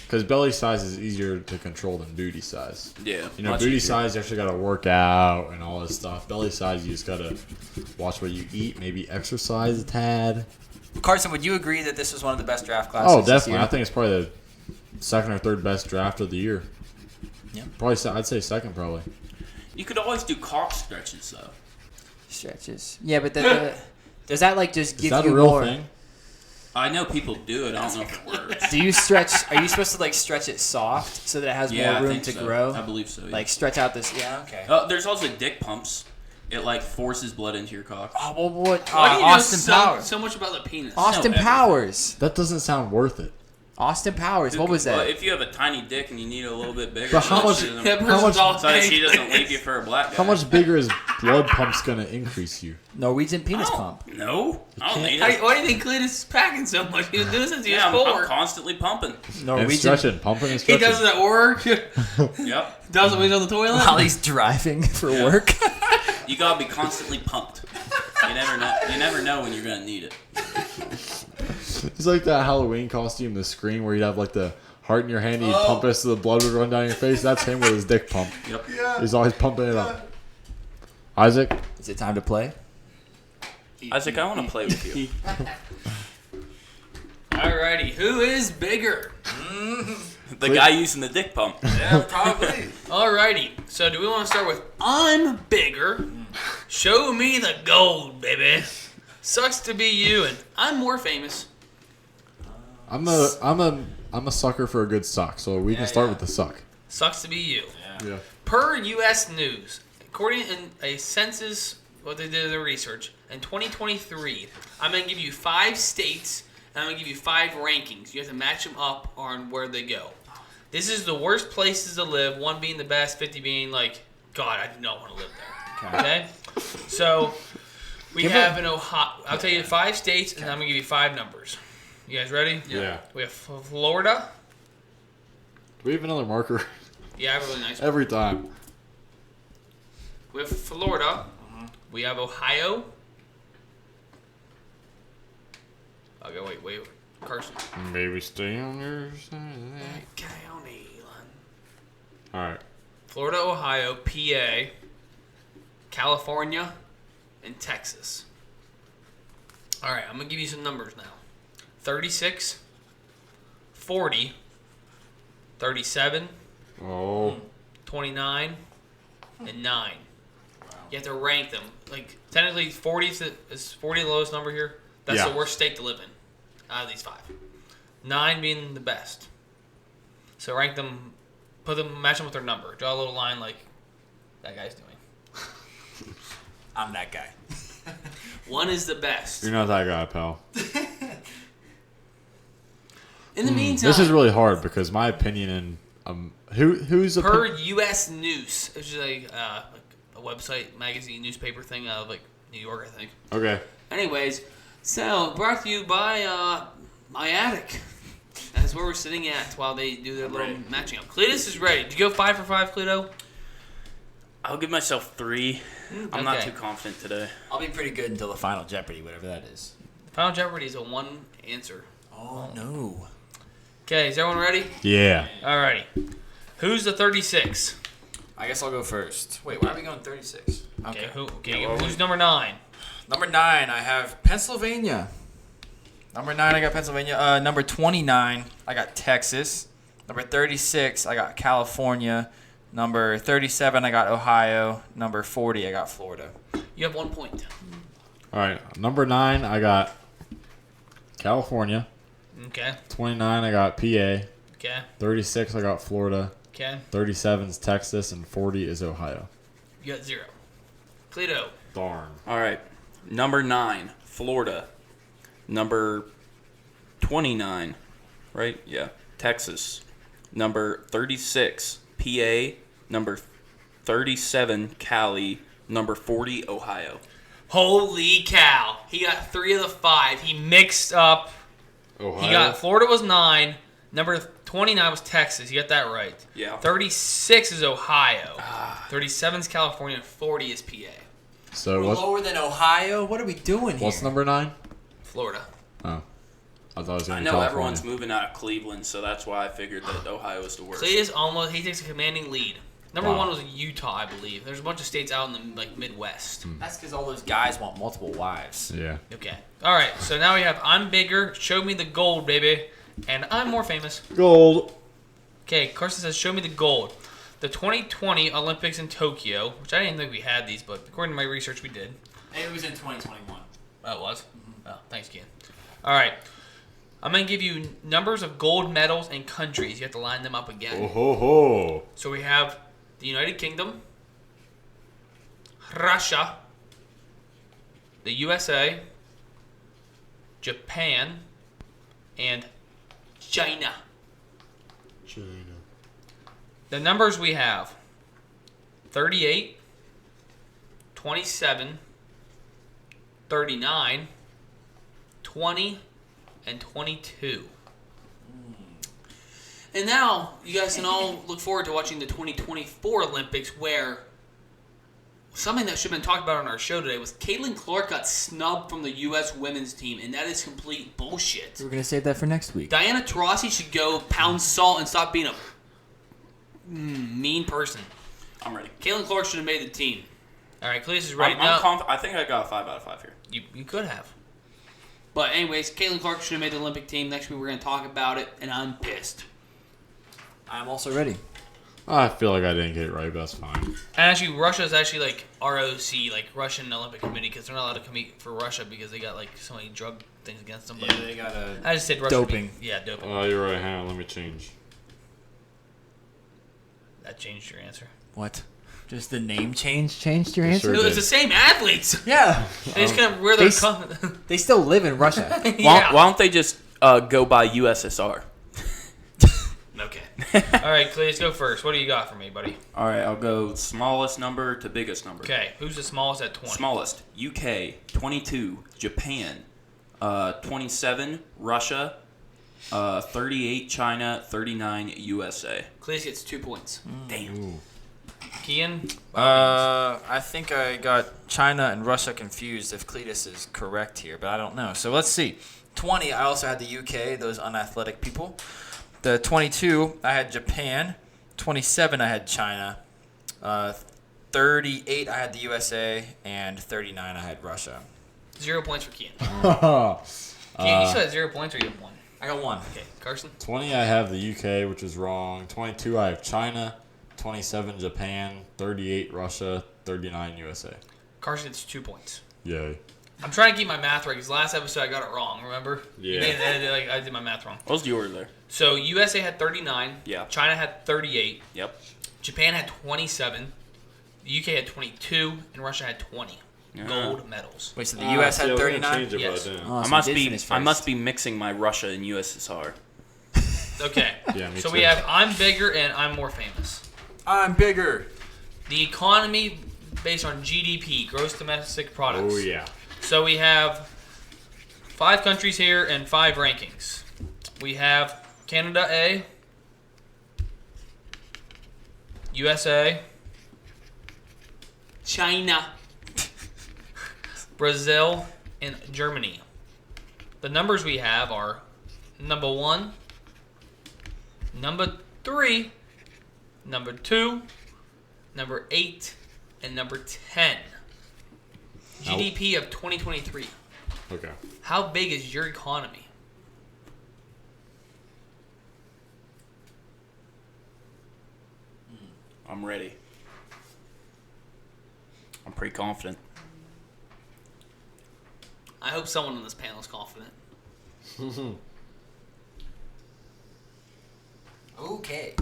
Because belly size is easier to control than booty size. Yeah. You know, booty size, you actually got to work out and all this stuff. Belly size, you just got to watch what you eat, maybe exercise a tad. Carson, would you agree that this was one of the best draft classes? Oh, this definitely. year? I think it's probably the second or third best draft of the year. Yeah. Probably, I'd say second, probably. You could always do cock stretches, though. Stretches. Yeah, but does that like just give Is that you a real more? thing? I know people do it. I don't know if it works. Do you stretch? Are you supposed to like stretch it soft so that it has Yeah, more I room think to so. grow? I believe so. Yeah. Like stretch out this. Yeah. Okay. There's also dick pumps. It like forces blood into your cock. Oh well, what? Why do you Austin know Powers. so much about the penis? Austin everything. Powers. That doesn't sound worth it. Austin Powers. What was Well, that? if you have a tiny dick and you need a little bit bigger, But how much- she doesn't- That How person's much- all so that she angry. doesn't leave you for a black guy. How much bigger is blood pump's going to increase you? Norwegian penis Oh, pump. No, I don't need Why it. do you think Cletus is packing so much? He was doing since he Yeah, was I'm 4. constantly pumping. And Norwegian. stretching, pumping and He stretching. does it at work. Yep. Does it when he's on the toilet. While he's driving for work. You gotta be constantly pumped. You never know. You never know when you're gonna need it. It's like that Halloween costume, the screen where you'd have like the heart in your hand and you'd pump it so the blood would run down your face. That's him with his dick pump. Yep. He's always pumping it up. Isaac? Is it time to play? Isaac, I want to play with you. Alrighty, who is bigger? The guy using the dick pump. Yeah, probably. Alrighty, so do we want to start with I'm bigger? Show me the gold, baby. Sucks to be you, and I'm more famous. I'm a sucker for a good suck, so we can start with the suck. Sucks to be you. Yeah. Per U.S. News, according to a census, what they did their research, in 2023, I'm going to give you 5 states, and I'm going to give you 5 rankings. You have to match them up on where they go. This is the worst places to live, 1 being the best, 50 being like, God, I do not want to live there. Okay? So, we have in Ohio, I'll tell you 5 states, and I'm going to give you 5 numbers. You guys ready? Yeah. We have Florida. Do we have another marker? Yeah, I have a really nice one. Every time. We have Florida. We have Ohio. Okay, wait. Carson. Maybe stay on your side. County. Alright. Florida, Ohio, PA, California, and Texas. All right, I'm going to give you some numbers now. 36, 40, 37, Oh. 29, and 9. You have to rank them. Like, technically, 40 is 40 the lowest number here? That's Yeah. the worst state to live in out of these 5. 9 being the best. So rank them, match them with their number. Draw a little line like that guy's doing. I'm that guy. 1 is the best. You're not that guy, pal. In the meantime, This is really hard because my opinion in who's per U.S. News, which is like a website, magazine, newspaper thing out of like New York, I think. Okay. Anyways, so brought to you by my attic. That's where we're sitting at while they do their little matching up. Cletus is ready. Did you go 5 for 5, Cleto? I'll give myself 3. I'm not Okay. too confident today. I'll be pretty good until the final Jeopardy, whatever that is. Final Jeopardy is a 1 answer. Oh, no. Okay, is everyone ready? Yeah. Alrighty. Who's the 36? I guess I'll go first. Wait, why are we going 36? Okay, who's number 9? Number 9, I have Pennsylvania. Number 9, I got Pennsylvania. Number 29, I got Texas. Number 36, I got California. Number 37, I got Ohio. Number 40, I got Florida. You have 1 point. All right. Number 9, I got California. Okay. 29, I got PA. Okay. 36, I got Florida. Okay. 37 is Texas, and 40 is Ohio. You got 0. Cleto. Darn. All right. Number 9, Florida. Number 29, right? Yeah, Texas. Number 36, PA. Number 37, Cali. Number 40, Ohio. Holy cow. He got 3 of the 5. He mixed up. Ohio. He got Florida was 9. Number 29 was Texas. You got that right. Yeah. 36 is Ohio. 37 is California. 40 is PA. So We're what's lower than Ohio. What are we doing here? what's number 9? Florida. Oh, I thought it was I going to be know California. everyone's moving out of Cleveland, so that's why I figured that Ohio was the worst. Clay is almost. He takes a commanding lead. Number Wow. 1 was Utah, I believe. There's a bunch of states out in the Midwest. That's because all those guys want multiple wives. Yeah. Okay. All right. So now we have I'm bigger. Show me the gold, baby. And I'm more famous. Gold. Okay. Carson says, show me the gold. The 2020 Olympics in Tokyo, which I didn't think we had these, but according to my research, we did. It was in 2021. Oh, it was? Oh, thanks, Ken. All right. I'm going to give you numbers of gold medals and countries. You have to line them up again. Oh ho ho. So we have the United Kingdom, Russia, the USA, Japan, and China. The numbers we have 38, 27, 39, 20, and 22. And now you guys can all look forward to watching the 2024 Olympics, where something that should have been talked about on our show today was Caitlin Clark got snubbed from the U.S. women's team, and that is complete bullshit. We're going to save that for next week. Diana Taurasi should go pound salt and stop being a mean person. I'm ready. Caitlin Clark should have made the team. All right, Cletus is ready. I think I got a 5 out of 5 here. You could have. But anyways, Caitlin Clark should have made the Olympic team. Next week we're going to talk about it, and I'm pissed. I'm also ready. I feel like I didn't get it right, but that's fine. And actually, Russia is actually like ROC, like Russian Olympic Committee, because they're not allowed to compete for Russia because they got like so many drug things against them. But Yeah, they got a I just said Russia. doping. Yeah, doping. Oh, you're right. Hang on, let me change. That changed your answer. What? Just the name changed your It answer? sure It was did. the same athletes. Yeah. They just kind of wear their. They still live in Russia. Yeah. Why don't they just go by USSR? Okay. All right, Cletus, go first. What do you got for me, buddy? All right, I'll go smallest number to biggest number. Okay, who's the smallest at 20? Smallest, UK, 22, Japan, 27, Russia, 38, China, 39, USA. Cletus gets 2 points. Damn. Kian? I think I got China and Russia confused if Cletus is correct here, but I don't know. So let's see. 20, I also had the UK, those unathletic people. The 22, I had Japan. 27, I had China. 38, I had the USA. And 39, I had Russia. 0 points for Kian. Uh, Kian, you still had 0 points or you have 1? I got 1. Okay, Carson? 20, I have the UK, which is wrong. 22, I have China. 27, Japan. 38, Russia. 39, USA. Carson gets 2 points. Yay. I'm trying to keep my math right because last episode I got it wrong, remember? Yeah. I did my math wrong. What was yours there? So USA had 39. Yeah. China had 38. Yep. Japan had 27. The UK had 22. And Russia had 20 gold medals. Wait, so the US had 39? Yes. Oh, I so must we did be finish I first. must be mixing my Russia and USSR. Okay. Yeah, me so too. we have I'm bigger and I'm more famous. I'm bigger. The economy based on GDP, gross domestic products. Oh, yeah. So we have 5 countries here and 5 rankings. We have Canada A, USA, China, Brazil, and Germany. The numbers we have are number 1, number 3, number 2, number 8, and number 10. GDP of 2023. Okay. How big is your economy? I'm ready. I'm pretty confident. I hope someone on this panel is confident. Okay.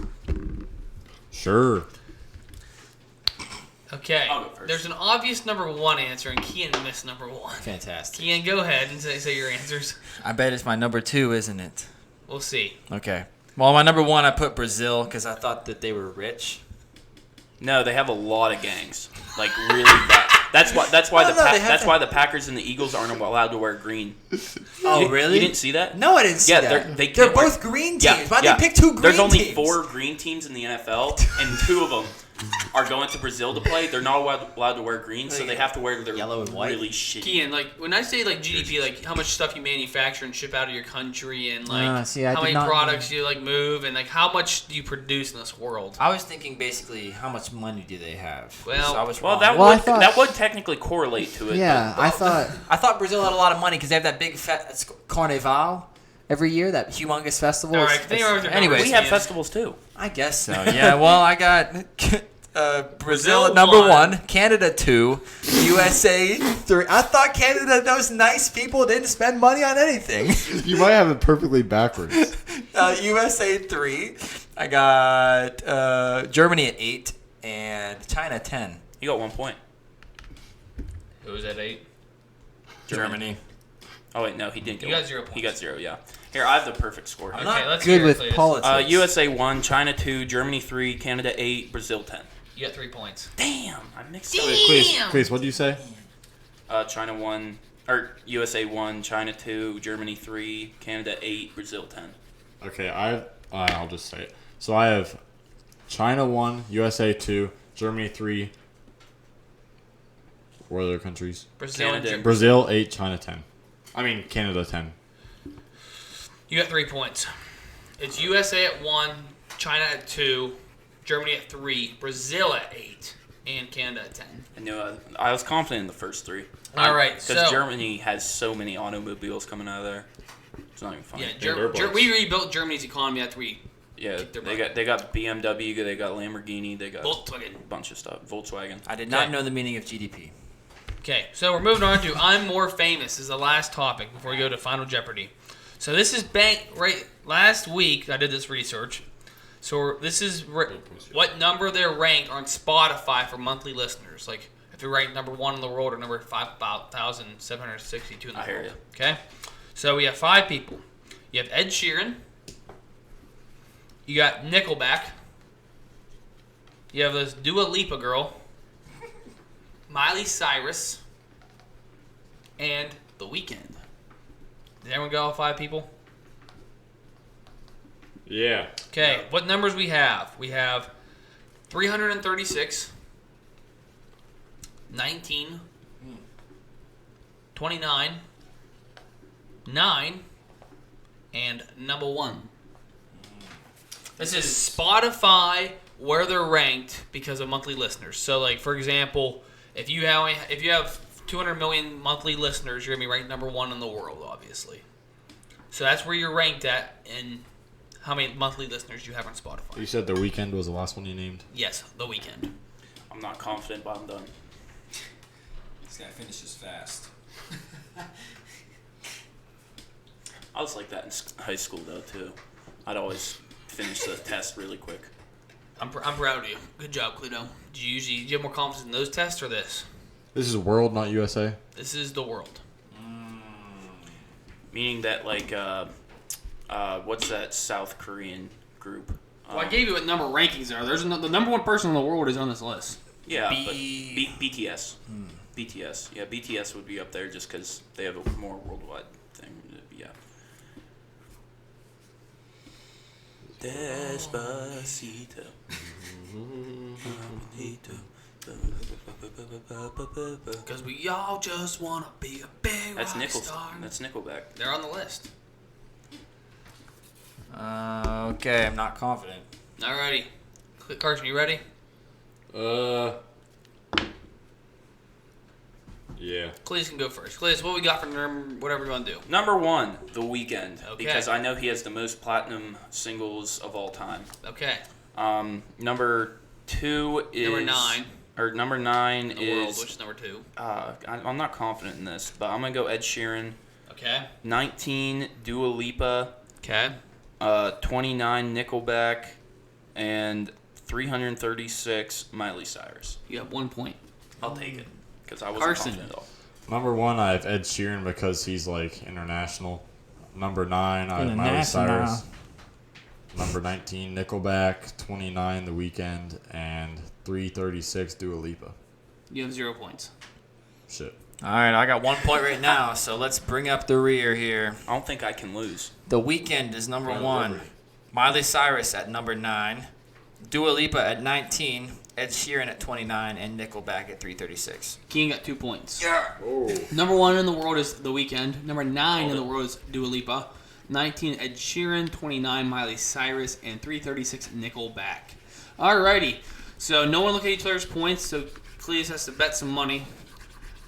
Sure. Okay. I'll go first. There's an obvious number one answer, and Kian missed number one. Fantastic. Kian, go ahead and say your answers. I bet it's my number 2, isn't it? We'll see. Okay. Well, my number 1, I put Brazil because I thought that they were rich. No, they have a lot of gangs. Like really bad. That's why the Packers and the Eagles aren't allowed to wear green. Oh, really? You didn't see that? No, I didn't see that. They're both green teams. Why did they pick 2 green teams? There's only 4 green teams in the NFL, and 2 of them are going to Brazil to play. They're not allowed to wear green, so they have to wear their yellow and white. really shitty. Kian, like when I say like GDP, like how much stuff you manufacture and ship out of your country, and like I how did many not products you like move, and like how much do you produce in this world? I was thinking basically how much money do they have? Well- So I was Well, wrong. Well, I thought- that would technically correlate to it. Yeah, I thought. I thought Brazil had a lot of money because they have that big carnival every year, that humongous festival. All right, continue on with your but Anyways, we have Kian. festivals too. I guess so. Yeah. Well, I got Brazil at number 1. 1, Canada 2, USA 3. I thought Canada, those nice people, didn't spend money on anything. You might have it perfectly backwards. USA 3. I got Germany at 8 and China 10. You got 1 point. Who was at 8? Germany. Oh wait, no, he didn't get You got 1. 0 points. He got 0. Yeah. Here, I have the perfect score. I'm Here. not Okay, let's Good hear with it, please. politics. USA 1, China 2, Germany 3, Canada 8, Brazil 10. You got 3 points. Damn, I mixed up. Please, what do you say? China 1, or USA 1, China 2, Germany 3, Canada 8, Brazil 10. Okay, I'll just say it. So I have China 1, USA 2, Germany 3. What other countries? Brazil and Canada. Germany. Brazil 8, China 10. I mean Canada 10. You got 3 points. It's USA at 1, China at 2, Germany at 3, Brazil at 8, and Canada at 10. I knew I was confident in the first 3. All right, Because so Germany has so many automobiles coming out of there. It's not even funny. yeah, we rebuilt Germany's economy after we Yeah, kicked their they butt. got BMW, they got Lamborghini, they got Volkswagen. a bunch of stuff. Volkswagen. I did not Okay. know the meaning of GDP. Okay, so we're moving on to I'm More Famous is the last topic before we go to Final Jeopardy. So this is right last week I did this research. So this is what number they're ranked on Spotify for monthly listeners. Like if you're ranked number 1 in the world or number 5,762 in the I hear world. you. Okay, so we have 5 people. You have Ed Sheeran. You got Nickelback. You have this Dua Lipa girl. Miley Cyrus, and The Weeknd. Did everyone get all 5 people? Yeah. Okay, what numbers we have? We have 336, 19, 29, 9, and number 1. This is Spotify where they're ranked because of monthly listeners. So, like for example, if you have 200 million monthly listeners, you're gonna be ranked number 1 in the world, obviously. So that's where you're ranked at, and how many monthly listeners you have on Spotify. You said The Weeknd was the last one you named? Yes, The Weeknd. I'm not confident, but I'm done. This guy finishes fast. I was like that in high school though too. I'd always finish the test really quick. I'm proud of you. Good job, Cluedo. Do you have more confidence in those tests or this? This is world, not USA. This is the world. Meaning that like, what's that South Korean group? Well, I gave you what number rankings are. There's the number 1 person in the world is on this list. Yeah, but BTS. BTS. Yeah, BTS would be up there just because they have a more worldwide thing. Yeah. Despacito. Because we all just want to be a big That's rock star. That's Nickelback. They're on the list. Okay, I'm not confident. Alrighty. Carson, you ready? Yeah. Cletus can go first. Cletus, what we got for whatever you want to do? Number 1, The Weeknd, Okay. because I know he has the most platinum singles of all time. Okay. Number 2 is Number 9 or number 9 in the world, is which is number 2. I'm not confident in this, but I'm gonna go Ed Sheeran. Okay. 19 Dua Lipa, Okay. 29 Nickelback, and 336 Miley Cyrus. You have 1 point. I'll take it because I wasn't Carson. confident at all. Number 1, I have Ed Sheeran because he's like international. Number 9, I have Miley International. Cyrus. Number 19, Nickelback. 29, The Weeknd, and 336, Dua Lipa. You have 0 points. Shit. All right, I got 1 point right now, so let's bring up the rear here. I don't think I can lose. The Weeknd is number 1. Miley Cyrus at number 9. Dua Lipa at 19. Ed Sheeran at 29. And Nickelback at 336. Keen got 2 points. Yeah. Oh. Number 1 in the world is The Weeknd. Number 9 in the world is Dua Lipa. 19 Ed Sheeran. 29 Miley Cyrus. And 336 Nickelback. Alrighty. So no one look at each other's points. So Cletus has to bet some money.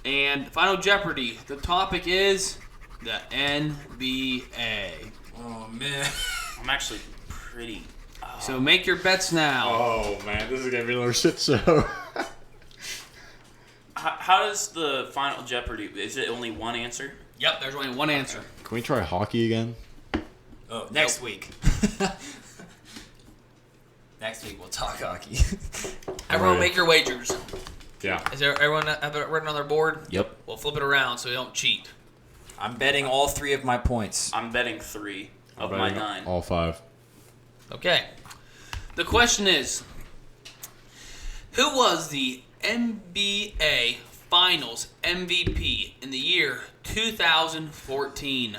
And Final Jeopardy. The topic is the NBA. Oh, man. I'm actually pretty. So make your bets now. Oh, man. This is going to be another shit show. How does the Final Jeopardy? Is it only one answer? Yep, there's only one answer. Can we try hockey again? Oh, next week. Next week we'll talk hockey. Everyone Alright. make your wagers. Yeah. Is there everyone have it written on their board? Yep. We'll flip it around so we don't cheat. I'm betting all 3 of my points. I'm betting 3 of my 9. All 5. Okay. The question is, who was the NBA Finals MVP in the year 2014?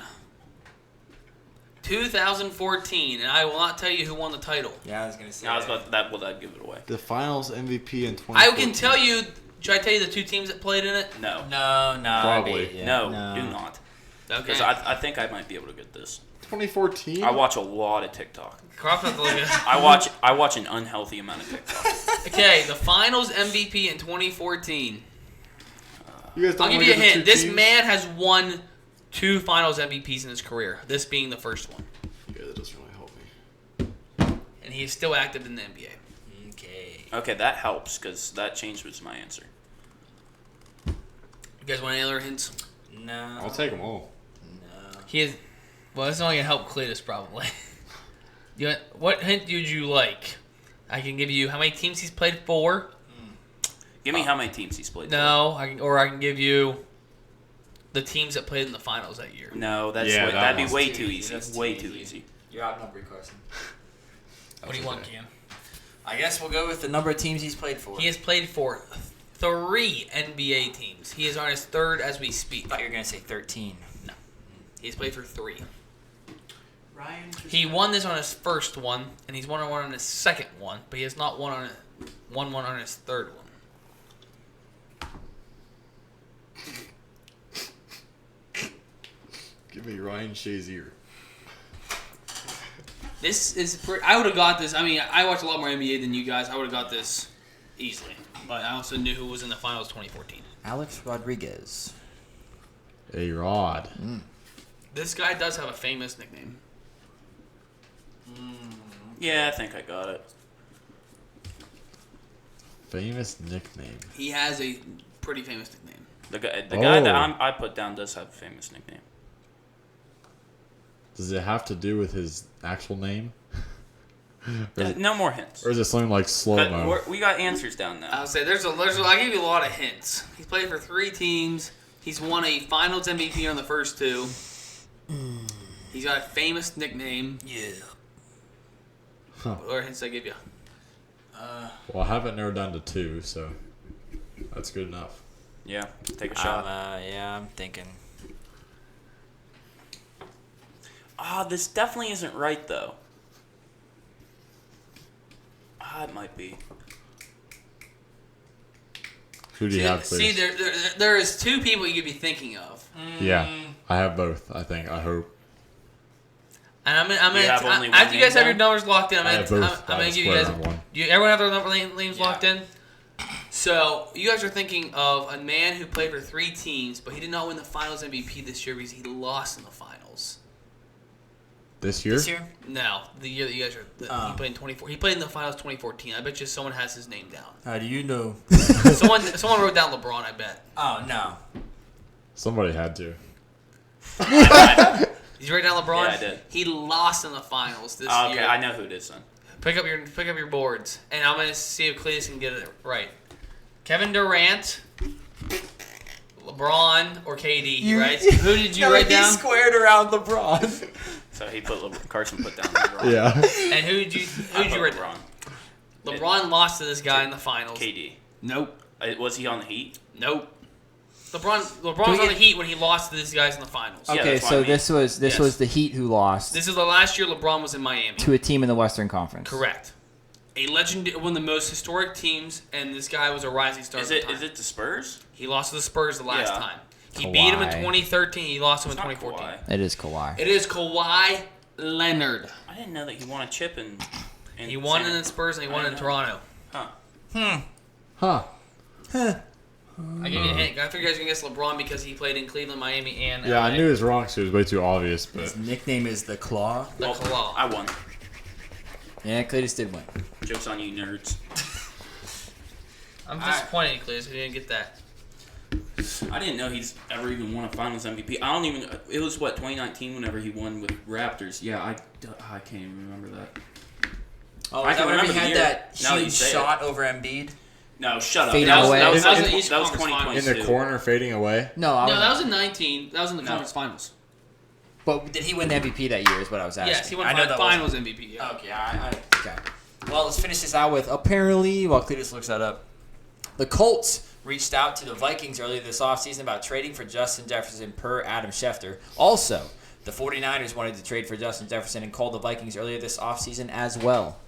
2014, and I will not tell you who won the title. Yeah, I was going to say I was about that. Will that give it away? The Finals MVP in 2014. I can tell you. Should I tell you the 2 teams that played in it? No. No. Probably. Yeah, No, do not. Okay. Because I think I might be able to get this. 2014? I watch a lot of TikTok. Crawford have to look at- I watch an unhealthy amount of TikTok. Okay, the Finals MVP in 2014. You guys don't I'll give wanna you a get the hint. 2 This teams? man has won 2 Finals MVPs in his career. This being the first one, Yeah, that doesn't really help me. and he is still active in the NBA. Okay. Okay, that helps because that changes my answer. You guys want any other hints? No. I'll take them all. No. He is. Well, this is only gonna help Cletus probably. What hint did you like? I can give you how many teams he's played for. Give me how many teams he's played. No, I can give you the teams that played in the finals that year. For. No, that's Yeah, that'd be one's way too too easy. easy. That's Way too too easy. easy. You're outnumbered, Carson. What do you want, Cam? I guess we'll go with the number of teams he's played for. He has played for 3 NBA teams. He is on his 3rd as we speak. I thought you were going to say 13. He's played for 3. Ryan. He won this on his first one, and he's won one on his second one, but he has not won one on his third one. Give me Ryan Shazier. This is. I would have got this. I mean, I watch a lot more NBA than you guys. I would have got this easily, but I also knew who was in the finals 2014. Alex Rodriguez. A-Rod. This guy does have a famous nickname. Yeah, I think I got it. Famous nickname. He has a pretty famous nickname. The guy that Oh. I put down does have a famous nickname. Does it have to do with his actual name? Or is it- No more hints. or is it something like But slow-mo? we got answers down now. I'll say I give you a lot of hints. He's played for 3 teams. He's won a Finals MVP on the first 2. He's got a famous nickname. Yeah. What other hints did I give you? Well, I have it narrowed down to 2, so that's good enough. Yeah, take a shot. Yeah, I'm thinking. This definitely isn't right though. It might be. Who do you have, See, please? there is 2 people you could be thinking of, Yeah, I have both, I think. I hope. and I'm gonna You have only one after you guys name have your now? numbers locked in, I'm I gonna, have both. I'm gonna I give you swear guys. I have one. Do everyone have their names Yeah. locked in? So you guys are thinking of a man who played for 3 teams, but he did not win the Finals MVP this year because he lost in the finals. This year? This year? No, the year that you guys are. He played in 24. He played in the finals 2014. I bet you someone has his name down. How do you know? someone wrote down LeBron. I bet. Oh, no. Somebody had to. Did you write down LeBron? Yeah, I did. He lost in the finals this Oh, okay, year. I know who it is then. Pick up your boards, and I'm gonna see if Cletus can get it right. Kevin Durant, LeBron, or KD, right? Who did you write down? He squared around LeBron. So he Carson put down LeBron. Yeah. And who did you write down? LeBron. LeBron lost to this guy in the finals. KD. Nope. Was he on the Heat? Nope. LeBron was on the Heat when he lost to these guys in the finals. Yeah, Okay, that's what so I mean. this was the Heat who lost This is the last year LeBron was in Miami. to a team in the Western Conference. Correct. A legend, one of the most historic teams, and this guy was a rising star. Is at the time. it the Spurs? He lost to the Spurs the last Yeah. time. He Kawhi. beat him in 2013. He lost him in It's not 2014. Kawhi. It is Kawhi. It is Kawhi Leonard. I didn't know that he won a chip in He won in the Spurs and he won in know. Toronto. Huh. I give you a hint. I figured you guys were going to guess LeBron because he played in Cleveland, Miami, and Yeah, I LA. knew it was wrong because it was way too obvious, but His nickname is the Claw. The Claw. I won. Yeah, Cletus did win. Joke's on you, nerds. I'm disappointed in Cletus. He didn't get that. I didn't know he's ever even won a Finals MVP. I don't even. It was 2019 whenever he won with Raptors. Yeah, I can't even remember that. Oh, I is that can whenever he remember the had year. that Now that you huge say shot over Embiid? No, shut up. Fading That was, away. that was, That was that the was, East that was Conference 2022. in the corner fading away. No, No, that was in 19. That was in the conference finals. But did he win the MVP that year? Is what I was asking. Yes, he won I know that finals MVP. Yeah. Okay, okay. Well, let's finish this out with apparently, while Cletus looks that up, the Colts reached out to the Vikings earlier this offseason about trading for Justin Jefferson per Adam Schefter. Also, the 49ers wanted to trade for Justin Jefferson and called the Vikings earlier this offseason as well.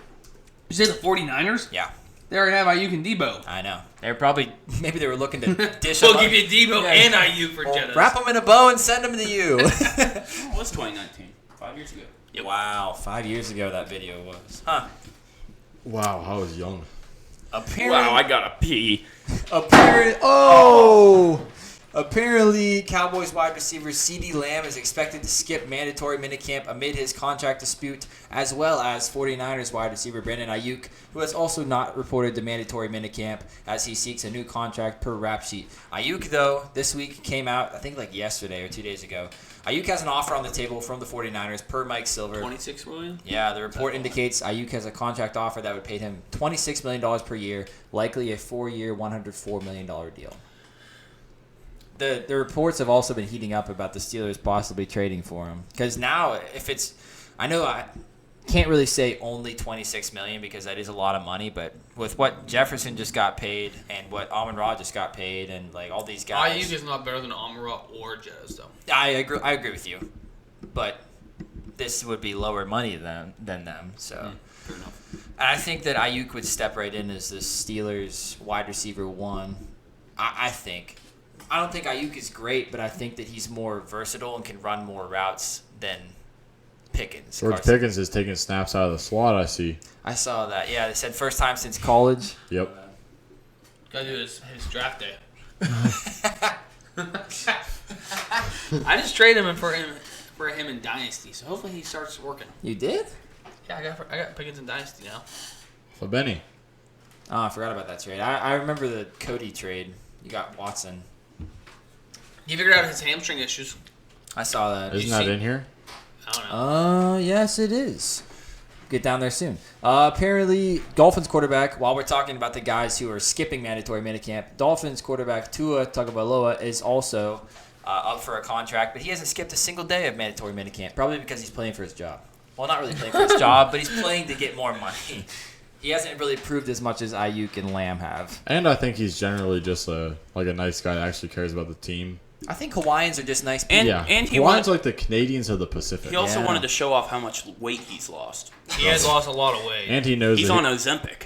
Did you say the 49ers? Yeah, They already have Ayuk and Debo. I know. They're probably, maybe they were looking to dish We'll them give up. you Debo Yeah. and Ayuk for Jettas. Wrap them in a bow and send them to you. It was 2019. 5 years ago. Wow, 5 years ago that video was. Huh. Wow, I was young. Apparently, Wow, I gotta pee. Apparently, Cowboys wide receiver CeeDee Lamb is expected to skip mandatory minicamp amid his contract dispute, as well as 49ers wide receiver Brandon Ayuk, who has also not reported to mandatory minicamp as he seeks a new contract per rap sheet. Ayuk, though, this week came out, I think like yesterday or 2 days ago. Ayuk has an offer on the table from the 49ers per Mike Silver. $26 million? Yeah, the report indicates Ayuk has a contract offer that would pay him $26 million per year, likely a 4-year, $104 million deal. The reports have also been heating up about the Steelers possibly trading for him. Because now, if it's... I know I can't really say only $26 million because that is a lot of money, but with what Jefferson just got paid and what Amon-Ra just got paid and like all these guys... Ayuk is not better than Amon-Ra or Jettas, though. I agree with you. But this would be lower money than them, so... Fair enough. And I think that Ayuk would step right in as the Steelers wide receiver one. I think. I don't think Ayuk is great, but I think that he's more versatile and can run more routes than Pickens. George Carson. Pickens is taking snaps out of the slot, I see. I saw that. Yeah, they said first time since college. Yep. Gotta do his draft day. I just traded him for him in Dynasty, so hopefully he starts working. You did? Yeah, I got Pickens in Dynasty now. For Benny. Oh, I forgot about that trade. I remember the Cody trade. You got Watson. He figured out his hamstring issues. I saw that. Isn't that in here? I don't know. Yes, it is. Get down there soon. Apparently, Dolphins quarterback, while we're talking about the guys who are skipping mandatory minicamp, Dolphins quarterback Tua Tagovailoa is also up for a contract, but he hasn't skipped a single day of mandatory minicamp, probably because he's playing for his job. Well, not really playing for his job, but he's playing to get more money. He hasn't really proved as much as Ayuk and Lamb have. And I think he's generally just a nice guy that actually cares about the team. I think Hawaiians are just nice people. And, Yeah. and he Hawaiians wanted, like the Canadians of the Pacific. he also Yeah. wanted to show off how much weight he's lost. He has lost a lot of weight. And he knows He's that on Ozempic.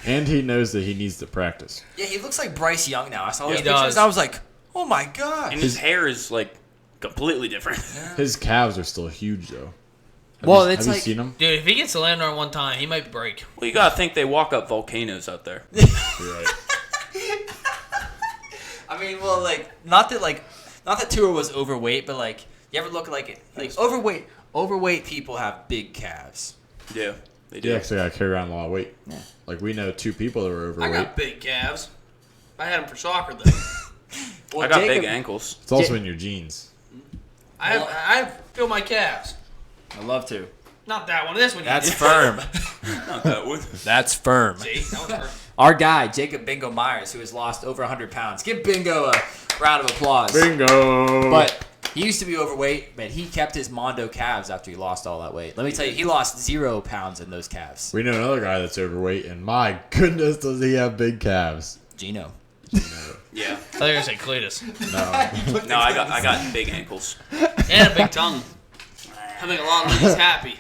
and he knows that he needs to practice. Yeah, he looks like Bryce Young now. I saw his He pictures does. and I was like, oh my god. And his hair is like completely different. His calves are still huge though. Well, have it's you like- seen him? Dude, if he gets to land on one time, he might break. Well, you gotta think they walk up volcanoes out there. You're right. I mean, well, not that Tua was overweight, but like, you ever look like overweight people have big calves. Yeah, they do. Yeah, because they gotta carry around a lot of weight. Yeah. Like we know 2 people that were I overweight. got big calves. I had them for soccer, though. Well, I got Jacob- big ankles. It's also in your genes. I feel my calves. I'd love to. Not that one. This one. That's firm. Not that one. That's firm. See, that was firm. Our guy, Jacob Bingo Myers, who has lost over 100 pounds. Give Bingo a round of applause. Bingo. But he used to be overweight, but he kept his Mondo calves after he lost all that weight. Let me tell you, he lost 0 pounds in those calves. We know another guy that's overweight, and my goodness, does he have big calves? Gino. Yeah. I thought you were gonna say Cletus. No. No, I got big ankles. And a big tongue. I make a lot of ladies happy.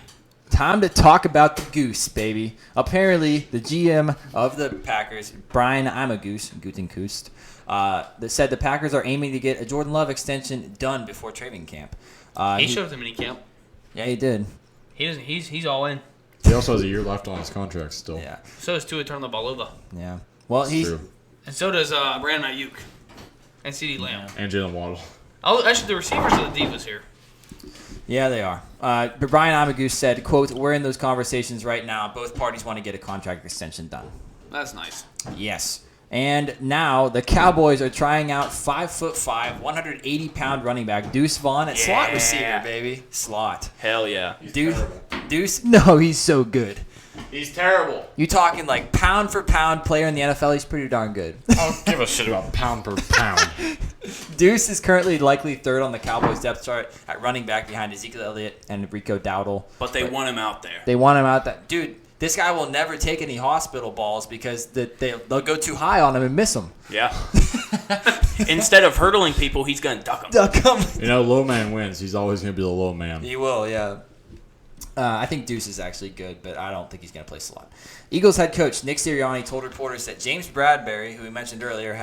Time to talk about the goose, baby. Apparently, the GM of the Packers, Brian Gutenkust, that said the Packers are aiming to get a Jordan Love extension done before training camp. He showed up to mini camp. Yeah, he did. He doesn't. He's all in. He also has a year left on his contract still. Yeah, So does Tua Tagovailoa. yeah. Well, he's True. And so does Brandon Ayuk. And CeeDee Lamb. And Jalen Waddle. Oh, actually, the receivers of the Divas here. Yeah, they are. But Brian Amagoose said, quote, "We're in those conversations right now. Both parties want to get a contract extension done." That's nice. Yes. And now the Cowboys are trying out 5'5", 180-pound running back Deuce Vaughn at slot Yeah. receiver, baby. Slot. Hell yeah. Deuce? No, he's so good. He's terrible. You talking like pound for pound player in the NFL? He's pretty darn good. I don't give a shit about pound per pound. Deuce is currently likely third on the Cowboys depth chart at running back behind Ezekiel Elliott and Rico Dowdle. But they want him out there. They want him out that dude. This guy will never take any hospital balls because they'll go too high on him and miss him. Yeah. Instead of hurdling people, he's going to duck them. Duck him. You know, low man wins. He's always going to be the low man. He will, yeah. I think Deuce is actually good, but I don't think he's going to play slot. Eagles head coach Nick Sirianni told reporters that James Bradbury, who we mentioned earlier,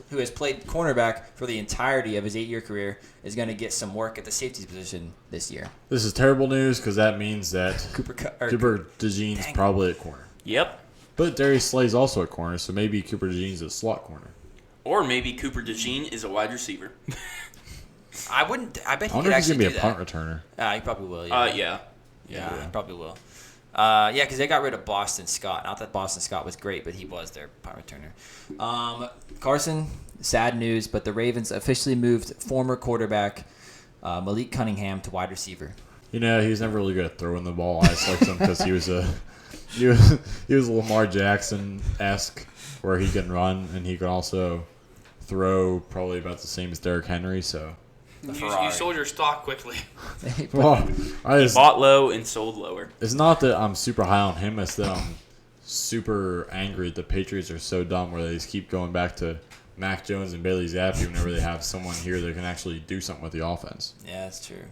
who has played cornerback for the entirety of his 8-year career, is going to get some work at the safety position this year. This is terrible news because that means that Cooper DeJean's probably at corner. Yep. But Darius Slay's also at corner, so maybe Cooper DeJean's at slot corner. Or maybe Cooper DeJean is a wide receiver. I bet he I could wonder if he's actually going to do be a that. punt returner. He probably will, Yeah. Yeah, he probably will. Yeah, because they got rid of Boston Scott. Not that Boston Scott was great, but he was their punt returner. Carson, sad news, but the Ravens officially moved former quarterback Malik Cunningham to wide receiver. You know, he was never really good at throwing the ball. I selected him because he was Lamar Jackson-esque, where he can run and he can also throw probably about the same as Derrick Henry. So, You sold your stock quickly. well, Bought low and sold lower. it's not that I'm super high on him. It's that I'm super angry. The Patriots are so dumb where they just keep going back to Mac Jones and Bailey Zappi whenever they have someone here that can actually do something with the offense. Yeah, that's true.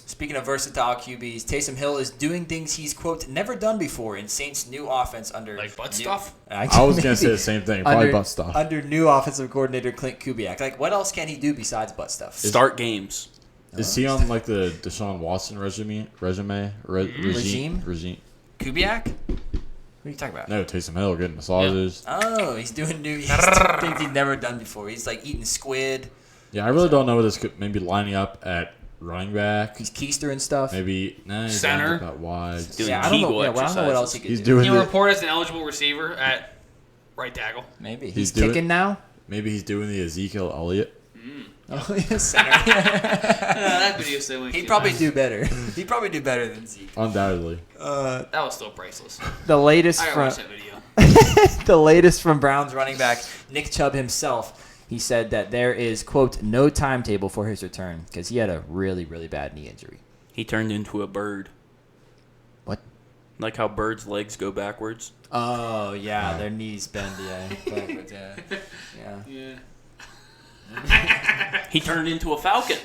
Speaking of versatile QBs, Taysom Hill is doing things he's, quote, never done before in Saints' new offense under... Like butt stuff? I was going to say the same thing. Probably butt stuff. Under new offensive coordinator Clint Kubiak. Like, what else can he do besides butt stuff? Start games. Is he on like the Deshaun Watson regime? Regime? Kubiak? What are you talking about? No, Taysom Hill getting massages. Oh, he's doing things he's never done before. He's like eating squid. Yeah, I really don't know what this could maybe lining up at running back. He's keister and stuff. Maybe he's Center. about wide. Doing I don't know. Kegel Yeah, well, I don't know what else he could He's do. doing He'll the, report as an eligible receiver at right tackle. Maybe He's he's doing- kicking now. maybe he's doing the Ezekiel Elliott. Oh, yes, center. That video still He'd probably do better. He'd probably do better than Zeke. Undoubtedly. That was still priceless. The latest I gotta from watch that video. the latest from Browns running back Nick Chubb himself. He said that there is, quote, no timetable for his return because he had a really, really bad knee injury. He turned into a bird. What? Like how birds' legs go backwards. Oh, yeah, their knees bend, backwards, yeah. He turned into a falcon.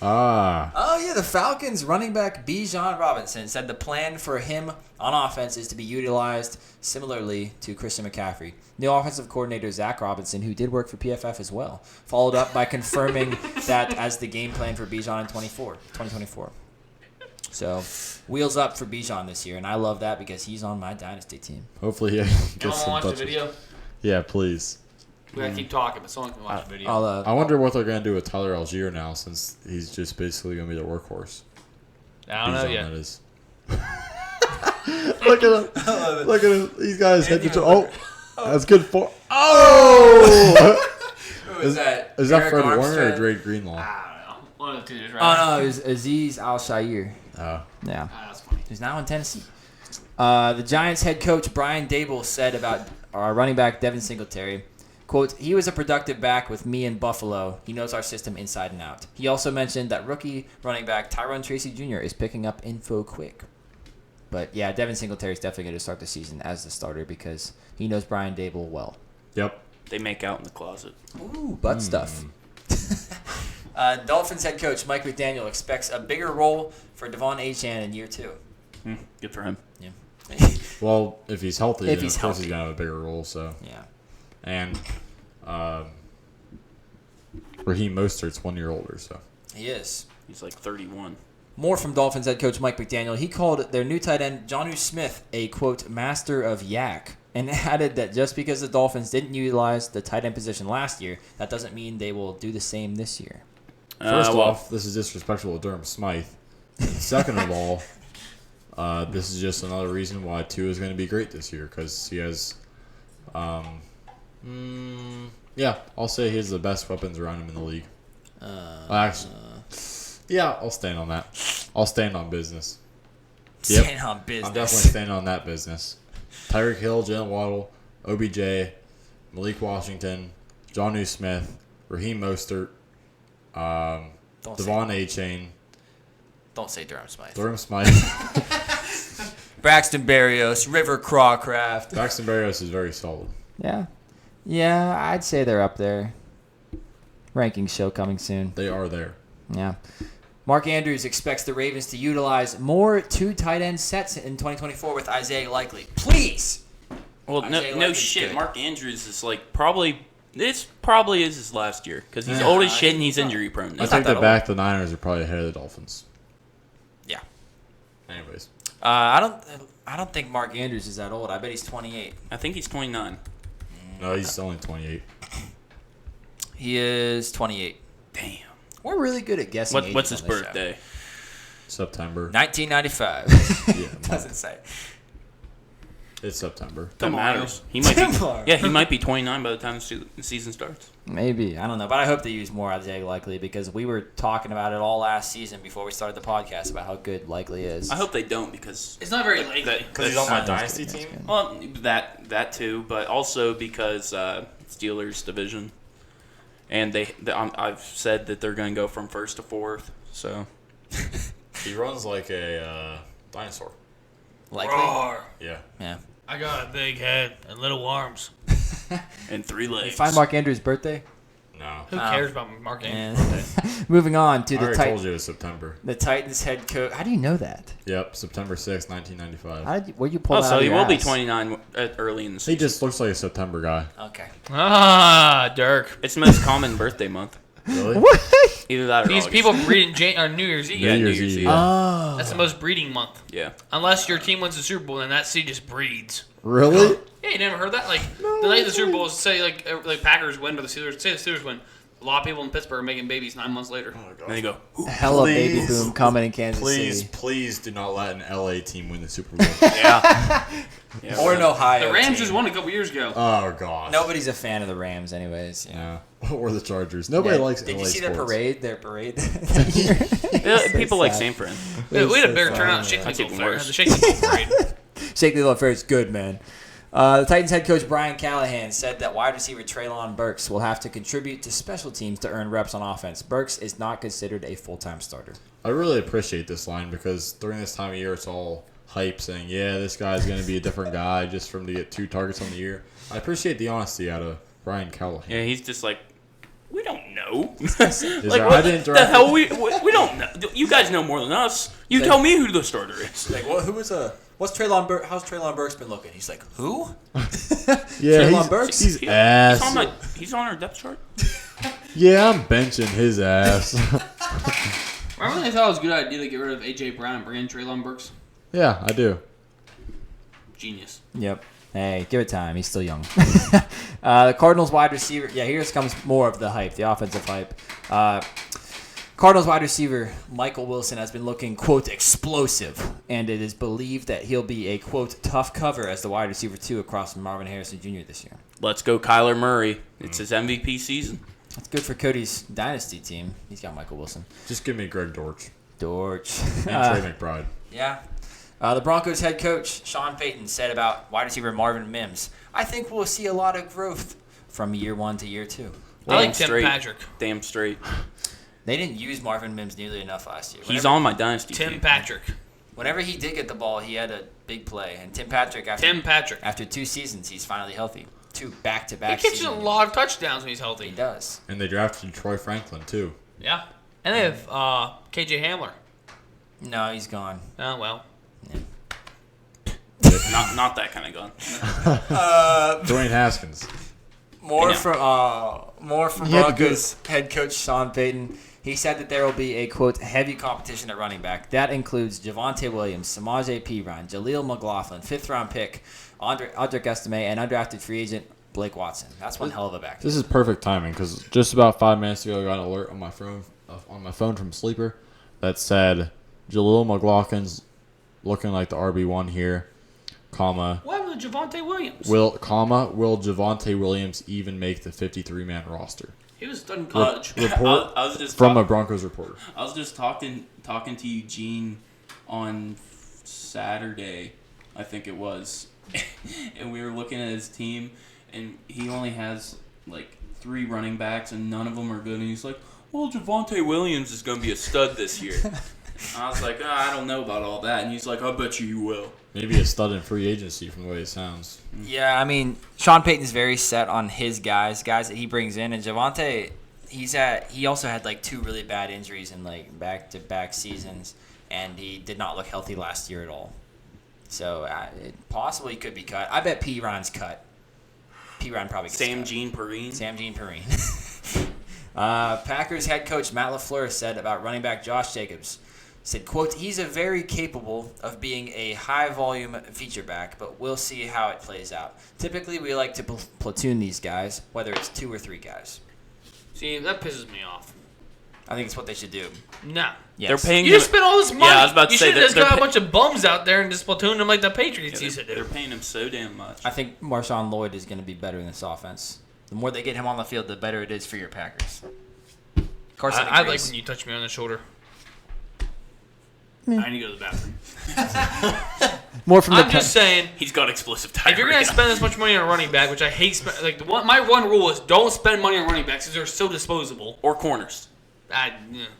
Oh, yeah, the Falcons running back Bijan Robinson said the plan for him on offense is to be utilized similarly to Christian McCaffrey. New offensive coordinator Zach Robinson, who did work for PFF as well, followed up by confirming that as the game plan for Bijan in 2024. So, wheels up for Bijan this year, and I love that because he's on my dynasty team. Hopefully he You gets want to some watch the touches. video? Yeah, please. We gotta keep talking, but someone can watch the video. I wonder what they're going to do with Tyler Algier now since he's just basically going to be their workhorse. I don't know Bijan, yet. that is. Look at him. Look at him. He's got his head to Oh, that's good for. Oh! Who is that? Is that Eric Fred Armstead? Warner or Drake Greenlaw? I don't know. One of the two, Oh right? no, it was Aziz Al-Shaair. Oh. Yeah, That's funny. he's now in Tennessee. The Giants head coach Brian Dable said about our running back Devin Singletary, quote, "He was a productive back with me in Buffalo. He knows our system inside and out." He also mentioned that rookie running back Tyrone Tracy Jr. is picking up info quick. But yeah, Devin Singletary is definitely going to start the season as the starter because he knows Brian Dable well. Yep. They make out in the closet. Ooh, butt stuff. Dolphins head coach Mike McDaniel expects a bigger role for Devon Achane in year 2. Good for him. Yeah. Well, if he's healthy, If then he's of course healthy. he's going to have a bigger role. So. Yeah. And Raheem Mostert's 1 year older, so. He is. He's like 31. More from Dolphins head coach Mike McDaniel. He called their new tight end, Jonnu Smith, a, quote, master of yak, and added that just because the Dolphins didn't utilize the tight end position last year, that doesn't mean they will do the same this year. First off, this is disrespectful to Durham Smythe. And second of all, this is just another reason why Tua is going to be great this year because he has, yeah, I'll say he has the best weapons around him in the league. Actually, yeah, I'll stand on that. I'll stand on business. Yep. Stand on business. I'm definitely standing on that business. Tyreek Hill, Jalen Waddle, OBJ, Malik Washington, Jonnu Smith, Raheem Mostert, Devon Achane, Don't say Durham Smythe. Durham Smythe. Braxton Berrios, River Crawcraft. Braxton Berrios is very solid. Yeah. Yeah, I'd say they're up there. Rankings show coming soon. They are there. Yeah. Mark Andrews expects the Ravens to utilize more 2 tight end sets in 2024 with Isaiah Likely. Please! Well, Isaiah no Likely's shit. good. Mark Andrews is like this probably is his last year because he's old as shit and he's injury prone. I take that back. The Niners are probably ahead of the Dolphins. Yeah. Anyways. I don't think Mark Andrews is that old. I bet he's 28. I think he's 29. No, he's only 28. He is 28. Damn. We're really good at guessing ages What's his on this show. birthday? September. 1995. Yeah, Doesn't say. it's September. That Tomorrow. matters. He might Tomorrow. be. Yeah, he might be 29 by the time the season starts. Maybe. I don't know. But I hope they use more Isaiah Likely because we were talking about it all last season before we started the podcast about how good Likely is. I hope they don't because It's not very likely. Because he's on my dynasty team? Well, that too, but also because Steelers division, and I've said that they're going to go from first to fourth. So He runs like a dinosaur. Likely? Roar. Yeah. Yeah. I got a big head and little arms. and 3 legs. You find Mark Andrews' birthday? No. Who cares about Mark And Andrews? moving on to I the already Titans. told you it was September. The Titans head coach. How do you know that? Yep, September 6th, 1995. Where'd you pull that so out of he your will be ass? 29 early in the He season. just looks like a September guy. Okay. Ah, Dirk. It's the most common birthday month. Really? Either that or These August. people breed on New Year's Eve. Yeah, New New Year's Year's Eve. Eve. Oh. That's the most breeding month. Yeah. Unless your team wins the Super Bowl, then that seed just breeds. Really? Yeah, you never heard that? Like, the night of the Super Bowl, say, like Packers win or the Steelers, say the Steelers win. A lot of people in Pittsburgh are making babies 9 months later. And they go, Hella baby Please. boom coming in Kansas Please, City. please do not let an LA team win the Super Bowl. yeah. Or an Ohio The Rams team. just won a couple years ago. Oh, gosh. Nobody's a fan of the Rams anyways. Yeah. Yeah. Or the Chargers. Nobody likes Did LA you see sports. their parade? Their parade that year? Yeah, people like sad. San Fran. We had a bigger so turnout funny. at Shakespeare That's even Fair. worse. The Shakespeare Parade. Shakely Love Fair is good, man. The Titans head coach Brian Callahan said that wide receiver Treylon Burks will have to contribute to special teams to earn reps on offense. Burks is not considered a full-time starter. I really appreciate this line because during this time of year, it's all hype saying, yeah, this guy's going to be a different guy just for him to get 2 targets on the year. I appreciate the honesty out of Brian Callahan. Yeah, he's just like, we don't know. Is like, there- what I didn't the draft hell? We don't know. You guys know more than us. You tell me who the starter is. Like, what's Treylon Burks? How's Treylon Burks been looking? He's like, who? Yeah, Treylon Burks? He's He's ass. he's on our depth chart. Yeah, I'm benching his ass. Remember when they thought it was a good idea to get rid of A.J. Brown and bring in Treylon Burks? Yeah, I do. Genius. Yep. Hey, give it time. He's still young. The Cardinals wide receiver. Yeah, here comes more of the hype, the offensive hype. Cardinals wide receiver Michael Wilson has been looking, quote, explosive, and it is believed that he'll be a, quote, tough cover as the wide receiver 2 across from Marvin Harrison Jr. this year. Let's go, Kyler Murray. It's his MVP season. That's good for Cody's dynasty team. He's got Michael Wilson. Just give me Greg Dortch And and Trey McBride. Yeah. The Broncos head coach, Sean Payton, said about wide receiver Marvin Mims, I think we'll see a lot of growth from year 1 to year 2. I like Tim Patrick. Damn straight. They didn't use Marvin Mims nearly enough last year. He's on my dynasty Tim team. Patrick. Whenever he did get the ball, he had a big play. And Tim Patrick, after 2 seasons, he's finally healthy. 2 back-to-back He catches seasons. a lot of touchdowns when he's He healthy. does. And they drafted Troy Franklin, too. Yeah. And they have KJ Hamler. No, he's gone. Oh, well. Not that kind of gun. Dwayne Haskins. More from Broncos head coach Sean Payton. He said that there will be a, quote, heavy competition at running back. That includes Javonte Williams, Samaje Perine, Jaleel McLaughlin, 5th-round pick, Audric Estime, and undrafted free agent Blake Watson. That's one hell of a back. This is perfect timing because just about 5 minutes ago, I got an alert on my phone from Sleeper that said Jaleel McLaughlin's looking like the RB1 here, comma. What happened to Javonte Williams? Will Javonte Williams even make the 53-man roster? He was done in college. Report I was just from a Broncos reporter. I was just talking to Eugene on Saturday, I think it was, and we were looking at his team, and he only has like 3 running backs, and none of them are good. And he's like, "Well, Javonte Williams is going to be a stud this year." I was like, I don't know about all that, and he's like, "I bet you will." Maybe a stud in free agency from the way it sounds. Yeah, I mean, Sean Payton's very set on his guys that he brings in, and Javonte, he also had like 2 really bad injuries in like back-to-back seasons, and he did not look healthy last year at all. So possibly could be cut. I bet Perine's cut. Perine probably gets Sam cut. Jean Perine. Packers head coach Matt LaFleur said about running back Josh Jacobs, said, quote, he's a very capable of being a high-volume feature back, but we'll see how it plays out. Typically, we like to platoon these guys, whether it's 2 or 3 guys. See, that pisses me off. I think it's what they should do. No. Yes. They're paying You him. just spent all this money. Yeah, I was about to you say should have just they're got a bunch of bums out there and just platooned them like the Patriots Yeah, used to they're do. paying him so damn much. I think Marshawn Lloyd is going to be better in this offense. The more they get him on the field, the better it is for your Packers. Carson I like agrees. when you touch me on the shoulder. I need to go to the bathroom. More from the I'm just saying, He's got explosive diarrhea. if you're gonna spend this much money on a running back, which I hate, my one rule is don't spend money on running backs because they're so disposable. or corners.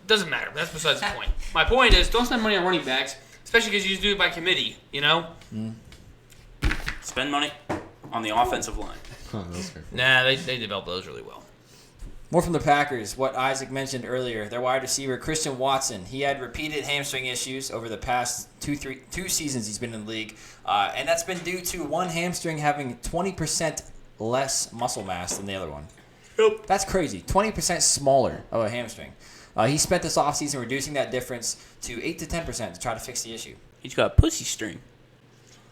Doesn't matter. That's besides the point. My point is don't spend money on running backs, especially because you just do it by committee. You know? Spend money on the offensive line. That's very cool. Nah, they develop those really well. More from the Packers, what Isaac mentioned earlier. Their wide receiver, Christian Watson, he had repeated hamstring issues over the past two seasons he's been in the league. And that's been due to one hamstring having 20% less muscle mass than the other one. Yep. That's crazy. 20% smaller of a hamstring. He spent this offseason reducing that difference to 8 to 10% to try to fix the issue. He's got a pussy string.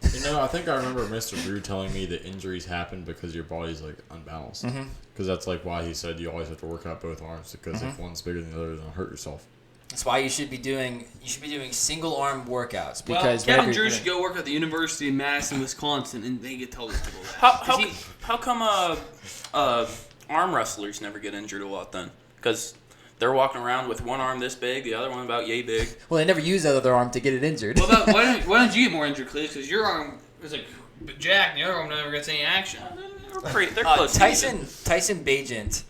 I think I remember Mr. Brew telling me that injuries happen because your body's like unbalanced. Because that's like why he said you always have to work out both arms because if one's bigger than the other, then you'll hurt yourself. That's why you should be doing single arm workarms Well, because Kevin whenever Drew you're should go work at the University of Madison, Wisconsin, and they get told to go that. How come arm wrestlers never get injured a lot then? Because they're walking around with one arm this big, the other one about yay big. well, they never use that other arm to get it injured. Well, why don't you get more injured, Cletus? Because your arm is like jacked, and the other arm never gets any action. They're close. to even. Tyson Bagent,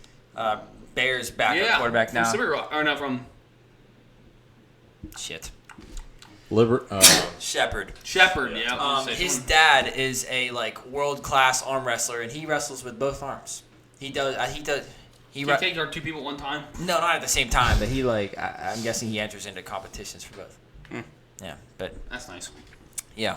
Bears backup quarterback from now. Civic Rock, or not from Shit. Shepherd. Shepard. Yeah. I was gonna say His someone- dad is a world class arm wrestler, and he wrestles with both arms. He does. Can you take our 2 people at one time? No, not at the same time, but he I'm guessing he enters into competitions for both. Yeah, but That's nice. yeah.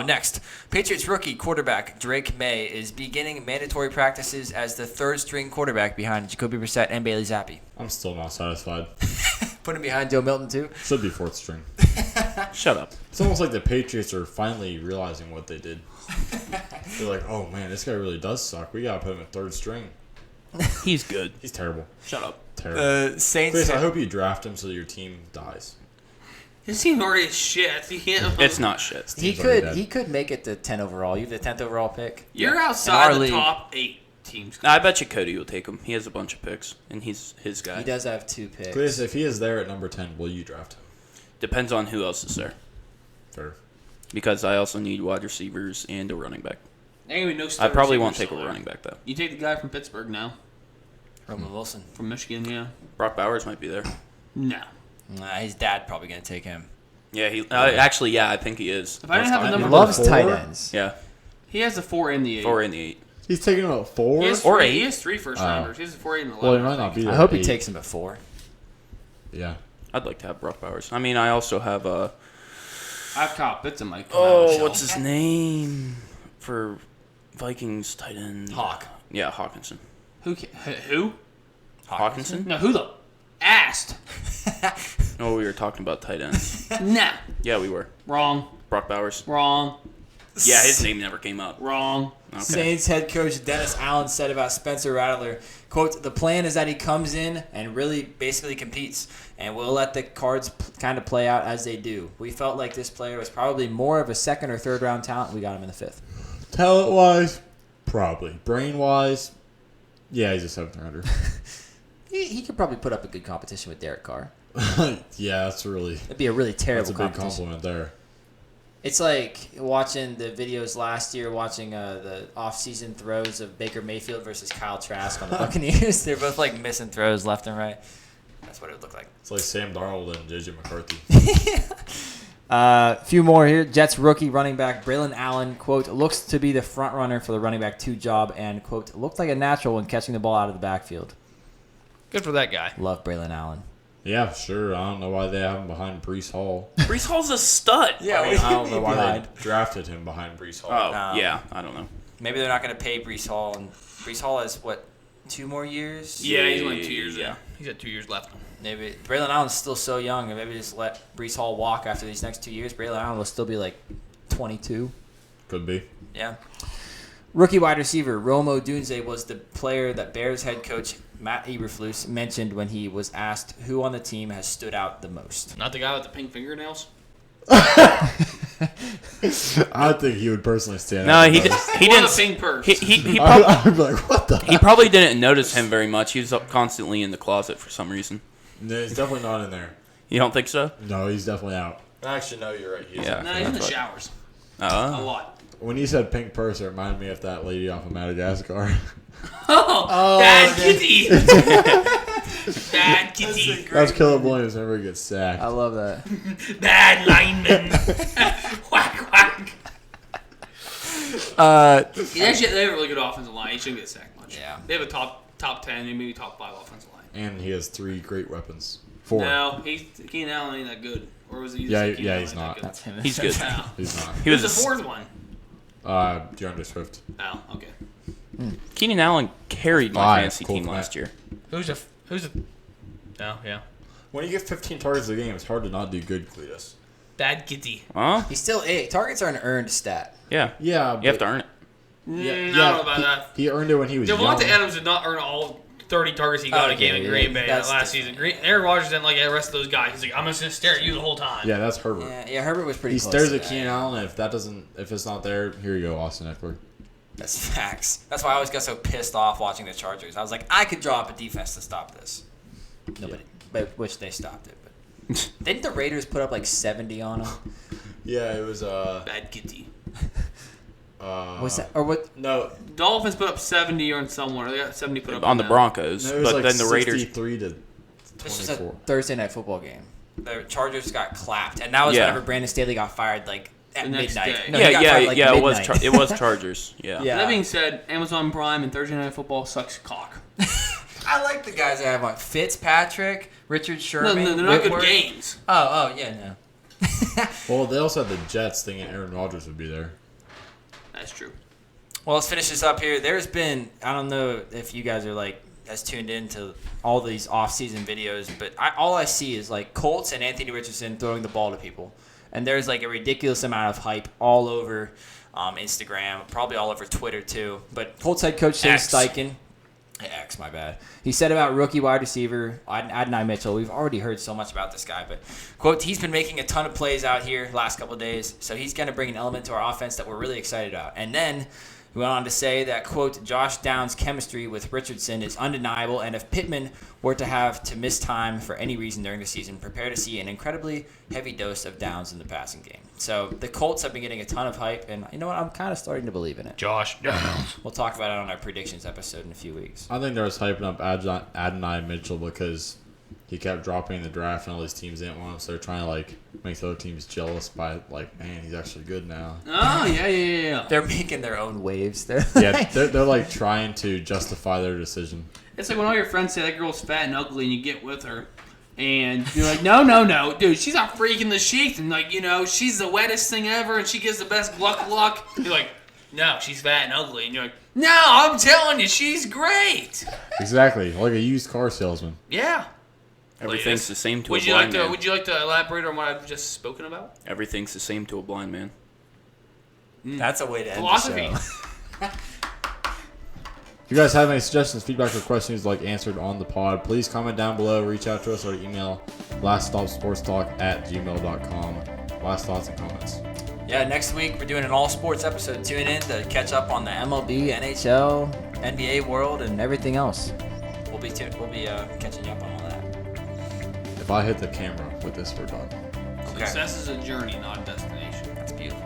Next. Patriots rookie quarterback Drake May is beginning mandatory practices as the 3rd string quarterback behind Jacoby Brissett and Bailey Zappi. I'm still not satisfied. Put him behind Joe Milton too. Should be 4th string. Shut up. It's almost like the Patriots are finally realizing what they did. They're like, oh man, this guy really does suck. We gotta put him at 3rd string. He's good. He's terrible. Shut up. Terrible. Saints. Chris, I hope you draft him so that your team dies. His team already is shit. He can't. It's not shit. He Team's already could dead. he could make it to 10 overall. You have the 10th overall pick. You're In our outside the league. top 8. teams. I bet you Cody will take him. He has a bunch of picks, and he's his guy. He does have 2 picks. Cletus, if he is there at number 10, will you draft him? Depends on who else is there. Fair. Because I also need wide receivers and a running back. There ain't gonna be no I star probably won't receivers take a still running back, though. You take the guy from Pittsburgh now, Roman Wilson. from Michigan, yeah. Brock Bowers might be there. No. Nah, his dad probably going to take him. Yeah, actually, I think he is. If I didn't have the He number loves 4? tight ends. Yeah, he has the 4 and the 8. 4 and the 8. He's taking him at 4? He has Or 3, 8. He has 3 first rounders. He has a 4, 8, and 11. Well, he might not be there. I hope at he 8. takes him at 4. Yeah. I'd like to have Brock Bowers. I mean, I also have I have Kyle Pitts in my. come out, what's so. his name for Vikings tight end? Hawk. Yeah, Hawkinson. Who? Hawkinson? No, who the asked? Oh, we were talking about tight ends. Nah. Yeah, we were. Wrong. Brock Bowers. Wrong. Yeah, his name never came up. Wrong. Okay. Saints head coach Dennis Allen said about Spencer Rattler, quote, "The plan is that he comes in and really basically competes, and we'll let the cards kind of play out as they do. We felt like this player was probably more of a 2nd or 3rd round talent. We got him in the 5th. Talent-wise, probably. Brain-wise, yeah, he's a 7th rounder. He could probably put up a good competition with Derek Carr. Yeah, that's really... It'd be a really terrible That's a big competition. compliment there. It's like watching the videos last year, watching the off-season throws of Baker Mayfield versus Kyle Trask on the Buccaneers. They're both like missing throws left and right. That's what it would look like. It's like Sam Darnold and J.J. McCarthy. A few more here. Jets rookie running back Braylon Allen, quote, looks to be the front runner for the running back 2 job and, quote, looked like a natural when catching the ball out of the backfield. Good for that guy. Love Braylon Allen. Yeah, sure. I don't know why they have him behind Breece Hall. Breece Hall's a stud. Yeah, I don't know why behind. they drafted him behind Breece Hall. Oh, yeah. I don't know. Maybe they're not going to pay Breece Hall. And Breece Hall has, what, 2 more years? Yeah, he's only 2 years. Yeah. He's got 2 years left. Maybe Braylon Allen's still so young, and maybe just let Breece Hall walk after these next 2 years. Braylon Allen will still be like 22. Could be. Yeah. Rookie wide receiver Rome Odunze was the player that Bears head coach Matt Eberflus mentioned when he was asked who on the team has stood out the most. Not the guy with the pink fingernails? I think he would personally stand No, out. he the most. didn't. the pink purse. He I'd be like, what the He probably didn't notice him very much. He was up constantly in the closet for some reason. No, he's definitely not in there. You don't think so? No, he's definitely out. Actually, no, you're right. He's Yeah. out. No, he's in the That's what- showers. A lot. When you said pink purse, it reminded me of that lady off of Madagascar. Oh, bad kitty. Bad kitty. That's Caleb Williams whenever he gets sacked. I love that. Bad lineman. Whack, whack. They have a really good offensive line. He shouldn't get sacked much. Yeah. They have a top 10, maybe top 5 offensive line. And he has 3 great weapons. 4. No, Keenan Allen ain't that good. Or was he? Yeah, just Keenan Allen he's ain't not. that That's him. He's good. No. He's not. He Who's was the a, 4th one? DeAndre Swift. Oh, okay. Keenan Allen carried my 5, fantasy cool team for last that. year. Who's a? Oh, yeah. When you get 15 targets a game, it's hard to not do good, Cletus. Bad kitty. Huh? He's still targets are an earned stat. Yeah. Yeah, You have to earn it. Yeah, I don't know about that. He earned it when he was Devontae young. Adams did not earn all 30 targets he got a game in Green Bay that's last season. Aaron Rodgers didn't like the rest of those guys. He's like, I'm just going to stare at you the whole time. Yeah, that's Herbert. Yeah, Herbert was pretty He close stares to at that. Keenan Allen, and if it's not there, here you go, Austin Eckler. That's facts. That's why I always got so pissed off watching the Chargers. I was like, I could draw up a defense to stop this. Nobody, but which they stopped it. But didn't the Raiders put up like 70 on them? Yeah, it was Bad kitty. Was that or what? no, Dolphins put up 70 on somewhere. They got 70 put up On the them. Broncos. it was But like then the Raiders. 63 to This was a 24. Thursday night football game. The Chargers got clapped, and that was Yeah. whenever Brandon Staley got fired, like at The next midnight. day. No, he got fired, like, it was midnight. it was Chargers. Yeah. Yeah. That being said, Amazon Prime and Thursday Night Football sucks cock. I like the guys that have one. Fitzpatrick, Richard No, Sherman. they're not good Whitworth. games. Oh, yeah, no. Well, they also had the Jets thinking Aaron Rodgers would be there. That's true. Well, let's finish this up here. There's been, I don't know if you guys are like as tuned in to all these off-season videos, but all I see is like Colts and Anthony Richardson throwing the ball to people. And there's like a ridiculous amount of hype all over Instagram, probably all over Twitter too. But Colts head coach Shane Steichen, X, my bad. He said about rookie wide receiver Adonai Mitchell. We've already heard so much about this guy, but quote, he's been making a ton of plays out here last couple of days, so he's going to bring an element to our offense that we're really excited about. And then He went on to say that, quote, Josh Downs' chemistry with Richardson is undeniable, and if Pittman were to have to miss time for any reason during the season, prepare to see an incredibly heavy dose of Downs in the passing game. So the Colts have been getting a ton of hype, and you know what? I'm kind of starting to believe in it. Josh Downs. We'll talk about it on our predictions episode in a few weeks. I think they was hyping up Adonai Mitchell because he kept dropping in the draft and all these teams didn't want him, so they're trying to like make the other teams jealous by like, man, he's actually good now. Oh, yeah. They're making their own waves. They're like trying to justify their decision. It's like when all your friends say that girl's fat and ugly and you get with her. And you're like, no, dude, she's a freak in the sheath. And like, she's the wettest thing ever and she gives the best luck. You're like, no, she's fat and ugly. And you're like, no, I'm telling you, she's great. Exactly. Like a used car salesman. Yeah. Everything's the same to a Would you blind man. Would you like to elaborate on what I've just spoken about? Everything's the same to a blind man. That's a way to end Philosophy. the show. If you guys have any suggestions, feedback, or questions like answered on the pod, please comment down below. Reach out to us or email laststopsportstalk@gmail.com. Last thoughts and comments. Yeah, next week we're doing an all sports episode. Tune in to catch up on the MLB, NHL, NBA world, and everything else. We'll be catching you up on all that. If I hit the camera with this, we're done. Okay. Success is a journey, not a destination. That's beautiful.